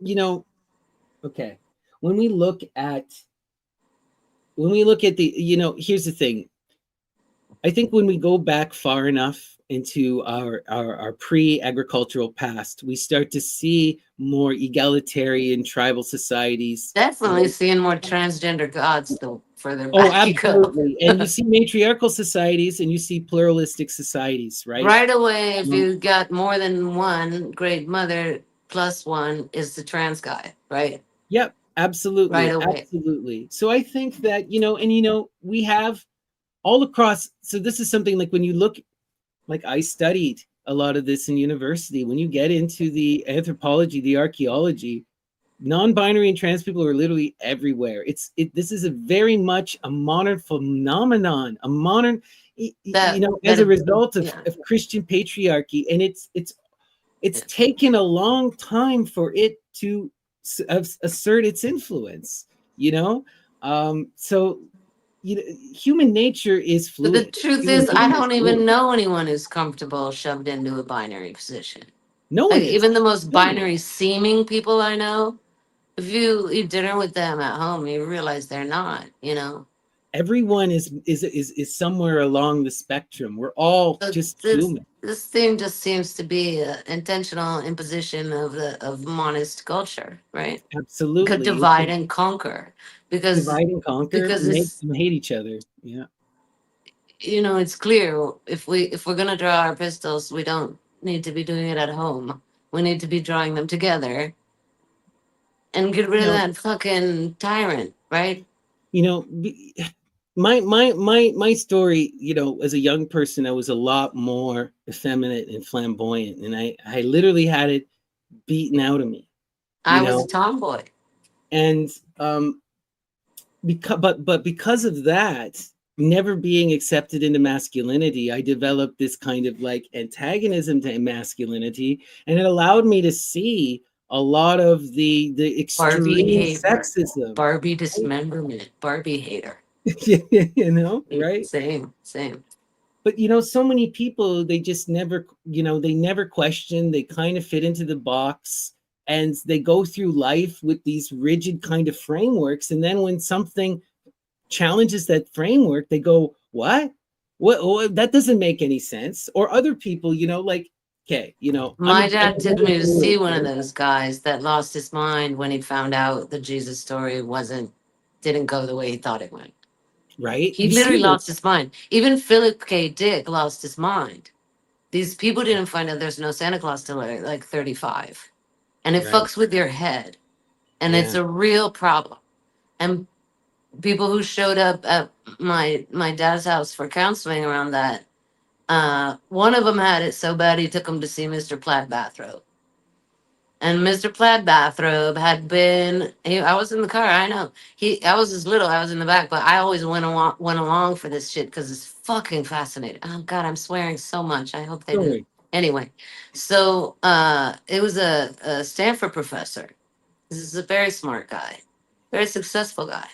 S1: okay. When we look at the, here's the thing. I think when we go back far enough into our pre-agricultural past, we start to see more egalitarian tribal societies.
S2: Definitely seeing more transgender gods the further
S1: Oh,
S2: back you go.
S1: absolutely. And you see matriarchal societies and you see pluralistic societies, right?
S2: Right away, if
S1: Um,
S2: you got more than one great mother, plus one is the trans guy, right?
S1: yep,
S2: Right
S1: absolutely,
S2: away.
S1: absolutely. So I think that, and we have all across. So this is something like when you look, like I studied a lot of this in university. When you get into the anthropology, the archaeology, non-binary and trans people are literally everywhere. This is a very much a modern phenomenon, a modern,
S2: That
S1: as a
S2: that
S1: result of,
S2: yeah.
S1: of Christian patriarchy, and it's
S2: Yeah.
S1: taken a long time for it to assert its influence. You know, so human nature is
S2: But the
S1: fluid.
S2: truth
S1: Human
S2: is, I
S1: being is
S2: don't even
S1: fluid.
S2: know anyone who's comfortable shoved into a binary position.
S1: No
S2: Like
S1: one is.
S2: even the most
S1: No one is.
S2: binary seeming people I know, if you eat dinner with them at home, you realize they're not.
S1: Everyone is somewhere along the spectrum. We're all
S2: So
S1: just
S2: this
S1: human.
S2: this thing just seems to be an intentional imposition of monist culture, right? Could
S1: Absolutely. It's
S2: divide
S1: a
S2: and conquer because
S1: divide and conquer,
S2: because
S1: make
S2: it's
S1: them hate each other. Yeah.
S2: it's clear if we're gonna draw our pistols, we don't need to be doing it at home. We need to be drawing them together and get
S1: You
S2: rid of
S1: know,
S2: that fucking tyrant, right?
S1: you know, My story, as a young person, I was a lot more effeminate and flamboyant, and I literally had it beaten out of me, you
S2: I was a
S1: know,
S2: tomboy.
S1: and but because of that, never being accepted into masculinity, I developed this kind of like antagonism to masculinity, and it allowed me to see a lot of the
S2: Barbie
S1: extreme
S2: hater.
S1: sexism.
S2: Barbie dismemberment. Barbie hater.
S1: Right?
S2: Same, same.
S1: But so many people, they just never, they never question, they kind of fit into the box, and they go through life with these rigid kind of frameworks, and then when something challenges that framework, they go, what, that doesn't make any sense. Or other people, like, okay,
S2: My
S1: I'm
S2: dad took me to see one of those guys that lost his mind when he found out the Jesus story didn't go the way he thought it went.
S1: right.
S2: He
S1: You see
S2: literally
S1: what?
S2: lost his mind. Even Philip K. Dick lost his mind. These people didn't find out there's no Santa Claus till like 35. And it
S1: Right.
S2: fucks with your head. And it's
S1: Yeah.
S2: a real problem. And people who showed up at my dad's house for counseling around that, one of them had it so bad he took him to see Mr. Plaid Bathrobe. And Mr. Plaid Bathrobe had been. I was in the car. I know. I was as little. I was in the back, but I always went along for this shit because it's fucking fascinating. Oh God, I'm swearing so much. I hope they didn't.
S1: Sorry.
S2: Anyway, so it was a Stanford professor. This is a very smart guy, very successful guy,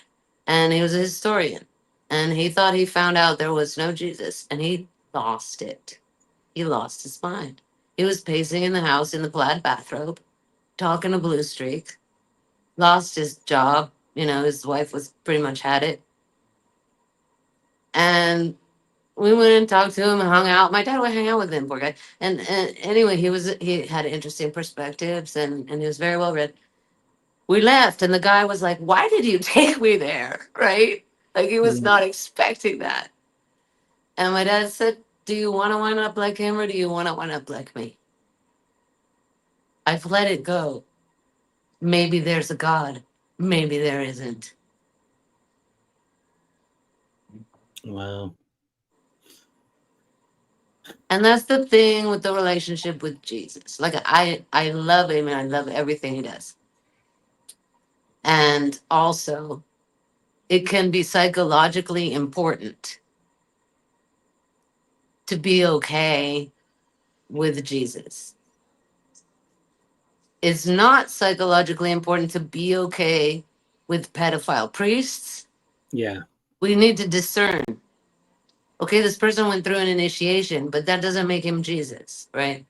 S2: and he was a historian. And he thought he found out there was no Jesus, and he lost it. He lost his mind. He was pacing in the house in the plaid bathrobe talking a blue streak, lost his job. His wife was pretty much had it. And we went and talked to him and hung out. My dad would hang out with him, poor guy. And anyway, he had interesting perspectives and he was very well read. We left and the guy was like, "Why did you take me there?" Right? Like he was
S1: Mm,
S2: not expecting that. And my dad said, "Do you want to wind up like him or do you want to wind up like me? I've let it go. Maybe there's a God. Maybe there isn't."
S1: wow.
S2: And that's the thing with the relationship with Jesus. Like I love him and I love everything he does. And also, it can be psychologically important to be okay with Jesus. It's not psychologically important to be okay with pedophile priests.
S1: Yeah.
S2: We need to discern. Okay, this person went through an initiation, but that doesn't make him Jesus, right?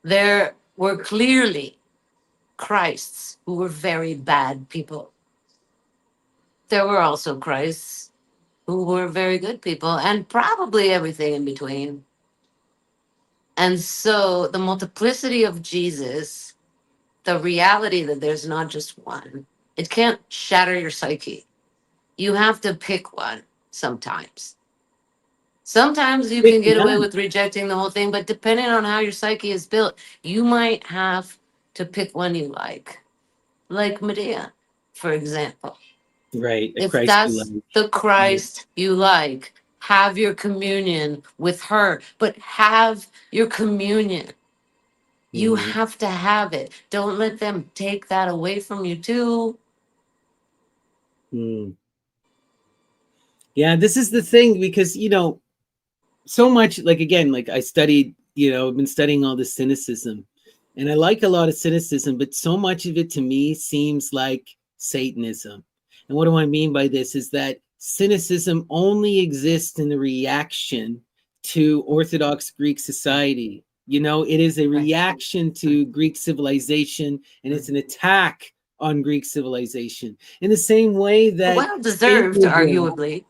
S2: There were clearly Christs who were very bad people. There were also Christs who were very good people and probably everything in between. And so the multiplicity of Jesus, the reality that there's not just one, it can't shatter your psyche. You have to pick one sometimes. Sometimes you
S1: Pick
S2: can get away
S1: none.
S2: with rejecting the whole thing, but depending on how your psyche is built, you might have to pick one you like Medea, for example.
S1: Right. A
S2: If
S1: Christ you
S2: that's
S1: love.
S2: the
S1: Yeah.
S2: Christ you like, have your communion with her, but have your communion. You
S1: Mhm.
S2: have to have it. Don't let them take that away from you, too.
S1: Mm. Yeah, this is the thing, because so much, like, again, like, I studied, I've been studying all this cynicism, and I like a lot of cynicism, but so much of it to me seems like Satanism. And what do I mean by this is that cynicism only exists in the reaction to Orthodox Greek society. It is a
S2: Right.
S1: reaction to Greek civilization, and it's an attack on Greek civilization in the same way that
S2: Well deserved,
S1: Satanism,
S2: arguably.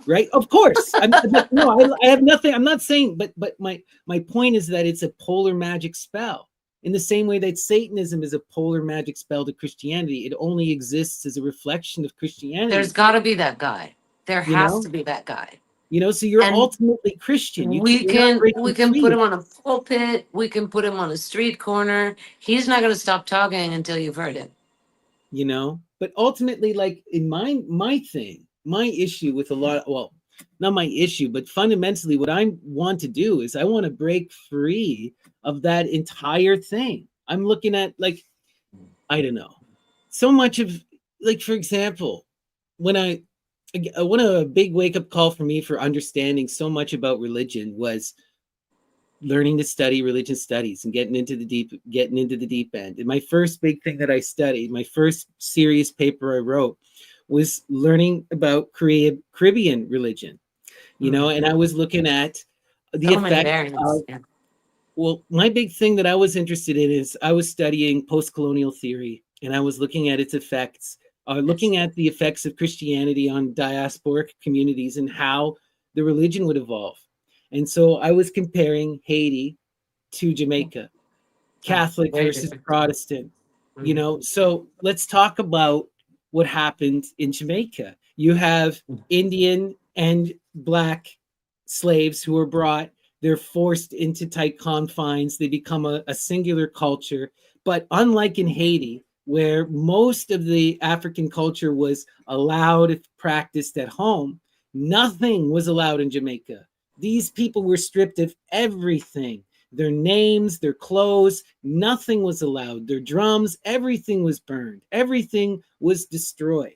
S1: right? Of course. But no, I have nothing. I'm not saying, but my point is that it's a polar magic spell. In the same way that Satanism is a polar magic spell to Christianity, it only exists as a reflection of
S2: There's
S1: Christianity.
S2: got to be that guy. There
S1: You
S2: has
S1: know,
S2: to be that guy.
S1: so you're
S2: And
S1: ultimately Christian.
S2: we
S1: You're not
S2: can we
S1: breaking
S2: can put
S1: free.
S2: him on a pulpit. We can put him on a street corner. He's not going to stop talking until you've heard him.
S1: But ultimately, like, in my thing, my issue with a lot, well, not my issue, but fundamentally what I want to do is I want to break free of that entire thing. I'm looking at, like, I don't know, so much of, like, for example, when one of a big wake up call for me for understanding so much about religion was learning to study religion studies and getting into the deep end. And my first big thing that I studied, my first serious paper I wrote, was learning about Caribbean religion, and I was looking at the
S2: So many
S1: effect
S2: variants.
S1: of, well, my big thing that I was interested in is I was studying post-colonial theory, and I was looking at its effects,
S2: Yes.
S1: looking at the effects of Christianity on diasporic communities and how the religion would evolve. And so I was comparing Haiti to Jamaica,
S2: Oh,
S1: Catholic
S2: very
S1: versus
S2: different.
S1: Protestant.
S2: Mhm.
S1: So let's talk about what happened in Jamaica. You have Indian and Black slaves who are brought, they're forced into tight confines, they become a singular culture. But unlike in Haiti, where most of the African culture was allowed, if practiced at home, nothing was allowed in Jamaica. These people were stripped of everything, their names, their clothes, nothing was allowed. Their drums, everything was burned. Everything was destroyed.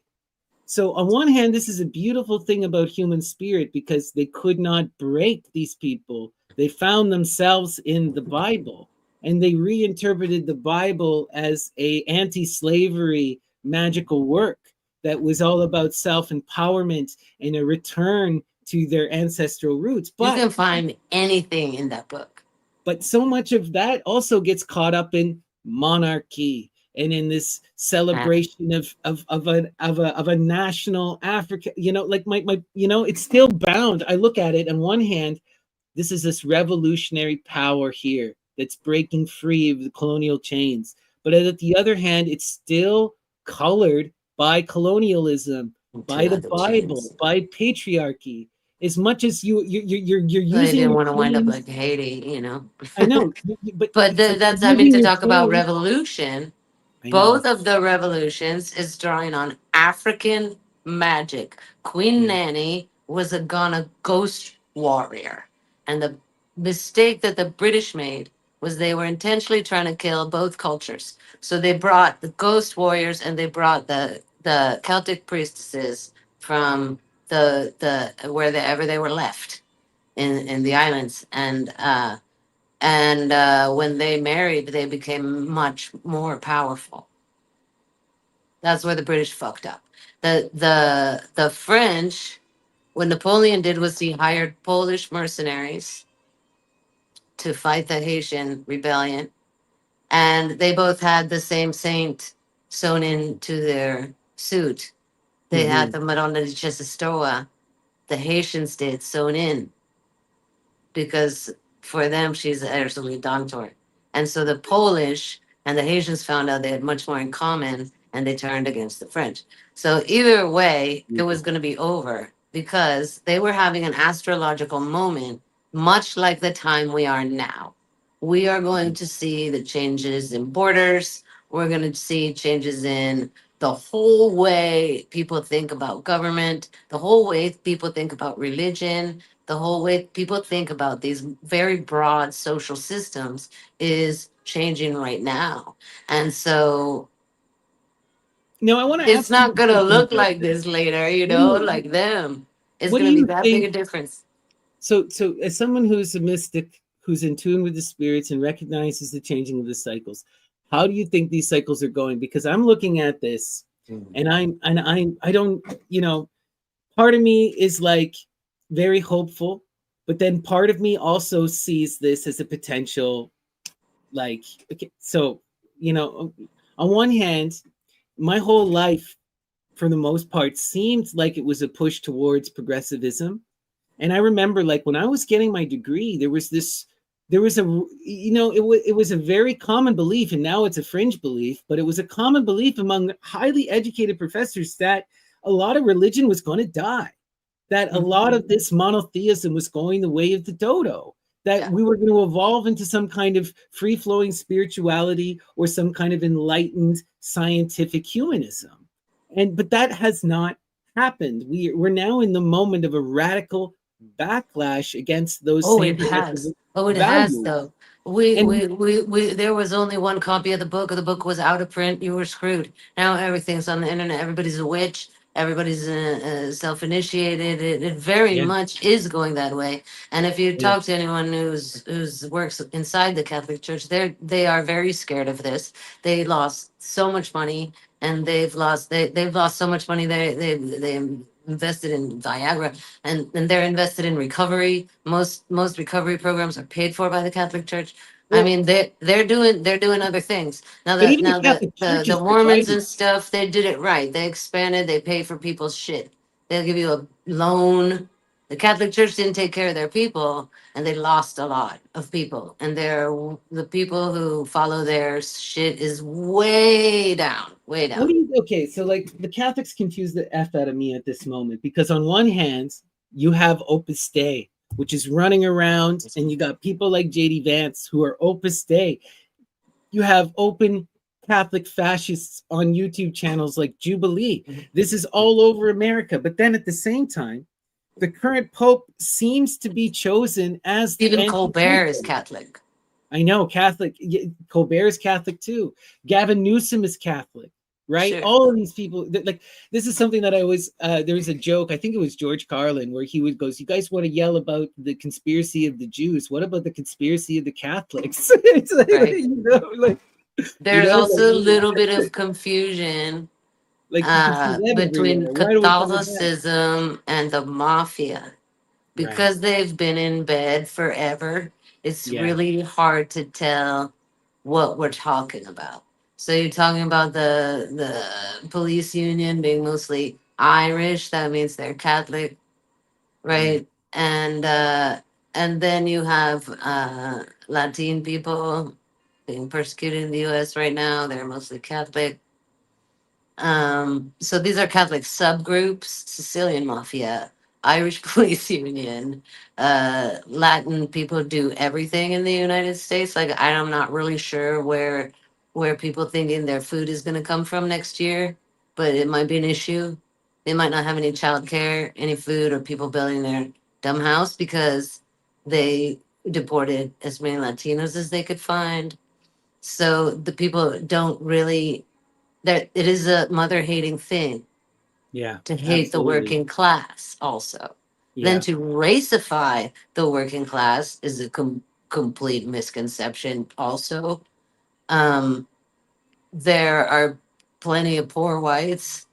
S1: So on one hand, this is a beautiful thing about human spirit because they could not break these people. They found themselves in the Bible, and they reinterpreted the Bible as a anti-slavery magical work that was all about self-empowerment and a return to their ancestral roots.
S2: You
S1: But
S2: can find anything in that book.
S1: so much of that also gets caught up in monarchy and in this
S2: Uh,
S1: celebration of a national Africa, like my it's still bound. I look at it on one hand, this is this revolutionary power here that's breaking free of the colonial chains, but at the other hand, it's still colored by colonialism,
S2: to
S1: by the
S2: other
S1: Bible,
S2: chains.
S1: by patriarchy. As much as you're
S2: So they
S1: using
S2: didn't
S1: your
S2: want to wind up
S1: claims,
S2: like Haiti.
S1: I know, but
S2: But
S1: it's like
S2: that's, I mean,
S1: using
S2: to
S1: your
S2: talk about
S1: claims.
S2: revolution,
S1: I know.
S2: both of the revolutions is drawing on African magic. Queen
S1: Yeah.
S2: Nanny was a Ghana ghost warrior. And the mistake that the British made was they were intentionally trying to kill both cultures. So they brought the ghost warriors and they brought the Celtic priestesses from the wherever they were left in the islands. And when they married, they became much more powerful. That's where the British fucked up. The French, what Napoleon did was he hired Polish mercenaries to fight the Haitian rebellion, and they both had the same saint sewn into their suit. They had
S1: Mm-hmm.
S2: the Madonna de Cesistoa. The Haitians did sewn in because for them she's Ursula Dawntor. And so the Polish and the Haitians found out they had much more in common and they turned against the French. So either way, it was going to be over because they were having an astrological moment, much like the time we are now. We are going to see the changes in borders. We're going to see changes in the whole way people think about government, the whole way people think about religion, the whole way people think about these very broad social systems is changing right now. And so
S1: Now I want to
S2: it's
S1: ask you
S2: not going to
S1: something
S2: look
S1: about
S2: like
S1: this.
S2: this later,
S1: What do you
S2: like them. It's
S1: what do
S2: going to be
S1: you
S2: that big
S1: think?
S2: a difference.
S1: So as someone who's a mystic, who's in tune with the spirits and recognizes the changing of the cycles, how do you think these cycles are going? Because I'm looking at this, and I don't, part of me is like very hopeful, but then part of me also sees this as a potential, like, okay, so on one hand, my whole life for the most part seemed like it was a push towards progressivism. And I remember, like, when I was getting my degree, there was a, it was a very common belief, and now it's a fringe belief, but it was a common belief among highly educated professors that a lot of religion was going to die, that a lot of this monotheism was going the way of the dodo, that
S2: Yeah.
S1: we were going to evolve into some kind of free flowing spirituality or some kind of enlightened scientific humanism. But that has not happened. We're now in the moment of a radical backlash against those
S2: Oh,
S1: same
S2: it
S1: progressive
S2: has. Oh, it has
S1: values.
S2: though. We,
S1: And
S2: we, we, we, there was only one copy of the book. The book was out of print. You were screwed. Now everything's on the internet. Everybody's a witch. Everybody's self-initiated. It very
S1: yeah,
S2: much is going that way. And if you
S1: yeah,
S2: talk to anyone who's works inside the Catholic Church, they are very scared of this. They lost so much money, and they've lost so much money. They invested in Viagra, and they're invested in recovery. Most recovery programs are paid for by the Catholic Church. I
S1: well,
S2: mean, they're doing other things. Now
S1: but
S2: that
S1: even the
S2: now the
S1: Catholic
S2: the
S1: Church
S2: the
S1: is
S2: Mormons
S1: providing.
S2: and stuff, they did it right. They expanded. They pay for people's shit. They'll give you a loan. The Catholic Church didn't take care of their people, and they lost a lot of people. And the people who follow their shit is way down, way
S1: What
S2: down.
S1: do you okay? So like the Catholics confuse the f out of me at this moment because on one hand you have Opus Dei, which is running around, and you got people like JD Vance who are Opus Dei. You have open Catholic fascists on YouTube channels like Jubilee. This is all over America. But then at the same time, the current Pope seems to be chosen as the
S2: Even Colbert is
S1: anti-Christian.
S2: Catholic.
S1: I know Catholic. Colbert is Catholic too. Gavin Newsom is Catholic, right?
S2: Sure.
S1: All of these people, like this is something that I always. There was a joke. I think it was George Carlin where he would goes, "You guys want to yell about the conspiracy of the Jews? What about the conspiracy of the Catholics?" It's like,
S2: Right.
S1: you know,
S2: There's also a little
S1: like,
S2: bit of confusion
S1: you can see them
S2: between
S1: everywhere. Why do we call it that?
S2: Catholicism and the mafia.
S1: Right.
S2: Because they've been in bed forever, it's
S1: Yeah.
S2: really hard to tell what we're talking about. So you're talking about the police union being mostly Irish, that means they're Catholic,
S1: Yeah.
S2: right? And then you have Latin people being persecuted in the US right now, they're mostly Catholic. So these are Catholic subgroups: Sicilian Mafia, Irish Police Union, Latin people do everything in the United States. Like I'm not really sure where people thinking their food is going to come from next year, but it might be an issue. They might not have any childcare, any food, or people building their dumb house because they deported as many Latinos as they could find. So the people don't really, that it is a mother hating thing
S1: Yeah.
S2: to hate the
S1: Absolutely.
S2: working class also. Then
S1: Yeah.
S2: to racify the working class is a complete misconception also. um there are plenty of poor whites,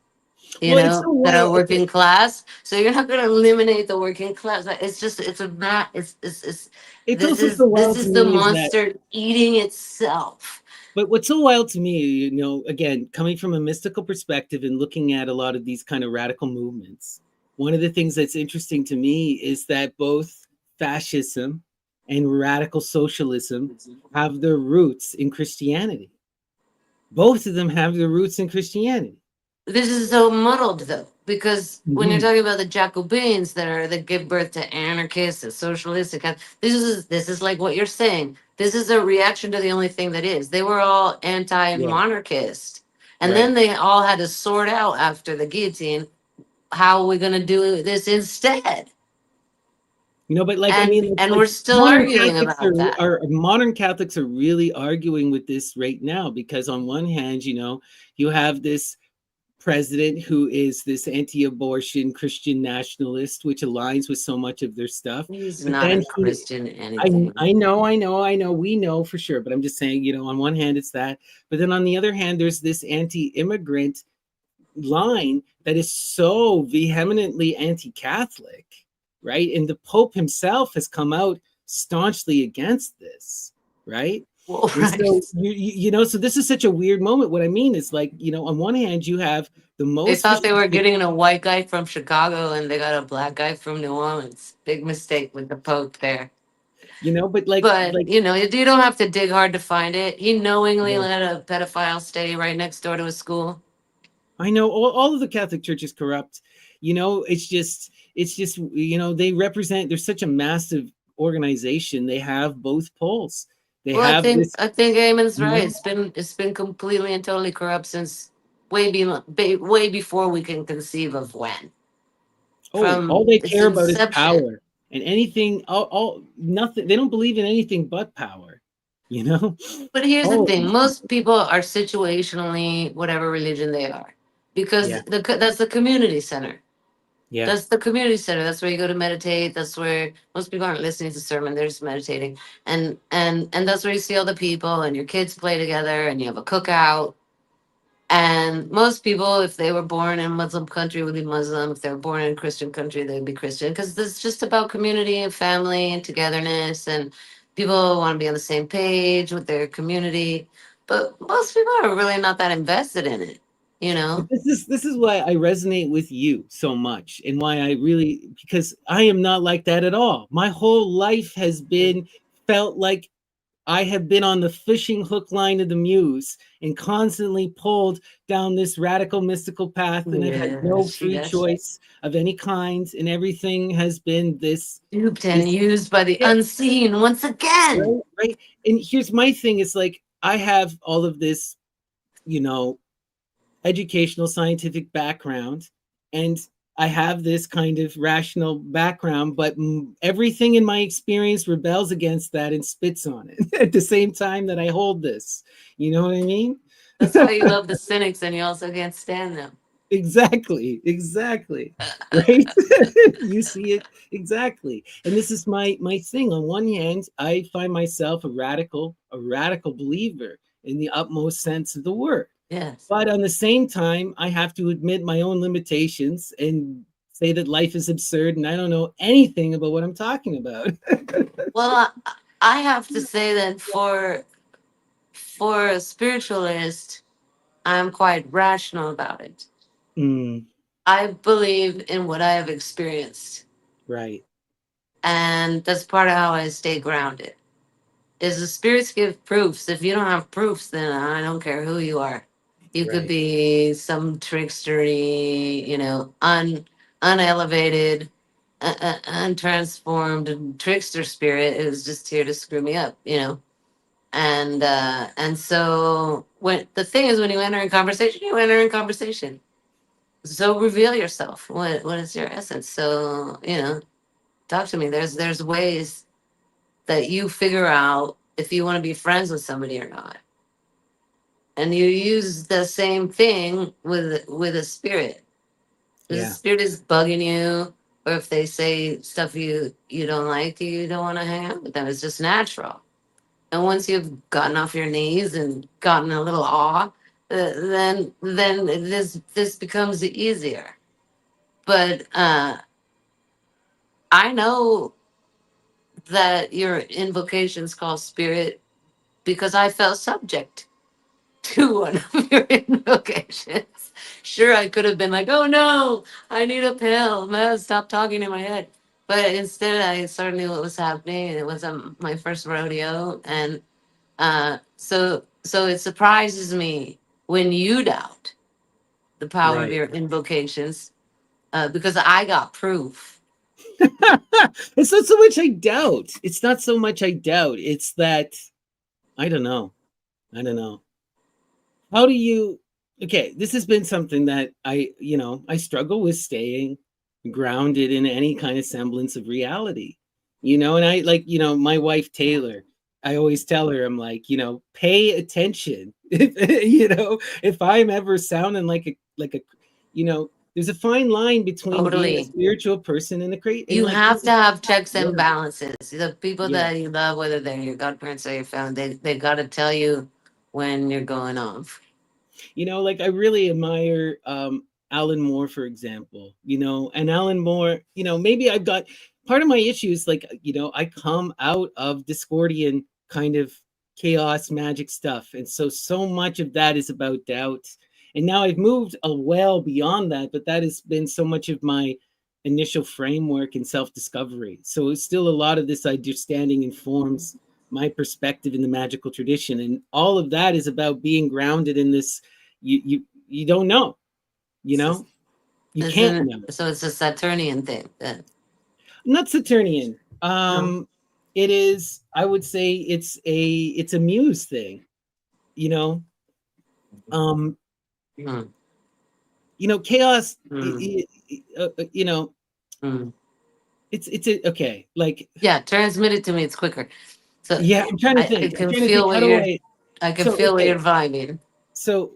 S1: Well, it's so
S2: that are
S1: wild. Okay.
S2: working class, so you're not going to eliminate the working class. It's just, it's a not it's
S1: It's
S2: this
S1: also
S2: is
S1: so
S2: this
S1: wild to
S2: is the
S1: me is that.
S2: monster eating itself.
S1: But what's so wild to me, again, coming from a mystical perspective and looking at a lot of these kind of radical movements, one of the things that's interesting to me is that both fascism and radical socialism have their roots in Christianity. Both of them have their roots in Christianity.
S2: This is so muddled though, because when you're
S1: Mhm.
S2: talking about the Jacobins that give birth to anarchists and socialists, this is like what you're saying. This is a reaction to the only thing that is. They were all
S1: Yeah,
S2: anti-monarchist, and then
S1: right.
S2: they all had to sort out after the guillotine how are we going to do this instead,
S1: But like, I mean,
S2: and
S1: like
S2: we're still arguing about that.
S1: modern Catholics are really arguing with this right now because on one hand, you have this president who is this anti-abortion Christian nationalist, which aligns with so much of their stuff.
S2: He's
S1: But
S2: not
S1: then
S2: a Christian
S1: I,
S2: anything.
S1: I know, we know for sure. But I'm just saying, on one hand it's that, but then on the other hand, there's this anti-immigrant line that is so vehemently anti-Catholic, right? And the Pope himself has come out staunchly against this, right?
S2: Well,
S1: And
S2: right.
S1: so so this is such a weird moment. What I mean is like, on one hand you have the
S2: They
S1: most
S2: thought they were
S1: restrictive,
S2: getting a white guy from Chicago and they got a black guy from New Orleans. Big mistake with the Pope there.
S1: but like
S2: But, you don't have to dig hard to find it. He knowingly
S1: yeah,
S2: let a pedophile stay right next door to his school.
S1: I know all of the Catholic Church is corrupt. It's just they represent. There's such a massive organization. They have both poles. They
S2: Well, I
S1: have
S2: think
S1: this,
S2: I think Eamon's
S1: you
S2: right.
S1: know,
S2: It's been completely and totally corrupt since way before we can conceive of when.
S1: Oh,
S2: from
S1: all they
S2: its
S1: care about is
S2: inception.
S1: power and anything. All nothing. They don't believe in anything but power. You know.
S2: But here's the
S1: Oh,
S2: thing: most people are situationally whatever religion they are,
S1: yeah,
S2: because that's the community center.
S1: yeah.
S2: That's the community center. That's where you go to meditate. That's where most people aren't listening to sermon; they're just meditating, and that's where you see all the people and your kids play together, and you have a cookout. And most people, if they were born in a Muslim country, would be Muslim. If they were born in a Christian country, they'd be Christian. Because it's just about community and family and togetherness, and people want to be on the same page with their community. But most people are really not that invested in it, you
S1: But
S2: know.
S1: this is why I resonate with you so much, and why I really, because I am not like that at all. My whole life has been felt like I have been on the fishing hook line of the muse and constantly pulled down this radical mystical path, and I had no
S2: Yes,
S1: free
S2: yes.
S1: choice of any kind, and everything has been
S2: Duped and
S1: this
S2: used by the
S1: yeah,
S2: unseen once again.
S1: right, right. And here's my thing: it's like I have all of this, you know, educational scientific background, and I have this kind of rational background, but everything in my experience rebels against that and spits on it at the same time that I hold this. You know what I mean?
S2: That's why you love the cynics and you also can't stand them.
S1: Exactly, exactly. Right? You see it exactly. And this is my thing. On one hand, I find myself a radical believer in the utmost sense of the word.
S2: Yes.
S1: But on the same time, I have to admit my own limitations and say that life is absurd and I don't know anything about what I'm talking about.
S2: Well, I have to say that for a spiritualist, I'm quite rational about it.
S1: Mm,
S2: I believe in what I have experienced,
S1: right,
S2: and that's part of how I stay grounded. Is the spirits give proofs? If you don't have proofs, then I don't care who you are. You could
S1: right.
S2: be some trickstery, unelevated, untransformed trickster spirit who's just here to screw me up, and so when the thing is, when you enter in conversation, you enter in conversation. So reveal yourself. What is your essence? So talk to me. There's ways that you figure out if you want to be friends with somebody or not, and you use the same thing with a spirit. If the
S1: Yeah,
S2: spirit is bugging you, or if they say stuff you don't like, you don't want to hang out with them. It's just natural. And once you've gotten off your knees and gotten a little awe, then this becomes easier. But I know that your invocations call spirit because I felt subject to one of your invocations. Sure, I could have been like, "Oh no, I need a pill. Man, stop talking in my head." But instead, I sort of knew what was happening, and it was my first rodeo, and so it surprises me when you doubt the power of
S1: right.
S2: your invocations, because I got proof.
S1: It's not so much I doubt. It's not so much I doubt. It's that I don't know. I don't know. How do you okay, this has been something that I struggle with staying grounded in any kind of semblance of reality. And I like, my wife Taylor, I always tell her, I'm like, pay attention. If I'm ever sounding there's a fine line between being a
S2: Totally.
S1: spiritual person and a great and
S2: You
S1: like
S2: have to have checks
S1: yeah,
S2: and balances. The people
S1: yeah.
S2: that you love, whether they're your godparents or your family, they got to tell you when you're going off.
S1: Like I really admire Alan Moore, for example, and Alan Moore, maybe I've got part of my issues, like, I come out of Discordian kind of chaos magic stuff. And so much of that is about doubt. And now I've moved a well beyond that, but that has been so much of my initial framework and self-discovery. So it's still a lot of this understanding informs my perspective in the magical tradition. And all of that is about being grounded in this you don't know, you
S2: So,
S1: know, you can't
S2: isn't
S1: know.
S2: so it's a Saturnian thing. Then.
S1: Not Saturnian.
S2: No.
S1: It is, I would say it's a muse thing, you know. Um,
S2: Hmm.
S1: chaos,
S2: Hmm.
S1: you know,
S2: Mm.
S1: Okay. Like,
S2: Yeah, transmit it to me. It's quicker. So
S1: yeah, I'm trying to
S2: I
S1: think. I'm
S2: can
S1: trying to think.
S2: feel
S1: How
S2: what
S1: do
S2: you're.
S1: I?
S2: I can
S1: So
S2: feel what
S1: okay.
S2: you're vibing.
S1: So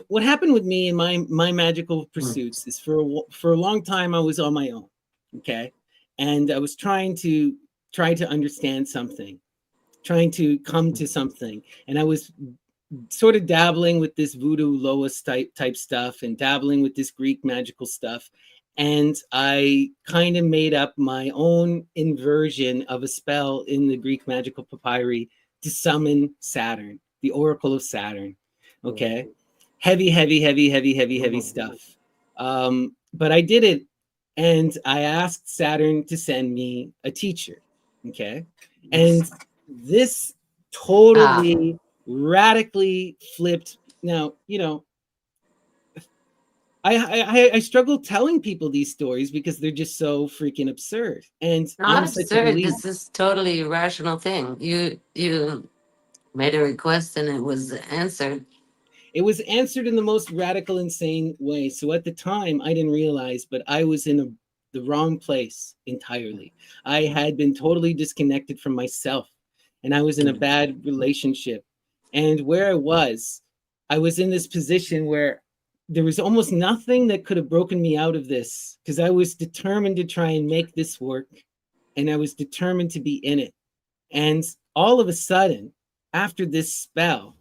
S1: what happened with me and my magical
S2: Mm.
S1: pursuits is for a long time I was on my own. Okay, and I was trying to understand something, trying to come to something, and I was sort of dabbling with this voodoo Lois type stuff and dabbling with this Greek magical stuff. And I kind of made up my own inversion of a spell in the Greek magical papyri to summon Saturn, the Oracle of Saturn. Okay. Heavy, heavy, heavy, heavy, heavy, heavy stuff. But I did it, and I asked Saturn to send me a teacher. Okay. And this
S2: Ah,
S1: totally radically flipped. Now, I struggle telling people these stories because they're just so freaking absurd, and
S2: not
S1: I'm such a
S2: absurd.
S1: believer.
S2: This is totally irrational thing. You made a request and it was answered.
S1: It was answered in the most radical, insane way. So at the time, I didn't realize, but I was in the wrong place entirely. I had been totally disconnected from myself, and I was in a bad relationship. And where I was in this position where there was almost nothing that could have broken me out of this because I was determined to try and make this work, and I was determined to be in it. And all of a sudden, after this spell,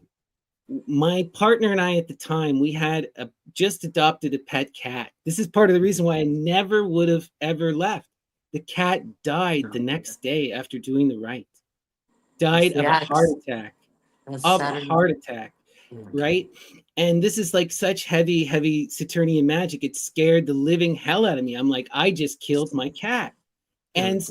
S1: my partner and I at the time, we had just adopted a pet cat. This is part of the reason why I never would have ever left. The cat died the next day after doing the right.
S2: It's
S1: Died
S2: the
S1: of a heart
S2: axe.
S1: attack.
S2: That's
S1: Of a
S2: Saturn.
S1: heart attack, right? And this is like such heavy, heavy Saturnian magic. It scared the living hell out of me. I'm like, I just killed my cat. And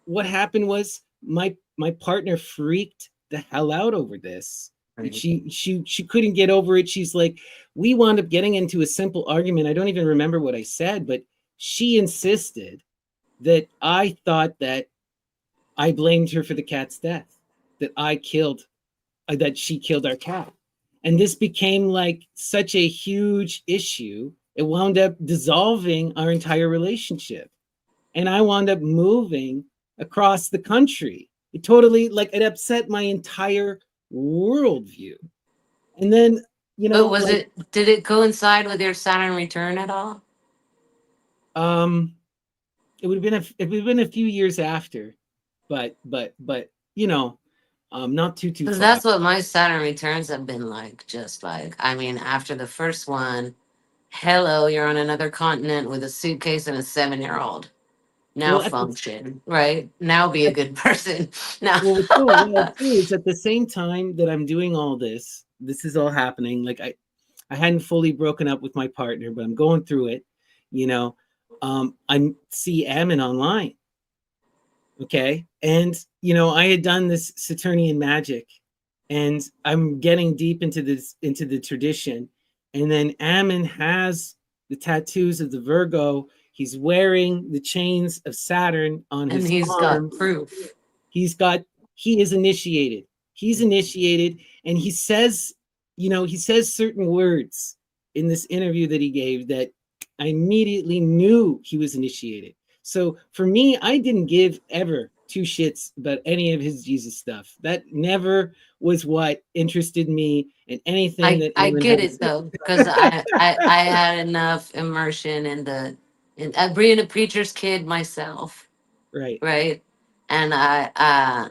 S1: what happened was my partner freaked the hell out over this.
S2: Right.
S1: She couldn't get over it. She's like, we wound up getting into a simple argument. I don't even remember what I said, but she insisted that I thought that I blamed her for the cat's death, that that she killed our cat. And this became like such a huge issue. It wound up dissolving our entire relationship, and I wound up moving across the country. It totally, like, it upset my entire worldview. And then,
S2: But was
S1: like,
S2: it? Did it coincide with your Saturn return at all?
S1: um, it would have been a few years after, but not too
S2: Because
S1: far.
S2: that's what my Saturn returns have been like. Just like, I mean, after the first one, hello, you're on another continent with a suitcase and a 7-year-old. Now
S1: Well, at the
S2: function, right? Now be a good person. Now,
S1: well, too, is at the same time that I'm doing all this. This is all happening. Like, I hadn't fully broken up with my partner, but I'm going through it. You know, I see Ammon online. Okay. And, I had done this Saturnian magic, and I'm getting deep into the tradition. And then Ammon has the tattoos of the Virgo. He's wearing the chains of Saturn on
S2: and
S1: his
S2: he's got
S1: arm.
S2: proof.
S1: He's got, he is initiated. He's initiated. And he says certain words in this interview that he gave that I immediately knew he was initiated. So for me, I didn't give ever two shits about any of his Jesus stuff. That never was what interested me in anything that
S2: I
S1: Ammon
S2: get
S1: had to
S2: it
S1: say.
S2: though, because I had enough immersion in being a preacher's kid myself,
S1: Right.
S2: right? And I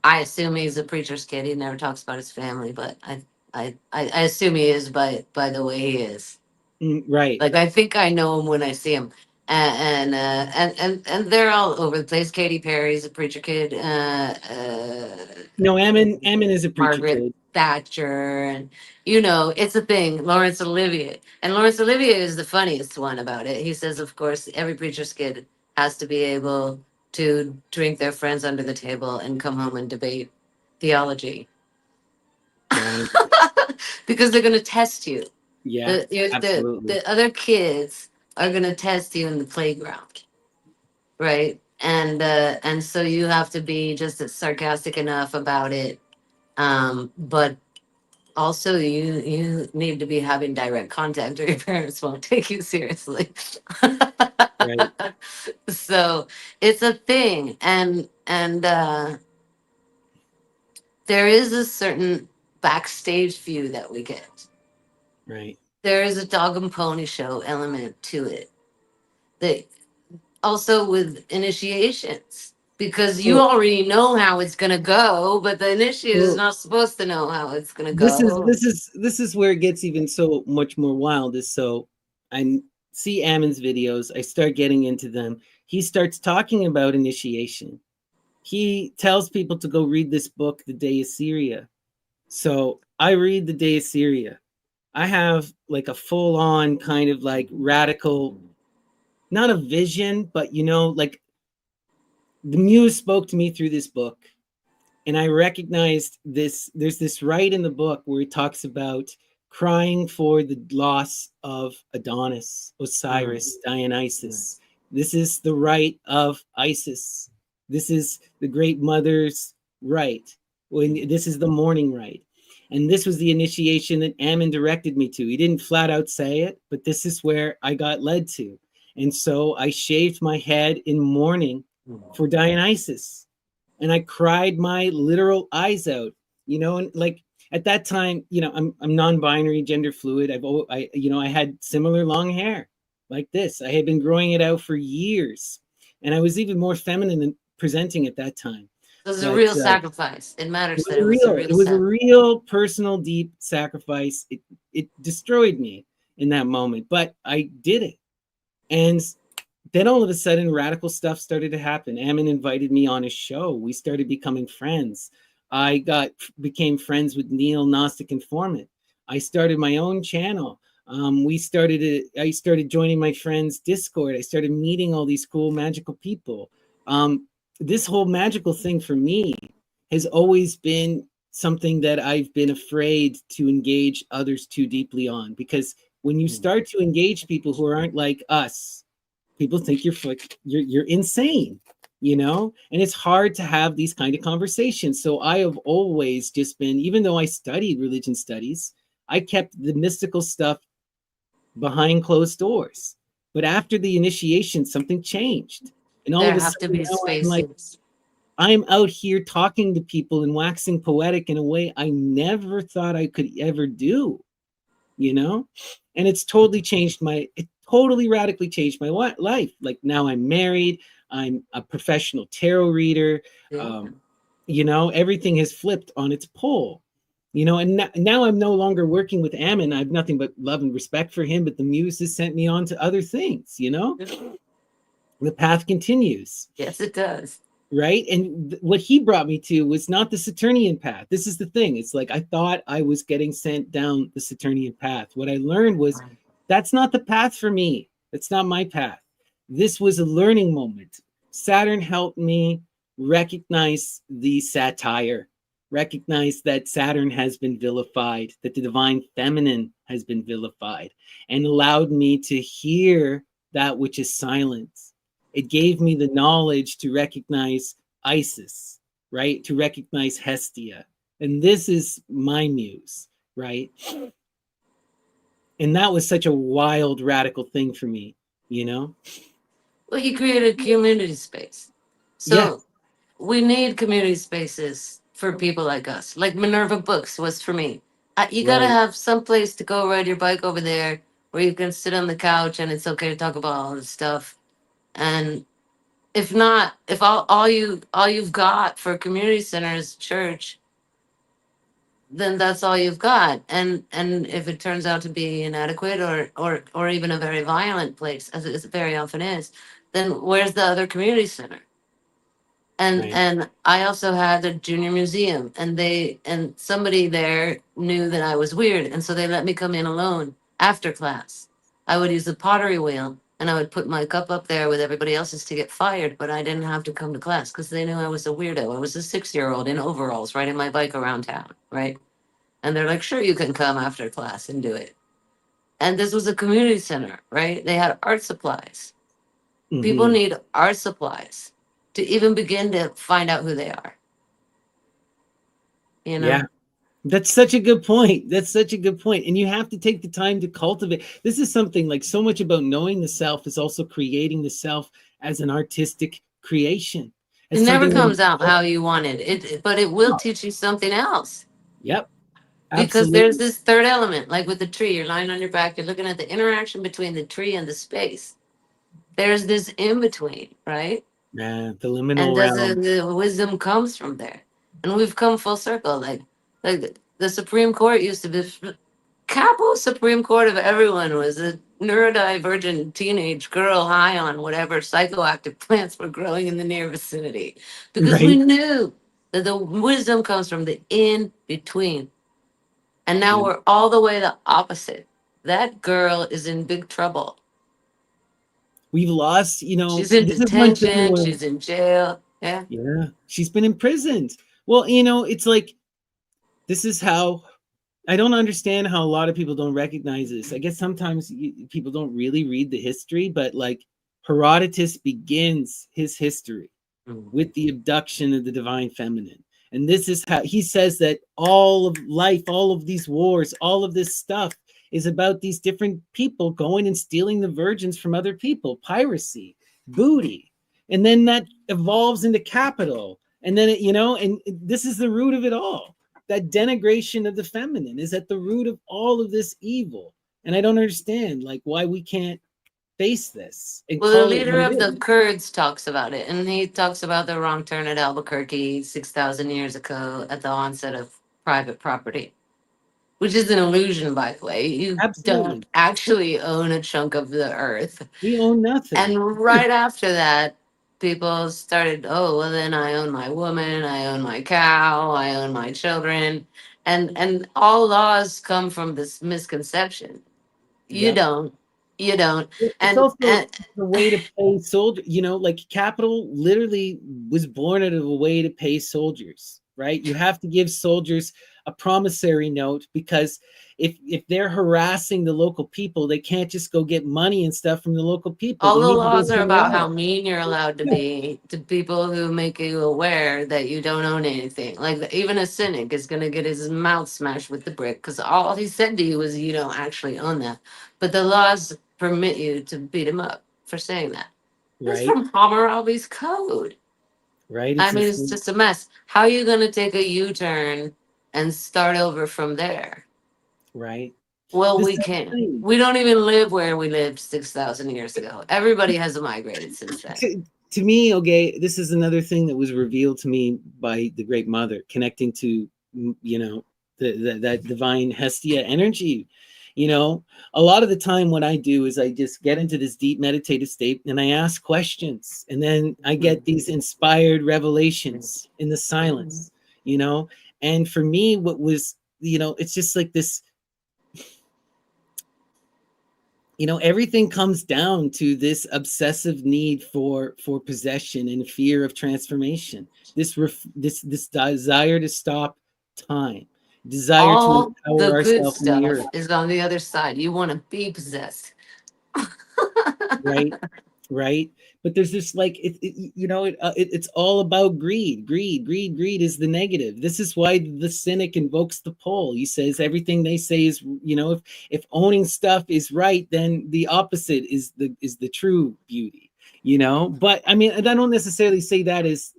S2: assume he's a preacher's kid. He never talks about his family, but I assume he is by the way he is.
S1: Right.
S2: Like I think I know him when I see him. And they're all over the place. Katy Perry's a preacher kid.
S1: No, Ammon is a preacher
S2: Margaret
S1: kid.
S2: Thatcher, and you know, it's a thing. Laurence Olivier, and Laurence Olivier is the funniest one about it. He says, of course, every preacher's kid has to be able to drink their friends under the table and come home and debate theology
S1: Right.
S2: because they're going to test you.
S1: Yeah,
S2: The
S1: absolutely.
S2: other kids are going to test you in the playground, right? And so you have to be just sarcastic enough about it, but also you need to be having direct contact or your parents won't take you seriously.
S1: Right.
S2: So it's a thing, and there is a certain backstage view that we get.
S1: Right.
S2: There is a dog and pony show element to it. That also with initiations, because you
S1: So,
S2: already know how it's gonna go, but the initiate is
S1: so
S2: not supposed to know how it's gonna
S1: this is
S2: go.
S1: this is this is where it gets even so much more wild. Is so I see Ammon's videos. I start getting into them. He starts talking about initiation. He tells people to go read this book, The Day of Syria. So I read The Day of Syria. I have like a full on kind of like radical, not a vision, but like the muse spoke to me through this book. And I recognized this. There's this right in the book where he talks about crying for the loss of Adonis,
S2: Mm.
S1: Osiris, Dionysus. This is the right of Isis. This is the great mother's right. When this is the morning right. And this was the initiation that Ammon directed me to. He didn't flat out say it, but this is where I got led to. And so I shaved my head in mourning for Dionysus, and I cried my literal eyes out, and like at that time, I'm non-binary, gender fluid. I had similar long hair like this. I had been growing it out for years, and I was even more feminine than presenting at that time.
S2: It was a
S1: But
S2: real sacrifice. It
S1: it
S2: matters
S1: was
S2: that
S1: a
S2: it was a
S1: real,
S2: real
S1: it was a
S2: sacrifice.
S1: real personal, deep sacrifice. It destroyed me in that moment, but I did it. And then all of a sudden, radical stuff started to happen. Ammon invited me on his show. We started becoming friends. I became friends with Neil Gnostic Informant. I started my own channel. I started joining my friends' Discord. I started meeting all these cool magical people. This whole magical thing for me has always been something that I've been afraid to engage others too deeply on, because when you start to engage people who aren't like us, people think you're insane, and it's hard to have these kind of conversations. So I have always just been, even though I studied religion studies, I kept the mystical stuff behind closed doors. But after the initiation, something changed, and all of
S2: There
S1: a
S2: have to
S1: sudden
S2: be
S1: now I'm like,
S2: spaces.
S1: I'm out here talking to people and waxing poetic in a way I never thought I could ever do, you know and it totally radically changed my life. Like now I'm married, I'm a professional tarot reader.
S2: Yeah.
S1: Everything has flipped on its pole. And now I'm no longer working with Ammon. I have nothing but love and respect for him, but the muse has sent me on to other things. The path continues.
S2: Yes, it does.
S1: Right. And what he brought me to was not the Saturnian path. This is the thing. It's like I thought I was getting sent down the Saturnian path. What I learned was that's not the path for me. That's not my path. This was a learning moment. Saturn helped me recognize the satire, recognize that Saturn has been vilified, that the divine feminine has been vilified, and allowed me to hear that which is silent. It gave me the knowledge to recognize Isis, right? To recognize Hestia. And this is my muse, right? And that was such a wild, radical thing for me, you know?
S2: Well, he created a community space.
S1: Yeah,
S2: So we need community spaces for people like us. Like Minerva Books was for me. You gotta
S1: right.
S2: have some place to go ride your bike over there where you can sit on the couch and it's okay to talk about all this stuff. And if not, if all you've got for a community center is church, then that's all you've got. And if it turns out to be inadequate or even a very violent place, as it very often is, then where's the other community center?
S1: Right.
S2: And I also had a junior museum, and somebody there knew that I was weird, and so they let me come in alone after class. I would use the pottery wheel and I would put my cup up there with everybody else's to get fired, but I didn't have to come to class because they knew I was a weirdo. I was a 6 year old in overalls riding my bike around town, right? And they're like, sure, you can come after class and do it. And this was a community center, right? They had art supplies. People
S1: Mm-hmm.
S2: need art supplies to even begin to find out who they are, you
S1: Yeah.
S2: know?
S1: That's such a good point. That's such a good point. And you have to take the time to cultivate. This is something like so much about knowing the self is also creating the self as an artistic creation.
S2: It
S1: As
S2: never
S1: something
S2: comes out
S1: that,
S2: how you wanted it, but it will teach you something else.
S1: yep,
S2: Because there's
S1: absolutely.
S2: this third element, like with the tree, you're lying on your back, you're looking at the interaction between the tree and the space. There's this in between, right?
S1: Yeah, the
S2: And
S1: liminal
S2: does
S1: realm.
S2: the wisdom comes from there. And we've come full circle. Like the Supreme Court used to be capo Supreme Court of everyone was a neurodivergent teenage girl high on whatever psychoactive plants were growing in the near vicinity. Because we
S1: Right.
S2: knew that the wisdom comes from the in between. And now
S1: Yeah.
S2: we're all the way the opposite. That girl is in big trouble.
S1: We've lost,
S2: She's in
S1: this is one thing
S2: detention,
S1: where,
S2: she's in jail. Yeah.
S1: yeah, she's been imprisoned. Well, it's like, this is how I don't understand how a lot of people don't recognize this. I guess sometimes people don't really read the history, but like Herodotus begins his history with the abduction of the divine feminine. And this is how he says that all of life, all of these wars, all of this stuff is about these different people going and stealing the virgins from other people, piracy, booty. And then that evolves into capital. And then, and this is the root of it all. That denigration of the feminine is at the root of all of this evil. And I don't understand like why we can't face this and
S2: Well, the
S1: call it what
S2: leader
S1: it
S2: of
S1: is.
S2: the Kurds talks about it, and he talks about the wrong turn at Albuquerque 6,000 years ago at the onset of private property, which is an illusion, by the way. You don't
S1: Absolutely.
S2: actually own a chunk of the earth.
S1: We own nothing.
S2: And right after that, people started, oh, well, then I own my woman, I own my cow, I own my children. And all laws come from this misconception. You
S1: Yep.
S2: don't. You don't.
S1: It's also
S2: And
S1: the way to pay soldiers. Like capital literally was born out of a way to pay soldiers, right? You have to give soldiers a promissory note because if they're harassing the local people, they can't just go get money and stuff from the local people.
S2: all
S1: They
S2: the
S1: need to go
S2: laws are
S1: somewhere
S2: about how
S1: else.
S2: mean you're allowed to be to people who make you aware that you don't own anything. Like even a cynic is going to get his mouth smashed with the brick because all he said to you was you don't actually own that. But the laws permit you to beat him up for saying that. It's
S1: Right,
S2: from Hammurabi's code.
S1: right.
S2: I
S1: It's
S2: mean, it's
S1: insane.
S2: just a mess. How are you going to take a U turn and start over from there?
S1: Right.
S2: Well,
S1: This
S2: we
S1: is the
S2: can't.
S1: thing.
S2: We don't even live where we lived 6,000 years ago. Everybody has migrated since then.
S1: To me, okay, this is another thing that was revealed to me by the Great Mother, connecting to that divine Hestia energy. You know, a lot of the time, what I do is I just get into this deep meditative state and I ask questions, and then I get these inspired revelations in the silence. You know, and for me, what was it's just like this, everything comes down to this obsessive need for possession and fear of transformation, this desire to stop time, desire to
S2: All the
S1: empower
S2: good
S1: ourselves in the
S2: stuff
S1: earth.
S2: is on the other side. You want to be possessed.
S1: Right, right. But there's this like it's all about greed is the negative. This is why the cynic invokes the pole. He says everything they say is, if owning stuff is right, then the opposite is the true beauty. But I mean, I don't necessarily say that is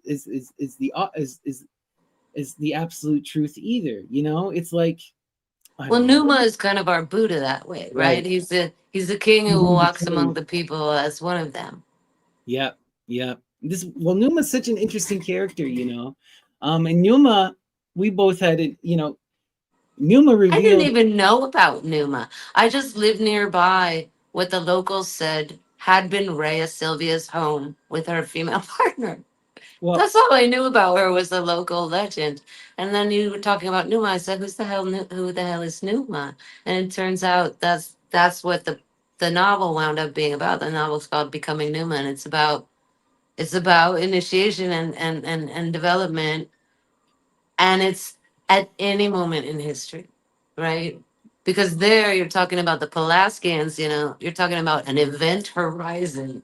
S1: the absolute truth either. It's like, I
S2: Well,
S1: don't know.
S2: Numa is kind of our Buddha that way, right?
S1: Right.
S2: He's the king
S1: He's
S2: who
S1: in
S2: walks among
S1: between.
S2: the people as one of them.
S1: Yeah, yeah. Numa's such an interesting character, and Numa, we both had it. Numa
S2: I didn't
S1: revealed.
S2: even know about Numa. I just lived nearby what the locals said had been Rhea Sylvia's home with her female partner.
S1: Well,
S2: That's all I knew about her was a local legend. And then you were talking about Numa. I said, who the hell is Numa?" And it turns out that's what the novel wound up being about. The novel's called Becoming Numa, and it's about initiation and development, and it's at any moment in history, right? Because there you're talking about the Pelasgians, you're talking about an event horizon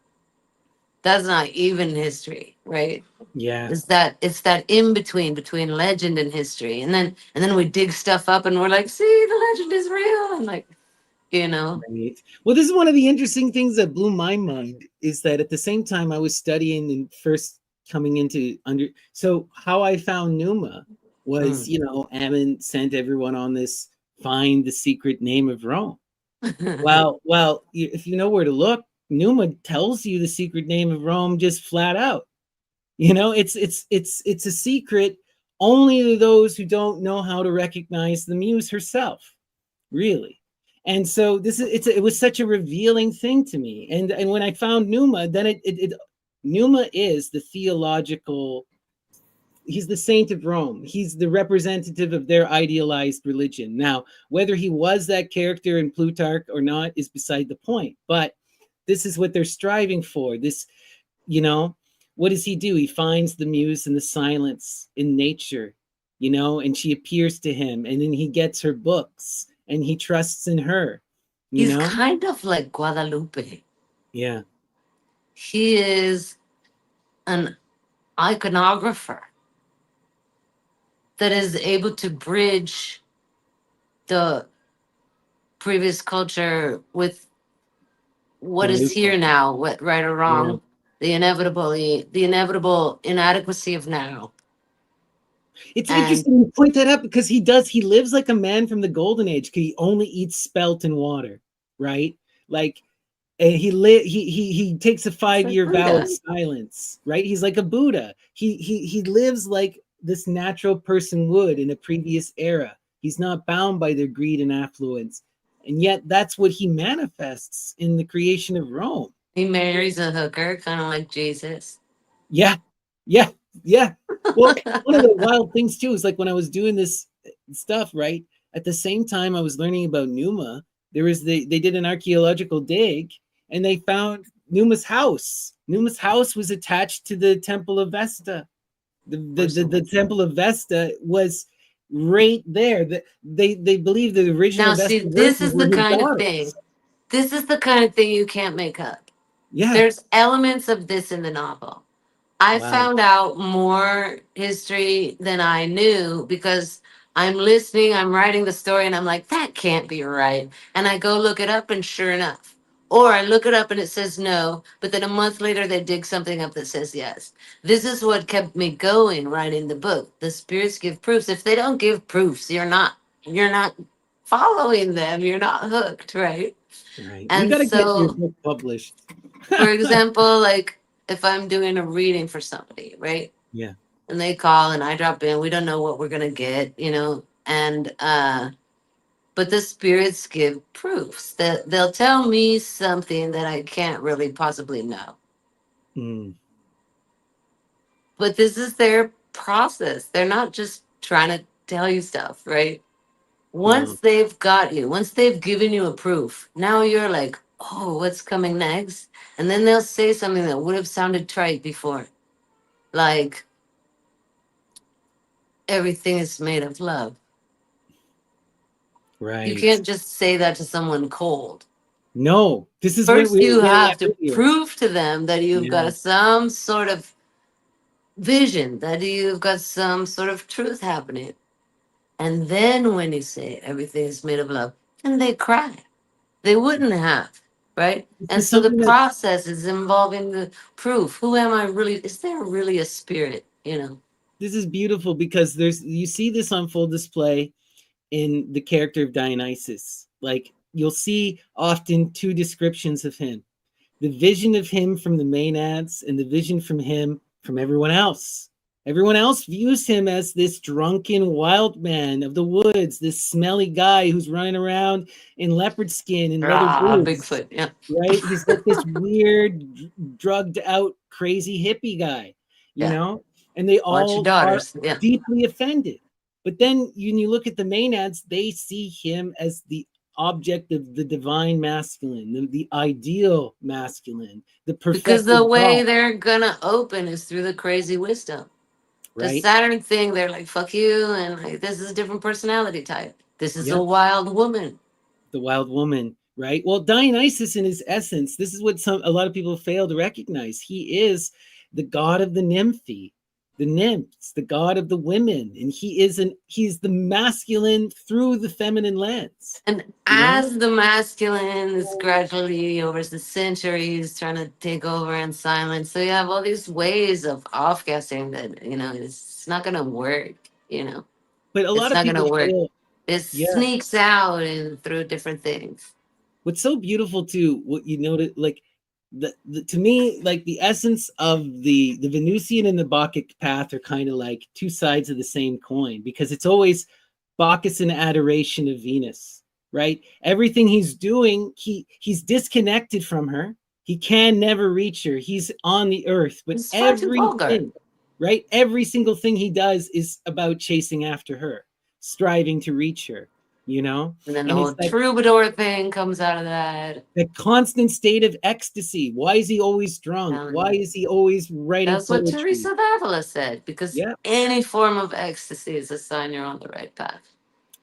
S2: That's not even history, right?
S1: Yeah.
S2: It's that in between legend and history, and then we dig stuff up and we're like, see, the legend is real, and like, you know.
S1: Right. Well, this is one of the interesting things that blew my mind is that at the same time I was studying and first coming into under so how I found Numa was,
S2: Mm.
S1: you know, Ammon sent everyone on this find the secret name of Rome. Well, if you know where to look, Numa tells you the secret name of Rome just flat out. You know, it's a secret only to those who don't know how to recognize the muse herself, really. And so it was such a revealing thing to me. And when I found Numa, then Numa is the theological, he's the saint of Rome. He's the representative of their idealized religion. Now, whether he was that character in Plutarch or not is beside the point. But this is what they're striving for. This, you know, what does he do? He finds the muse in the silence in nature, you know, and she appears to him, and then he gets her books and he trusts in her, you
S2: He's
S1: know?
S2: kind of like Guadalupe.
S1: Yeah.
S2: He is an iconographer that is able to bridge the previous culture with
S1: The
S2: what is
S1: new
S2: here
S1: culture.
S2: now, what right or
S1: Yeah.
S2: wrong, the inevitable inadequacy of now.
S1: It's
S2: And
S1: interesting you point that out because he lives like a man from the golden age. He only eats spelt and water, right? Like, and he takes a
S2: it's like
S1: 5 year vow of
S2: Buddha.
S1: silence, right? He's like a Buddha. He lives like this natural person would in a previous era. He's not bound by their greed and affluence. And yet that's what he manifests in the creation of Rome.
S2: He marries a hooker, kind of like Jesus.
S1: Yeah, yeah, yeah. Well, one of the wild things too is like when I was doing this stuff, right? At the same time I was learning about Numa, they did an archaeological dig and they found Numa's house. Numa's house was attached to the Temple of Vesta.
S2: Of course it
S1: The
S2: was.
S1: Temple of Vesta was right there. They believe the original
S2: Now, see,
S1: Vesta
S2: this
S1: virgins
S2: is
S1: were
S2: the
S1: his
S2: kind of thing.
S1: daughters.
S2: This is the kind of thing you can't make up.
S1: Yeah.
S2: There's elements of this in the novel. I
S1: Wow.
S2: found out more history than I knew because I'm listening, I'm writing the story, and I'm like, that can't be right. And I go look it up, and sure enough. Or I look it up and it says no, but then a month later they dig something up that says yes. This is what kept me going writing the book. The spirits give proofs. If they don't give proofs, you're not following them. You're not hooked, right?
S1: Right. We
S2: And
S1: got to get your
S2: so,
S1: book published.
S2: for example, like if I'm doing a reading for somebody, right?
S1: Yeah.
S2: And they call and I drop in. We don't know what we're gonna get, and but the spirits give proofs that they'll tell me something that I can't really possibly know.
S1: Mm,
S2: But this is their process. They're not just trying to tell you stuff, right?
S1: no.
S2: Once they've got you, once they've given you a proof, now you're like, oh, what's coming next? And then they'll say something that would have sounded trite before, like everything is made of love. You
S1: Right.
S2: can't just say that to someone cold.
S1: No, this is what
S2: First,
S1: we were
S2: you
S1: getting
S2: have
S1: at
S2: to
S1: earlier.
S2: prove to them that you've
S1: Yeah.
S2: got some sort of vision, that you've got some sort of truth happening. And then when you say everything is made of love, and they cry. They wouldn't have, right?
S1: This
S2: And
S1: is
S2: so the
S1: something that
S2: process is involving the proof. Who am I really? Is there really a spirit?
S1: this is beautiful because there's you see this on full display in the character of Dionysus. Like you'll see often two descriptions of him. The vision of him from the Maenads and the vision from him from everyone else. Everyone else views him as this drunken wild man of the woods, this smelly guy who's running around in leopard skin and leather
S2: Ah,
S1: boots,
S2: Bigfoot. Yeah.
S1: right? He's like this weird, drugged out, crazy hippie guy, you
S2: Yeah.
S1: know? And they
S2: Watch your
S1: all are
S2: daughters. Yeah.
S1: deeply offended. But then when you look at the Maenads, they see him as the object of the divine masculine, the ideal masculine, the
S2: Because the
S1: perfected God,
S2: way they're gonna open is through the crazy wisdom. The
S1: right?
S2: Saturn thing, they're like, fuck you, and like this is a different personality type. This is a
S1: Yep,
S2: wild woman.
S1: the wild woman. right? Well, Dionysus in his essence, this is what a lot of people fail to recognize. He is the god of the nymphy, the nymphs, the god of the women, and he's the masculine through the feminine lens,
S2: And
S1: you know?
S2: as the masculine is gradually over the centuries trying to take over and silence, so you have all these ways of off guessing that, it's not going to work,
S1: But a lot
S2: it's
S1: of
S2: not going
S1: people
S2: to work.
S1: fail.
S2: It
S1: Yeah.
S2: sneaks out and through different things.
S1: What's so beautiful too, what you notice, like to me, like the essence of the Venusian and the Bacchic path are kind of like two sides of the same coin, because it's always Bacchus in adoration of Venus, right? Everything he's doing, he's disconnected from her. He can never reach her. He's on the earth, but
S2: It's far too vulgar.
S1: everything, right? Every single thing he does is about chasing after her, striving to reach her, you know?
S2: And then the
S1: And it's
S2: whole troubadour thing comes out of that.
S1: the constant state of ecstasy. Why is he always drunk? Why
S2: Um,
S1: is he always writing
S2: that's what
S1: poetry?
S2: Teresa of Avila said, because
S1: Yeah,
S2: any form of ecstasy is a sign you're on the right path.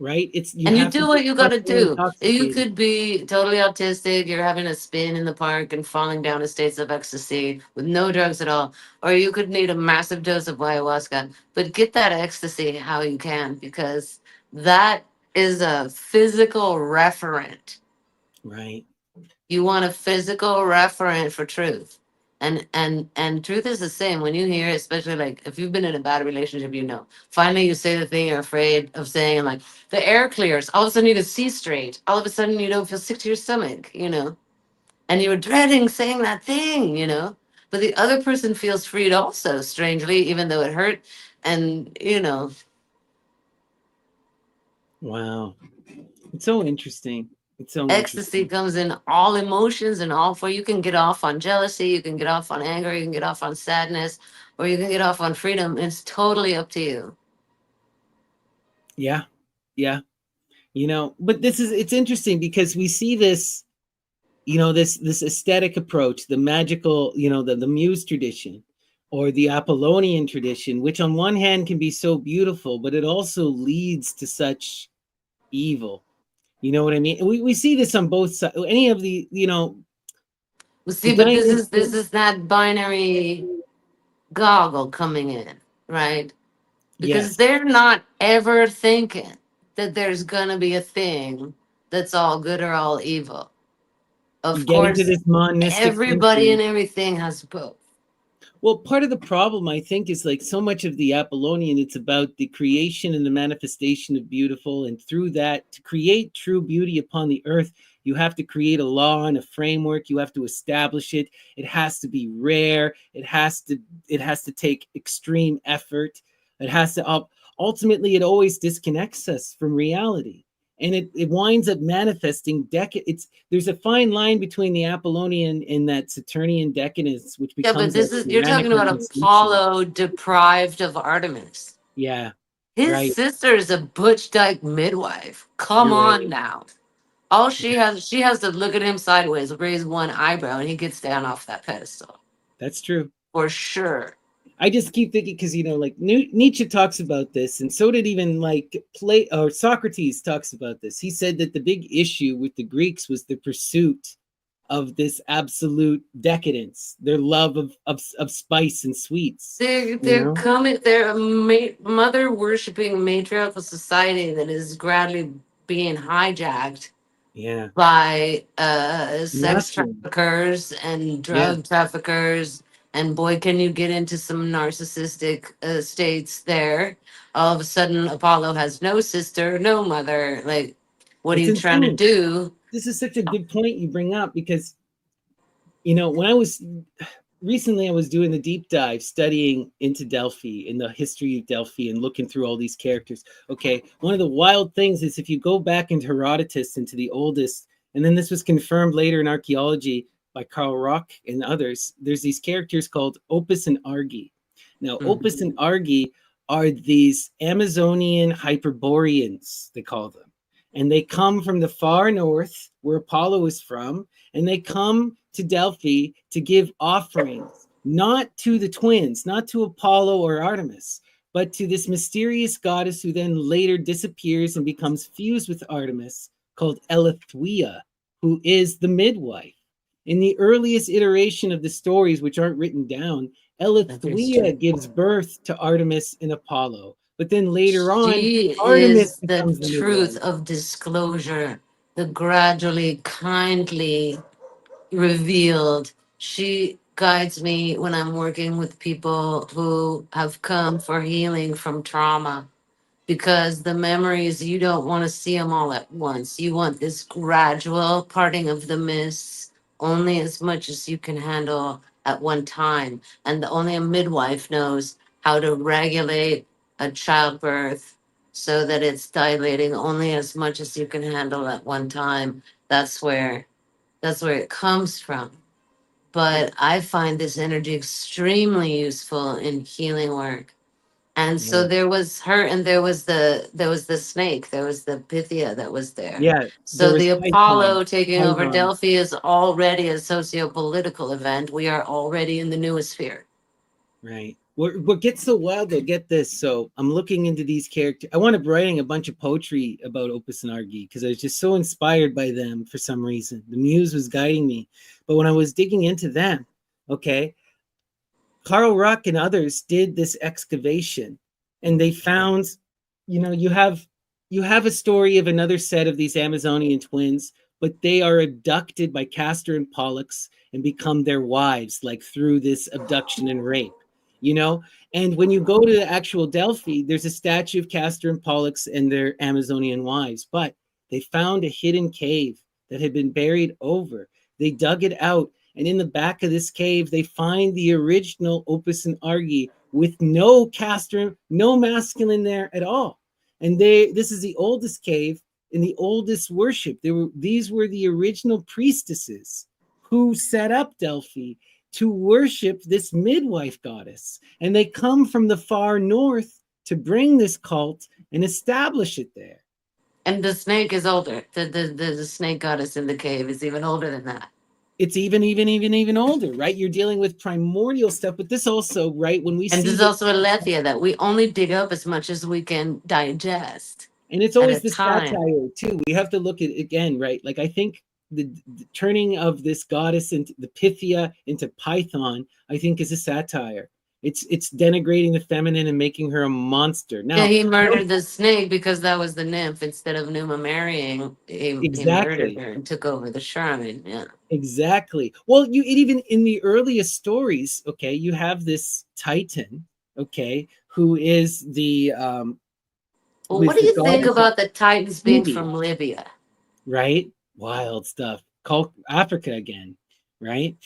S1: right. It's you
S2: And you
S1: have to
S2: do
S1: be
S2: what you got to
S1: partially
S2: do. You
S1: intoxicated.
S2: could be totally autistic. You're having a spin in the park and falling down to states of ecstasy with no drugs at all. Or you could need a massive dose of ayahuasca. But get that ecstasy how you can, because that is a physical referent.
S1: Right.
S2: You want a physical referent for truth. And truth is the same when you hear it, especially like if you've been in a bad relationship, finally you say the thing you're afraid of saying, and like the air clears, all of a sudden you can see straight, all of a sudden you don't feel sick to your stomach. And you were dreading saying that thing. But the other person feels freed also, strangely, even though it hurt. And
S1: Wow. It's so interesting. It's so
S2: ecstasy
S1: interesting.
S2: comes in all emotions and all for you can get off on jealousy, you can get off on anger, you can get off on sadness, or you can get off on freedom. It's totally up to you.
S1: Yeah. Yeah. But it's interesting because we see this, this aesthetic approach, the magical, the muse tradition or the Apollonian tradition, which on one hand can be so beautiful, but it also leads to such evil. You know what I mean? We see this on both sides. Any of
S2: Well,
S1: the
S2: see, but this is this
S1: Dionysian,
S2: is that binary goggle coming in, right? Because
S1: yes,
S2: they're not ever thinking that there's gonna be a thing that's all good or all evil.
S1: you
S2: Of
S1: get into
S2: course,
S1: this monistic
S2: everybody
S1: thinking.
S2: and everything has both.
S1: Well, part of the problem, I think, is like so much of the Apollonian, it's about the creation and the manifestation of beautiful. And through that, to create true beauty upon the earth, you have to create a law and a framework. You have to establish it. It has to be rare. It has to take extreme effort. It has to ultimately it always disconnects us from reality. And it winds up manifesting there's a fine line between the Apollonian and that Saturnian decadence, which
S2: Yeah, but
S1: becomes a
S2: this is you're talking
S1: tyrannical
S2: about
S1: consumption.
S2: Apollo deprived of Artemis.
S1: Yeah,
S2: His
S1: right.
S2: sister is a butch dyke midwife. Come
S1: You're
S2: on
S1: right.
S2: now. All she has to look at him sideways, raise one eyebrow, and he gets down off that pedestal.
S1: That's true.
S2: For sure.
S1: I just keep thinking because like Nietzsche talks about this, and so did even like Socrates talks about this. He said that the big issue with the Greeks was the pursuit of this absolute decadence, their love of spice and sweets. You
S2: They're
S1: know?
S2: coming. They're a mother worshipping matriarchal society that is gradually being hijacked
S1: Yeah.
S2: by sex
S1: Masculine.
S2: traffickers and
S1: Yeah.
S2: drug traffickers. And boy, can you get into some narcissistic states there. All of a sudden, Apollo has no sister, no mother. Like, what are
S1: It's
S2: you trying to
S1: insane.
S2: do?
S1: This is such a good point you bring up because when I was recently, I was doing the deep dive studying into Delphi and the history of Delphi and looking through all these characters. Okay, one of the wild things is if you go back into Herodotus, into the oldest, and then this was confirmed later in archaeology by Karl Rock and others, there's these characters called Opus and Argi. Now,
S2: Mhm.
S1: Opus and Argi are these Amazonian Hyperboreans, they call them. And they come from the far north, where Apollo is from, and they come to Delphi to give offerings, not to the twins, not to Apollo or Artemis, but to this mysterious goddess who then later disappears and becomes fused with Artemis, called Elethwea. who is the midwife. In the earliest iteration of the stories, which aren't written down,
S2: That is true.
S1: Eleutheria gives birth to Artemis and Apollo. But then later on,
S2: She
S1: Artemis
S2: is the
S1: becomes the
S2: truth
S1: midwife.
S2: of disclosure, the gradually, kindly revealed. She guides me when I'm working with people who have come for healing from trauma, because the memories, you don't want to see them all at once. You want this gradual parting of the mists, only as much as you can handle at one time. And only a midwife knows how to regulate a childbirth so that it's dilating only as much as you can handle at one time. That's where that's where it comes from. But I find this energy extremely useful in healing work. And so
S1: Yeah.
S2: there was her, and there was the snake, there was the Pythia that was there.
S1: Yeah, there
S2: So
S1: was
S2: the
S1: Python.
S2: Apollo taking over
S1: Python.
S2: Delphi is already a socio-political event. We are already in the newest sphere.
S1: Right. What gets so wild though, get this. So I'm looking into these characters. I wound up writing a bunch of poetry about Opus and Argy because I was just so inspired by them for some reason. The muse was guiding me. But when I was digging into them, okay, Carl Ruck and others did this excavation and they found, you have a story of another set of these Amazonian twins, but they are abducted by Castor and Pollux and become their wives, like through this abduction and rape, you know? And when you go to the actual Delphi, there's a statue of Castor and Pollux and their Amazonian wives, but they found a hidden cave that had been buried over. They dug it out, and in the back of this cave, they find the original Opus and Argy with no castrum, no masculine there at all. And this is the oldest cave and the oldest worship. These were the original priestesses who set up Delphi to worship this midwife goddess. And they come from the far north to bring this cult and establish it there.
S2: And the snake is older. The snake goddess in the cave is even older than that.
S1: It's even older, right? You're dealing with primordial stuff, but this also, right? When we
S2: And
S1: see
S2: there's
S1: this,
S2: also a Lethia that we only dig up as much as we can digest
S1: and it's
S2: at
S1: always
S2: a
S1: the
S2: time.
S1: satire too. We have to look at again, right? Like I think the turning of this goddess into the Pythia into Python, I think is a satire. It's denigrating the feminine and making her a monster.
S2: Yeah,
S1: Now,
S2: he murdered the snake because that was the nymph. Instead of Numa marrying, he murdered
S1: exactly.
S2: her and took over the shrine. Yeah.
S1: Exactly. Well, even in the earliest stories, okay, you have this Titan, okay, who is
S2: Well, what do
S1: the
S2: you think
S1: goddess of
S2: about the Titans being
S1: Phoebe,
S2: from Libya?
S1: right? Wild stuff. Call Africa again, right?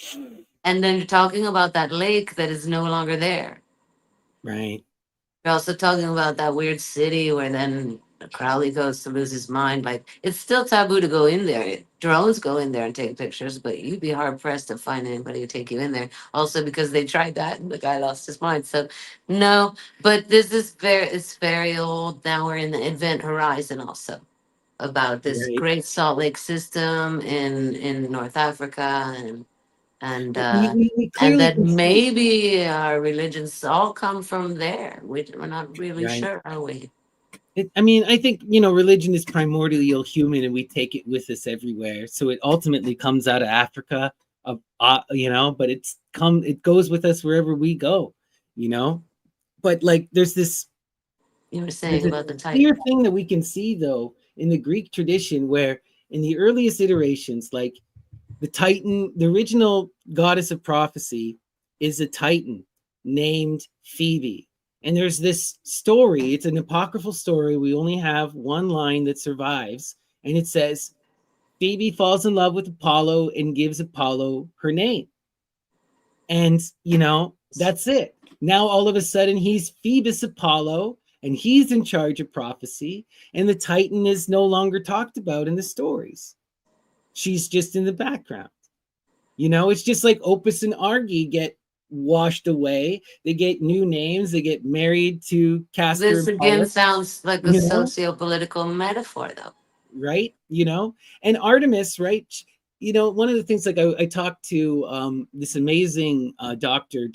S2: And then you're talking about that lake that is no longer there.
S1: Right.
S2: You're also talking about that weird city where then Crowley goes to lose his mind. Like, it's still taboo to go in there. Drones go in there and take pictures, but you'd be hard pressed to find anybody to take you in there. Also, because they tried that and the guy lost his mind. So, no, but this is it's very old. Now we're in the event horizon also about this
S1: Right.
S2: Great Salt Lake system in North Africa, and
S1: We,
S2: uh,
S1: we, we
S2: and
S1: clearly
S2: that
S1: can see,
S2: maybe our religions all come from there. We're not really
S1: right?
S2: sure, are we?
S1: I mean, I think, religion is primordially human and we take it with us everywhere. So it ultimately comes out of Africa, but it goes with us wherever we go, you know? But like
S2: You were
S1: there's
S2: saying
S1: a
S2: about the Titan.
S1: clear thing that we can see though in the Greek tradition where in the earliest iterations, like the Titan, the original goddess of prophecy is a Titan named Phoebe. And there's this story, it's an apocryphal story. We only have one line that survives, and it says Phoebe falls in love with Apollo and gives Apollo her name. And, that's it. Now, all of a sudden, he's Phoebus Apollo, and he's in charge of prophecy, and the Titan is no longer talked about in the stories. She's just in the background. It's just like Opus and Argy get washed away. They get new names. They get married to Castor
S2: This
S1: and
S2: again
S1: Pollux,
S2: sounds like a
S1: you know,
S2: socio-political metaphor, though.
S1: right? And Artemis, right? One of the things like I talked to this amazing Dr.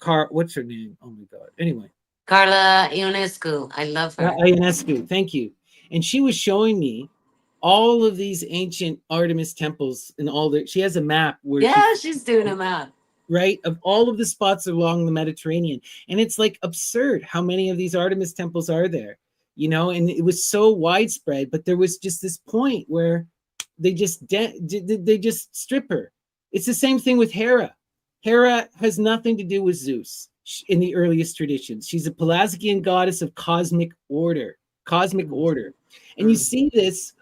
S1: Car, what's her name? Oh my God. Anyway,
S2: Carla Ionescu, I love her.
S1: Ionescu, thank you. And she was showing me all of these ancient Artemis temples and all the, she has a map where she,
S2: Yeah, she's doing them out.
S1: right, of all of the spots along the Mediterranean. And it's like absurd how many of these Artemis temples are there, you know, and it was so widespread, but there was just this point where they just they just strip her. It's the same thing with Hera. Hera has nothing to do with Zeus in the earliest traditions. She's a Pelasgian goddess of cosmic order. And you
S2: Mm.
S1: see this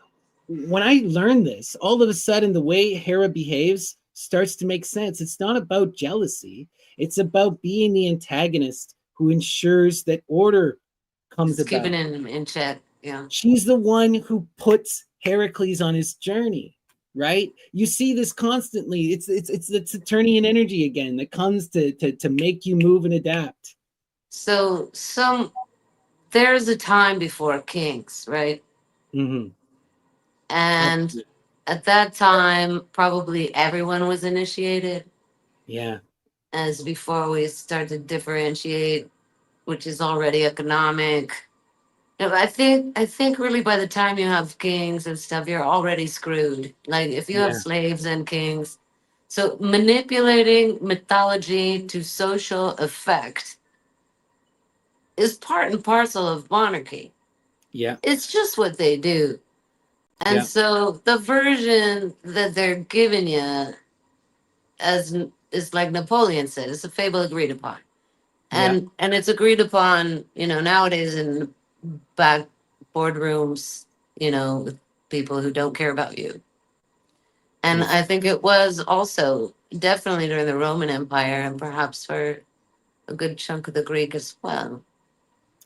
S1: when I learned this, all of a sudden the way Hera behaves starts to make sense. It's not about jealousy, it's about being the antagonist who ensures that order comes
S2: Just keeping
S1: about.
S2: it in check. Yeah.
S1: She's the one who puts Heracles on his journey, right? You see this constantly. It's Saturnian energy again that comes to make you move and adapt.
S2: So there's a time before kings, right?
S1: Mm-hmm.
S2: And
S1: Absolutely.
S2: at that time, probably everyone was initiated,
S1: Yeah,
S2: as before we start to differentiate, which is already economic. No, I think really by the time you have kings and stuff, you're already screwed. Like if you have
S1: yeah,
S2: slaves and kings, so manipulating mythology to social effect is part and parcel of monarchy.
S1: yeah,
S2: It's just what they do. And
S1: yeah,
S2: so the version that they're giving you as is like Napoleon said, it's a fable agreed upon.
S1: yeah.
S2: And it's agreed upon, nowadays in back boardrooms, with people who don't care about you. And
S1: Yes.
S2: I think it was also definitely during the Roman Empire and perhaps for a good chunk of the Greek as well.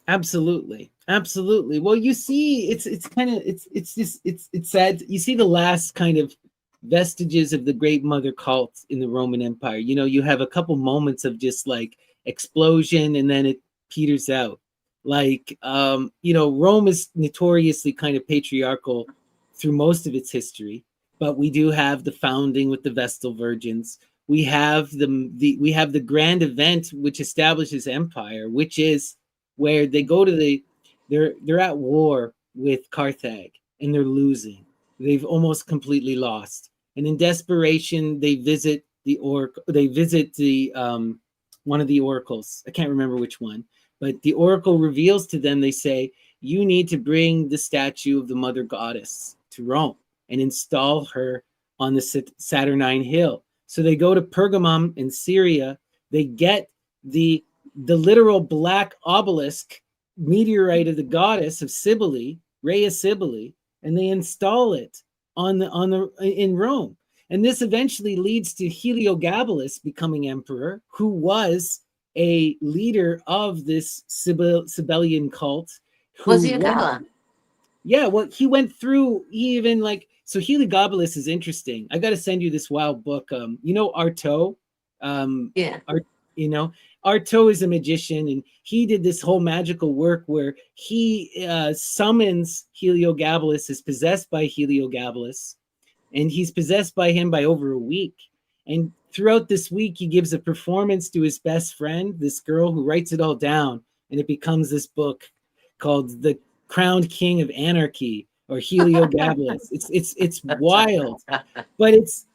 S1: Absolutely. Absolutely. Well, you see, it's kind of it's just it's sad. You see the last kind of vestiges of the great mother cult in the Roman Empire. You know, you have a couple moments of just like explosion and then it peters out. Like you know, Rome is notoriously kind of patriarchal through most of its history, but we do have the founding with the Vestal Virgins. We have we have the grand event which establishes empire, which is where they go to they're at war with Carthage and they're losing. They've almost completely lost. And in desperation, they visit the one of the oracles. I can't remember which one, but the oracle reveals to them, they say, you need to bring the statue of the mother goddess to Rome and install her on the Saturnine hill. So they go to Pergamum in Syria. They get the the literal black obelisk meteorite of the goddess of Cybele, Rhea Cybele, and they install it on the in Rome. And this eventually leads to Heliogabalus becoming emperor, who was a leader of this Cybelian cult.
S2: Was
S1: Who
S2: he a
S1: went,
S2: Gala?
S1: yeah, well, he went through. He even like so Heliogabalus is interesting. I got to send you this wild book. You know Artaud,
S2: Yeah.
S1: Art, you know Artaud is a magician, and he did this whole magical work where he summons Heliogabalus, is possessed by Heliogabalus, and he's possessed by him by over a week. And throughout this week, he gives a performance to his best friend, this girl who writes it all down, and it becomes this book called The Crowned King of Anarchy or Heliogabalus. It's wild, but it's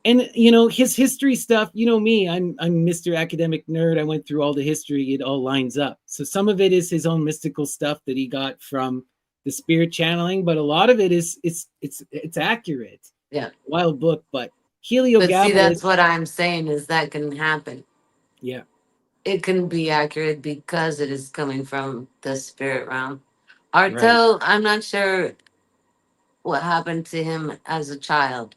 S1: and you know his history stuff. You know me, I'm Mr. Academic Nerd. I went through all the history. It all lines up. So some of it is his own mystical stuff that he got from the spirit channeling, but a lot of it is it's accurate.
S2: Yeah.
S1: Wild book, but
S2: But see,
S1: Heliogabalus,
S2: that's what I'm saying is that can happen.
S1: yeah,
S2: It can be accurate because it is coming from the spirit realm.
S1: right.
S2: Arto, I'm not sure what happened to him as a child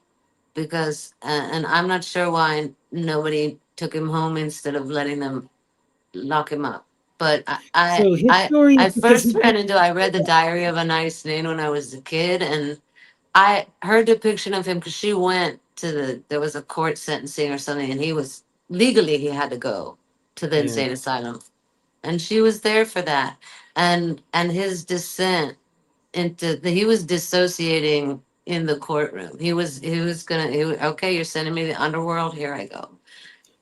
S2: because, and I'm not sure why nobody took him home instead of letting them lock him up. But
S1: So his story is
S2: I
S1: because
S2: first
S1: he
S2: ran into, I read the Diary of a Nice Name when I was a kid, and her depiction of him because she went to there was a court sentencing or something, and he was legally he had to go to the
S1: yeah.
S2: insane asylum, and she was there for that, and his descent into he was dissociating in the courtroom. He was gonna okay, you're sending me to the underworld. Here I go,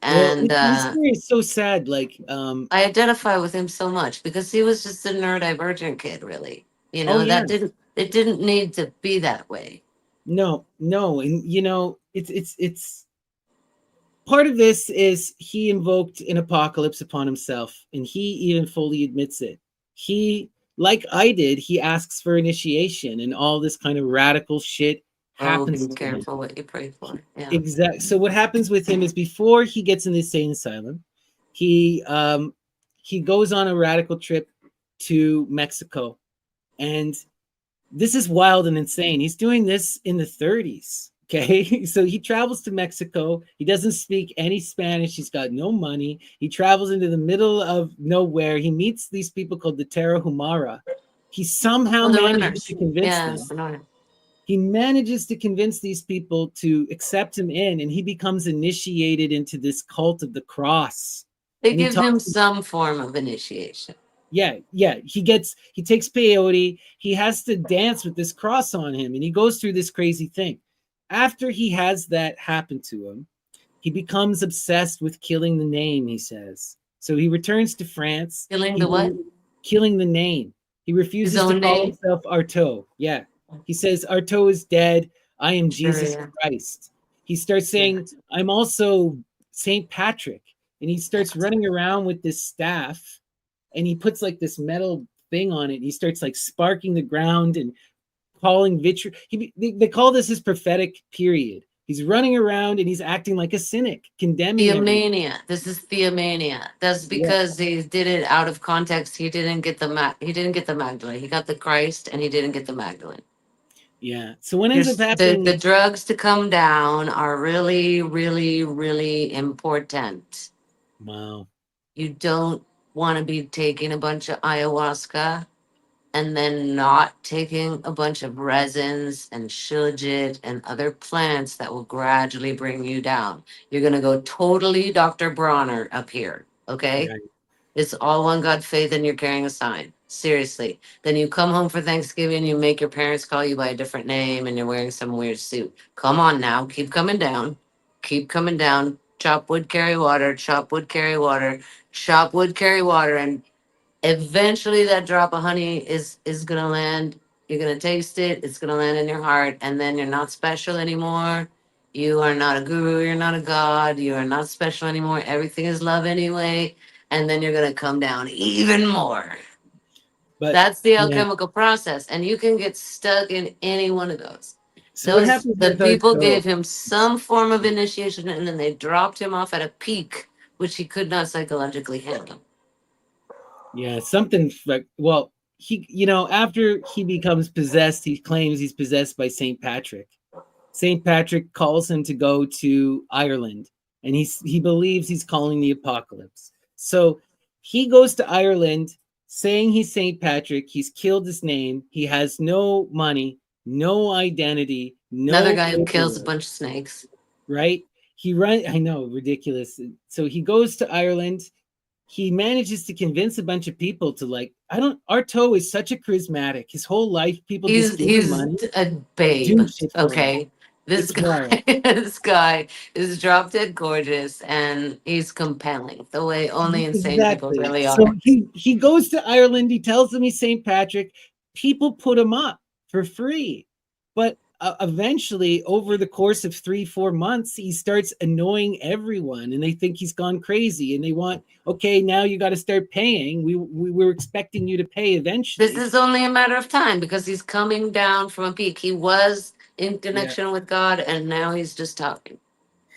S1: Well,
S2: and
S1: his story is so sad. Like,
S2: I identify with him so much because he was just a neurodivergent kid, really.
S1: oh yeah,
S2: That didn't It didn't need to be that way.
S1: No, no, and it's part of this is he invoked an apocalypse upon himself, and he even fully admits it. He, like I did, he asks for initiation, and all this kind of radical shit
S2: Oh,
S1: happens
S2: be
S1: to him.
S2: careful what you pray for. Yeah.
S1: Exact. So what happens with him is before he gets in the insane asylum, he um he goes on a radical trip to Mexico, and this is wild and insane. He's doing this in the 30s. Okay. So he travels to Mexico. He doesn't speak any Spanish. He's got no money. He travels into the middle of nowhere. He meets these people called the Tarahumara. He somehow
S2: Oh, the
S1: manages to
S2: runners.
S1: convince
S2: Yeah, it's
S1: them.
S2: the runner.
S1: He manages to convince these people to accept him in, and he becomes initiated into this cult of the cross.
S2: They
S1: And he
S2: give him
S1: talks,
S2: some form of initiation.
S1: yeah, he takes peyote. He has to dance with this cross on him, and he goes through this crazy thing. After he has that happen to him, he becomes obsessed with killing the name, he says. So he returns to France.
S2: Killing
S1: He
S2: the what?
S1: killing the name. He
S2: His
S1: refuses to
S2: own
S1: call
S2: name?
S1: himself Artaud. Yeah. He says Artaud is dead. I am
S2: Sure,
S1: Jesus
S2: yeah.
S1: Christ. He starts
S2: Yeah.
S1: saying, I'm also Saint Patrick. And he starts running around with this staff, and he puts like this metal thing on it. And he starts like sparking the ground and calling vitriol. They call this his prophetic period. He's running around and he's acting like a cynic, condemning everyone.
S2: Theomania. This is theomania. That's
S1: Yeah,
S2: because he did it out of context. He didn't get the he didn't get the Magdalene. He got the Christ and he didn't get the Magdalene.
S1: yeah. So what ends up
S2: There's the
S1: happening?
S2: drugs to come down are really, really, really important.
S1: Wow.
S2: You don't want to be taking a bunch of ayahuasca and then not taking a bunch of resins and shilajit and other plants that will gradually bring you down. You're going to go totally Dr. Bronner up here. Okay.
S1: Right.
S2: It's all one God faith and you're carrying a sign. Seriously. Then you come home for Thanksgiving, you make your parents call you by a different name and you're wearing some weird suit. Come on now. Keep coming down. Keep coming down. Chop wood, carry water. Chop wood, carry water. Chop wood, carry water. And eventually that drop of honey is gonna land. You're gonna taste it, it's gonna land in your heart, and then you're not special anymore. You are not a guru, you're not a god, you are not special anymore. Everything is love anyway, and then you're gonna come down even more.
S1: But
S2: That's the
S1: yeah.
S2: alchemical process, and you can get stuck in any one of those.
S1: So what
S2: Those
S1: happens
S2: the
S1: with
S2: people
S1: Artaud?
S2: gave him some form of initiation and then they dropped him off at a peak which he could not psychologically handle.
S1: Yeah, something like, well, after he becomes possessed, he claims he's possessed by Saint Patrick. Saint Patrick calls him to go to Ireland, and he believes he's calling the apocalypse. So he goes to Ireland saying he's Saint Patrick. He's killed his name. He has no money, no identity,
S2: Another
S1: no
S2: guy who kills a
S1: paperwork,
S2: bunch of snakes.
S1: right? I know, ridiculous. So he goes to Ireland. He manages to convince a bunch of people to, like, I don't, Artaud is such a charismatic. His whole life, people just
S2: He's
S1: give him
S2: he's
S1: money
S2: a
S1: to
S2: babe.
S1: do shit for him.
S2: Okay, this
S1: It's
S2: guy
S1: wild.
S2: this guy is drop dead gorgeous and he's compelling the way only insane people
S1: Exactly.
S2: really
S1: So
S2: are.
S1: he goes to Ireland. He tells them he's St. Patrick. People put him up for free, but eventually, over the course of 3-4 months, he starts annoying everyone, and they think he's gone crazy. And they want, okay, now you got to start paying. We were expecting you to pay
S2: This
S1: eventually.
S2: is only a matter of time because he's coming down from a peak. He was in
S1: Yeah.
S2: connection with God and now he's just talking.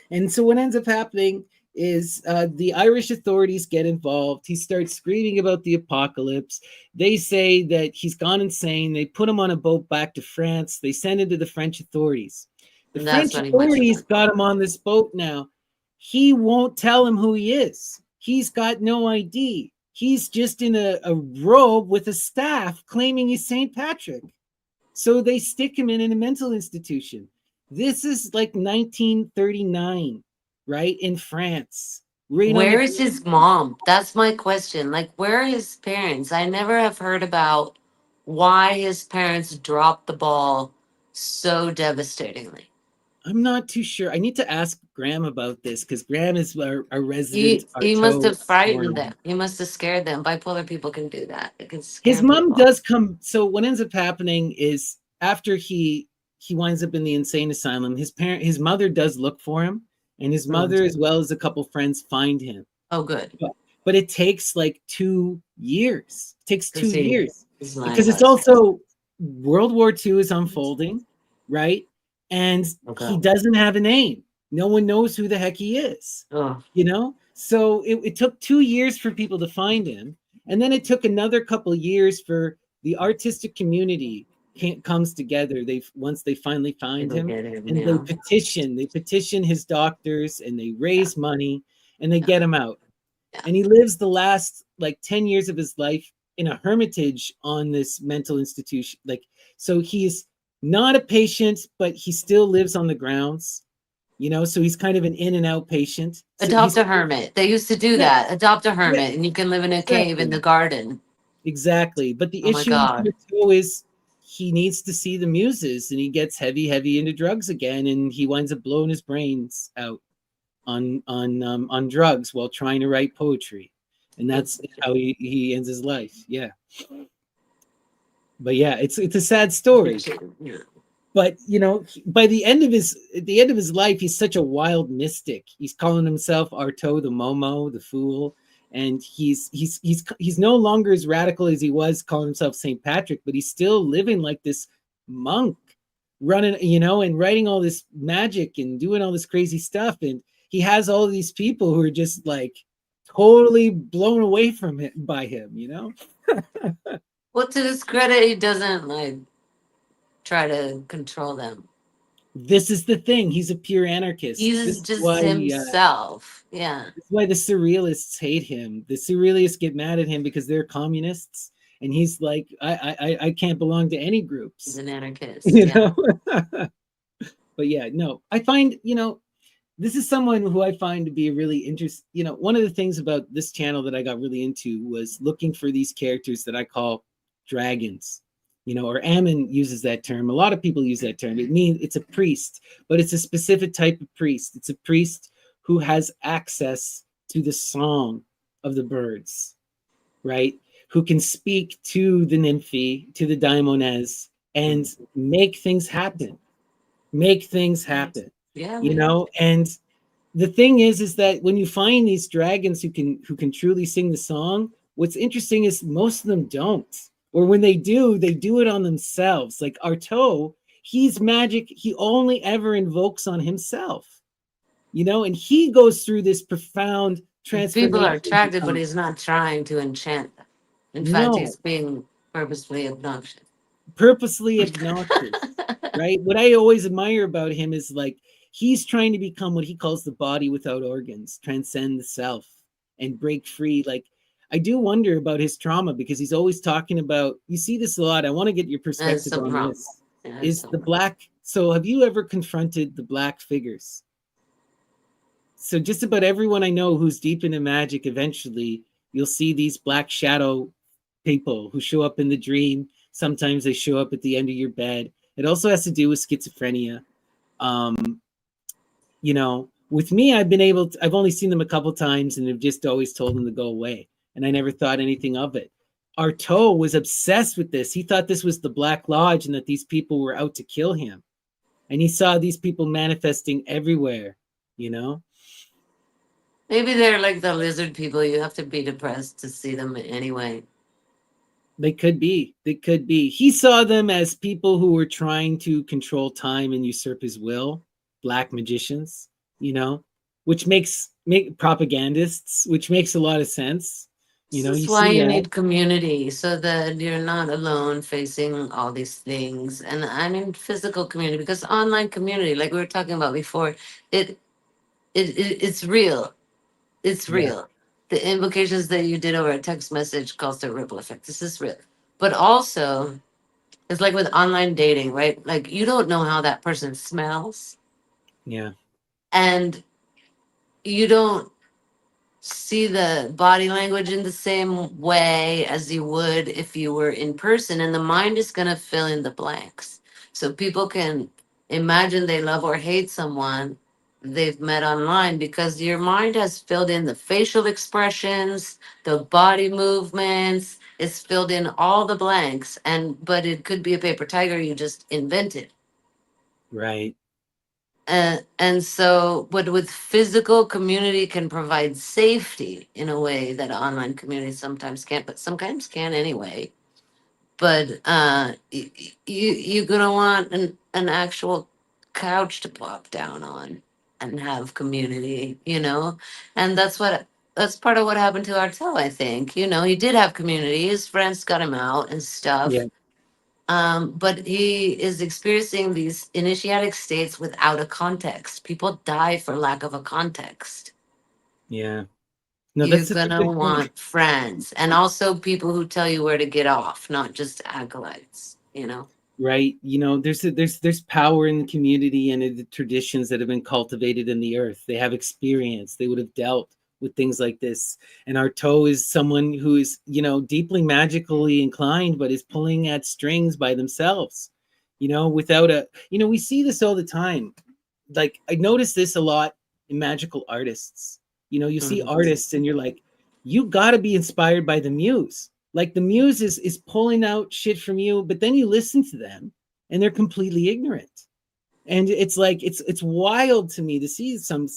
S1: And so what ends up happening is the Irish authorities get involved. He starts screaming about the apocalypse. They say that he's gone insane. They put him on a boat back to France. They send him to the French authorities. The
S2: And that's
S1: French
S2: when he went to
S1: authorities
S2: them.
S1: got him on this boat now. He won't tell him who he is. He's got no ID. He's just in a robe with a staff claiming he's St. Patrick. So they stick him in a mental institution. This is like 1939, right? In France. Right on the
S2: Where is his mom? That's my question. Like, where are his parents? I never have heard about why his parents dropped the ball so devastatingly.
S1: I'm not too sure. I need to ask Graham about this because Graham is our resident
S2: He must
S1: Arto
S2: have frightened
S1: historian.
S2: them. He must have scared them. Bipolar people can do that. It can
S1: His
S2: scare
S1: mom
S2: people.
S1: does come. So what ends up happening is after he winds up in the insane asylum, his mother does look for him, and his
S2: Mm.
S1: mother as well as a couple friends find him.
S2: Oh, good.
S1: But, but it takes like 2 years. It takes
S2: To
S1: two
S2: see
S1: years
S2: his line
S1: because it's
S2: was.
S1: also World War II is unfolding, right? And he
S2: Okay.
S1: doesn't have a name. No one knows who the heck he is,
S2: Oh,
S1: you know? So it took 2 years for people to find him. And then it took another couple of years for the artistic community comes together. They once they finally find
S2: it'll
S1: him
S2: get him
S1: and
S2: now.
S1: they petition his doctors and they
S2: Yeah,
S1: raise money and they
S2: yeah,
S1: get him out.
S2: yeah.
S1: And he lives the last like 10 years of his life in a hermitage on this mental institution. Like, so he's not a patient, but he still lives on the grounds, so he's kind of an in and out patient. So
S2: Adopt
S1: he's,
S2: a hermit. They used to do
S1: yeah,
S2: that. Adopt a
S1: yeah,
S2: hermit, and you can live in a cave in
S1: exactly.
S2: the garden.
S1: Exactly. But the
S2: Oh my
S1: issue with
S2: God.
S1: Arto is he needs to see the muses and he gets heavy into drugs again and he winds up blowing his brains out on drugs while trying to write poetry. And that's how he ends his life. Yeah. But yeah, it's a sad story.
S2: Yeah.
S1: But by the end of his at the end of his life, he's such a wild mystic. He's calling himself Arto the Momo, the fool, and he's no longer as radical as he was calling himself Saint Patrick, but he's still living like this monk, running, and writing all this magic and doing all this crazy stuff. And he has all these people who are just like totally blown away from it by him.
S2: Well, to his credit, he doesn't like try to control them.
S1: This is the thing. He's a pure anarchist. This
S2: He's
S1: is
S2: just
S1: why
S2: himself. Yeah.
S1: That's why the surrealists hate him. The surrealists get mad at him because they're communists, and he's like, I can't belong to any
S2: He's
S1: groups,
S2: an anarchist.
S1: you
S2: Yeah.
S1: know. But yeah, no, I find this is someone who I find to be a really interesting. One of the things about this channel that I got really into was looking for these characters that I call dragons. Or Ammon uses that term. A lot of people use that term. It means it's a priest, but it's a specific type of priest. It's a priest who has access to the song of the birds, right? Who can speak to the nymphy, to the daimones, and make things happen. Make things happen.
S2: Yeah,
S1: You
S2: man.
S1: know, and the thing is that when you find these dragons who can truly sing the song, what's interesting is most of them don't. Or when they do it on themselves. Like Artaud, he's magic, he only ever invokes on himself. And he goes through this profound
S2: People are
S1: transformation to
S2: attracted, but
S1: become
S2: he's not trying to enchant them. In fact,
S1: no,
S2: he's being purposefully obnoxious.
S1: purposely obnoxious, right? What I always admire about him is like he's trying to become what he calls the body without organs, transcend the self and break free. Like I do wonder about his trauma because he's always talking about, you see this a lot. I want to get your
S2: There's
S1: perspective
S2: something
S1: on
S2: wrong.
S1: this.
S2: Yeah, there's
S1: Is the
S2: something wrong.
S1: black, so have you ever confronted the black figures? So just about everyone I know who's deep into magic, eventually you'll see these black shadow people who show up in the dream. Sometimes they show up at the end of your bed. It also has to do with schizophrenia. With me, I've only seen them a couple times and have just always told them to go away. And I never thought anything of it. Artaud was obsessed with this. He thought this was the Black Lodge and that these people were out to kill him. And he saw these people manifesting everywhere, you know?
S2: Maybe they're like the lizard people. You have to be depressed to see them anyway.
S1: They could be. They could be. He saw them as people who were trying to control time and usurp his will, black magicians, which make propagandists, which makes a lot of sense.
S2: This
S1: You
S2: is why
S1: see
S2: you
S1: that.
S2: need community so that you're not alone facing all these things. And I mean physical community because online community, like we were talking about before, it it's real. It's
S1: Yeah.
S2: real. The implications that you did over a text message caused a ripple effect. This is real. But also, it's like with online dating, right? Like you don't know how that person smells,
S1: Yeah.
S2: and you don't see the body language in the same way as you would if you were in person, and the mind is going to fill in the blanks. So people can Imagine they love or hate someone they've met online, because your mind has filled in the facial expressions, the body movements, it's filled in all the blanks, and but it could be a paper tiger you just invented.
S1: Right.
S2: And so, but with physical, community can provide safety in a way that online communities sometimes can't, but sometimes can anyway. But you're gonna want an actual couch to plop down on and have community, you know. And that's part of what happened to Artel, I think. You know, he did have community, his friends got him out and
S1: Yeah.
S2: stuff. But he is experiencing these initiatic states without a context. People die for lack of a context.
S1: Yeah. No,
S2: You're
S1: that's such a
S2: gonna
S1: good point.
S2: want friends, and also people who tell you where to get off, not just acolytes, you know?
S1: Right. You know, there's power in the community and in the traditions that have been cultivated in the earth. They have experience. They would have dealt with things like this. And Artaud is someone who is, you know, deeply magically inclined, but is pulling at strings by themselves, you know, without a, you know, we see this all the time. Like I notice this a lot in magical artists. You know, you see
S2: Mhm.
S1: artists and you're like, you got to be inspired by the muse. Like the muse is pulling out shit from you, but then you listen to them and they're completely ignorant. And it's like it's wild to me to see some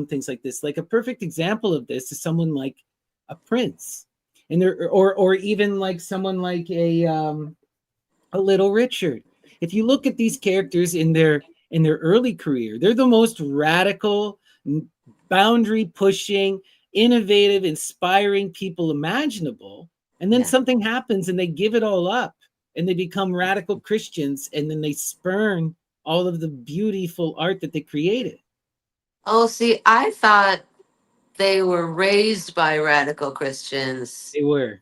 S1: things like this. Like a perfect example of this is someone like a Prince, and there or even like someone like a Little Richard. If you look at these characters in their early career, they're the most radical, boundary pushing, innovative, inspiring people imaginable. And then
S2: Yeah.
S1: something happens and they give it all up and they become radical Christians and then they spurn all of the beautiful art that they created.
S2: Oh, see, I thought they were raised by radical Christians
S1: They were.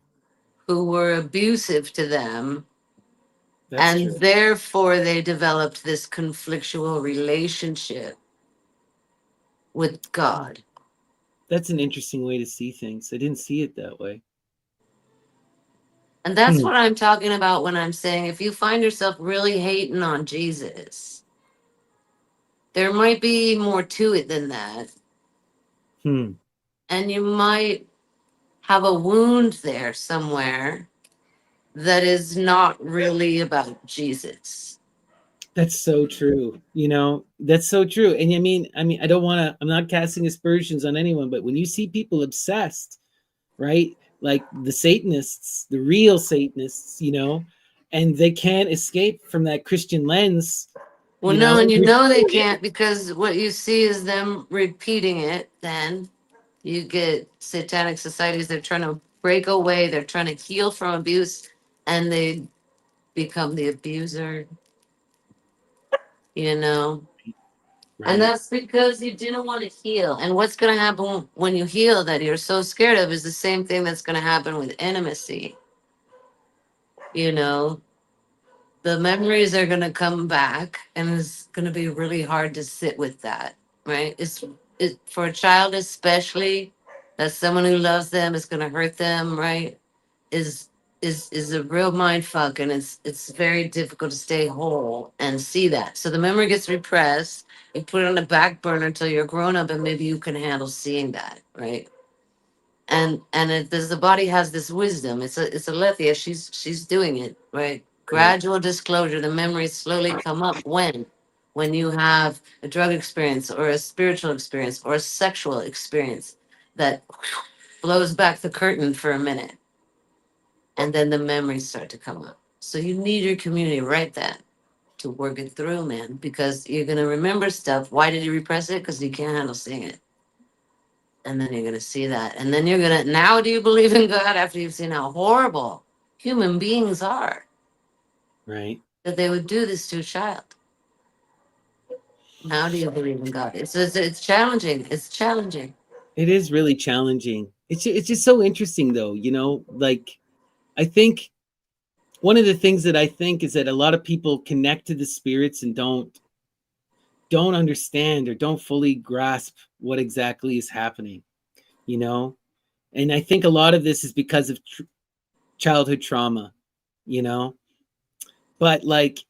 S2: who were abusive to them,
S1: That's
S2: and
S1: true.
S2: therefore they developed this conflictual relationship with God.
S1: That's an interesting way to see things. I didn't see it that way.
S2: And that's
S1: Hmm.
S2: what I'm talking about when I'm saying if you find yourself really hating on Jesus, there might be more to it than that.
S1: Hmm.
S2: And you might have a wound there somewhere that is not really about Jesus.
S1: That's so true. You know, that's so true. And I mean, I don't want to, I'm not casting aspersions on anyone, but when you see people obsessed, right? Like the Satanists, the real Satanists, you know, and they can't escape from that Christian lens,
S2: Well,
S1: you
S2: no,
S1: know,
S2: and you know they can't, because what you see is them repeating it. Then you get satanic societies, they're trying to break away, they're trying to heal from abuse, and they become the abuser, you know? And
S1: right,
S2: that's because you didn't want to heal. And what's going to happen when you heal that you're so scared of is the same thing that's going to happen with intimacy. You know, the memories are going to come back, and it's going to be really hard to sit with that, right? It for a child, especially, that someone who loves them is going to hurt them, right? Is is a real mind fuck, and it's very difficult to stay whole and see that. So the memory gets repressed. You put it on the back burner until you're grown up, and maybe you can handle seeing that, right? And it does, the body has this wisdom. It's a Lethia. She's doing it, right?
S1: right,
S2: Gradual disclosure. The memories slowly come up when you have a drug experience or a spiritual experience or a sexual experience that blows back the curtain for a minute, and then the memories start to come up. So you need your community right then to work it through, man, because you're gonna remember stuff. Why did you repress it? Because you can't handle seeing it. And then you're gonna see that. And then you're gonna, now do you believe in God after you've seen how horrible human beings are,
S1: right.
S2: that they would do this to a child? Now do you believe in God? It's challenging. It's challenging.
S1: It is really challenging. It's just so interesting though, you know, like I think one of the things that I think is that a lot of people connect to the spirits and don't understand or don't fully grasp what exactly is happening, you know? And I think a lot of this is because of childhood trauma, you know? But like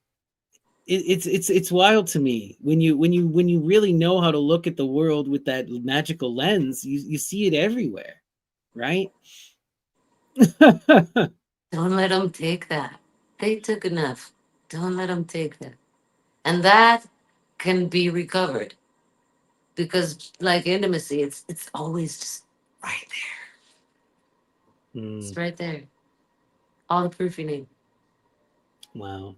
S1: it's wild to me when you really know how to look at the world with that magical lens. You see it everywhere, right?
S2: Don't let them take that. They took enough. Don't let them take that. And that can be recovered because, like intimacy, it's always just right there. It's
S1: Mm,
S2: right there. All the proof you need.
S1: wow.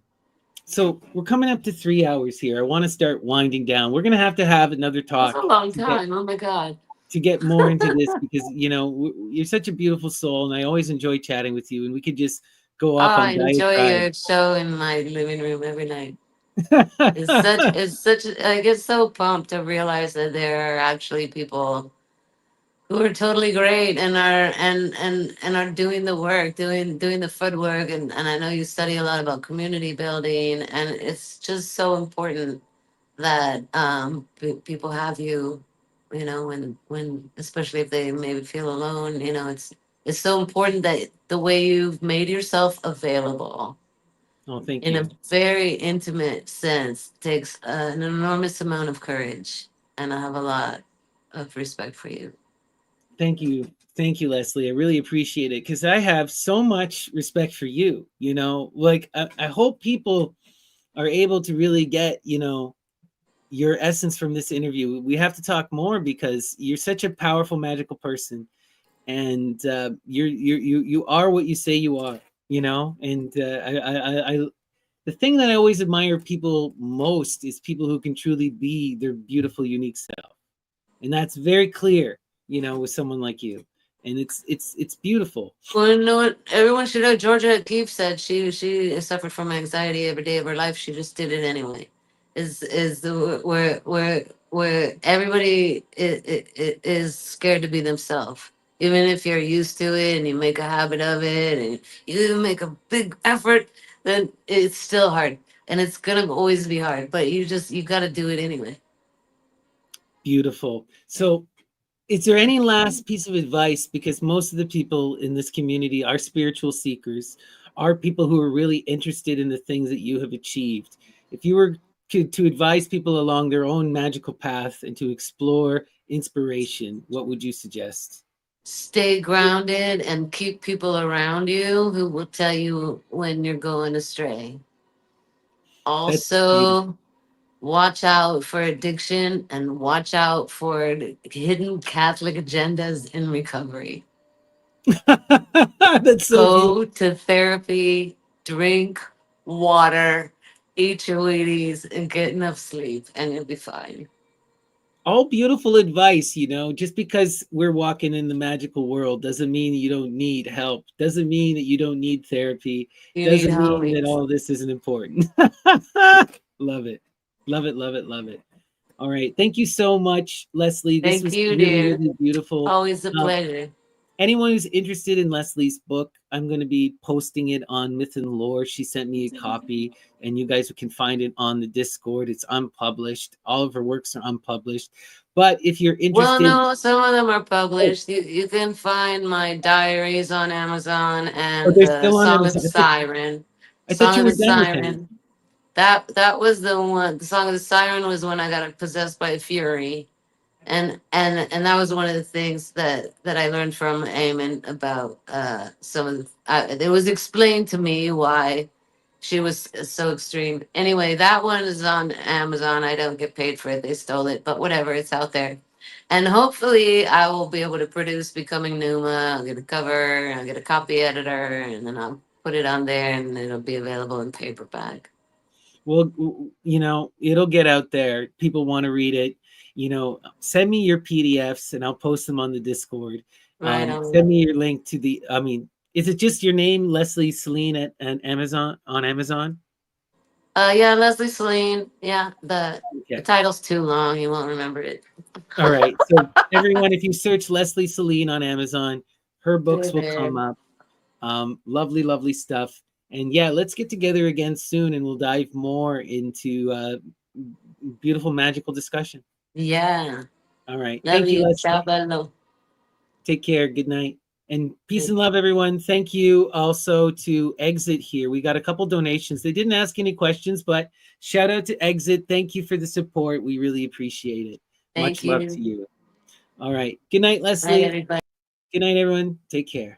S1: So we're coming up to 3 hours here. I want to start winding down. We're gonna have another
S2: That's
S1: talk
S2: a long
S1: to get
S2: time. Oh my god.
S1: more into this because you're such a beautiful soul, and I always enjoy chatting with you. And we could just go off
S2: I
S1: on
S2: enjoy
S1: diatribes.
S2: your show in my living room every night. It's such I get so pumped to realize that there are actually people who are totally great and are doing the work, doing the footwork, and I know you study a lot about community building, and it's just so important that people have you, when especially if they maybe feel alone, it's so important that the way you've made yourself available
S1: Oh, thank
S2: in a
S1: you.
S2: very intimate sense takes an enormous amount of courage, and I have a lot of respect for you.
S1: Thank you. Thank you, Leslie. I really appreciate it because I have so much respect for you. Like I hope people are able to really get, your essence from this interview. We have to talk more because you're such a powerful, magical person, and you are what you say you are. And the thing that I always admire people most is people who can truly be their beautiful, unique self, and that's very clear. With someone like you, and it's beautiful.
S2: Well, you know what? Everyone should know. Georgia Keefe said she suffered from anxiety every day of her life. She just did it anyway. Is the where everybody is scared to be themselves. Even if you're used to it and you make a habit of it and you even make a big effort, then it's still hard and it's gonna always be hard. But you got to do it anyway.
S1: Beautiful. So, is there any last piece of advice? Because most of the people in this community are spiritual seekers, are people who are really interested in the things that you have achieved. If you were to advise people along their own magical path and to explore inspiration, what would you suggest?
S2: Stay grounded and keep people around you who will tell you when you're going astray.
S1: That's beautiful.
S2: Also, watch out for addiction and watch out for the hidden Catholic agendas in recovery.
S1: That's so beautiful.
S2: Go to therapy, drink water, eat your Wheaties, and get enough sleep, and you'll be fine.
S1: All beautiful advice. Just because we're walking in the magical world doesn't mean you don't need help, doesn't mean that you don't need therapy,
S2: You need
S1: doesn't mean that
S2: homies.
S1: all this isn't important. Love it. Love it, love it, love it. All right, thank you so much, Leslie. This
S2: Thank
S1: was
S2: you,
S1: really,
S2: dear.
S1: really beautiful.
S2: Always a
S1: um,
S2: pleasure.
S1: Anyone who's interested in Leslie's book, I'm going to be posting it on Myth and Lore. She sent me a copy, and you guys can find it on the Discord. It's unpublished. All of her works are unpublished. But if you're
S2: Well,
S1: interested,
S2: no, some of them are
S1: oh,
S2: published. You can find my diaries on Amazon
S1: oh,
S2: and
S1: they're
S2: the
S1: still on
S2: Song of
S1: Amazon.
S2: the Siren.
S1: I thought
S2: Song
S1: you
S2: of
S1: were
S2: the
S1: done with them.
S2: Siren. That was the one. The Song of the Siren was when I got possessed by a fury, and that was one of the things that I learned from Eamon about some of the. It was explained to me why she was so extreme. Anyway, that one is on Amazon. I don't get paid for it. They stole it, but whatever. It's out there, and hopefully I will be able to produce Becoming Numa. I'll get a cover. I'll get a copy editor, and then I'll put it on there, and it'll be available in paperback.
S1: Well, it'll get out there. People want to read it. Send me your PDFs and I'll post them on the Discord.
S2: Right on.
S1: Send me your link to is it just your name, Leslie Selene at Amazon, on Amazon?
S2: Yeah, Leslie Selene. Yeah, the
S1: Okay.
S2: title's too long. You won't remember it.
S1: All right. So everyone, if you search Leslie Selene on Amazon, her books will come
S2: David.
S1: up. Lovely, lovely stuff. And yeah, let's get together again soon and we'll dive more into beautiful, magical discussion.
S2: Yeah.
S1: All right.
S2: Love
S1: Thank you,
S2: you. Ciao,
S1: Leslie.
S2: bello.
S1: Take care. Good night. And peace and love, everyone. Thank you also to Exit here. We got a couple donations. They didn't ask any questions, but shout out to Exit. Thank you for the support. We really appreciate it.
S2: Thank
S1: Much love
S2: you.
S1: to you. All right. Good night,
S2: Bye,
S1: Leslie.
S2: everybody.
S1: Good night, everyone. Take care.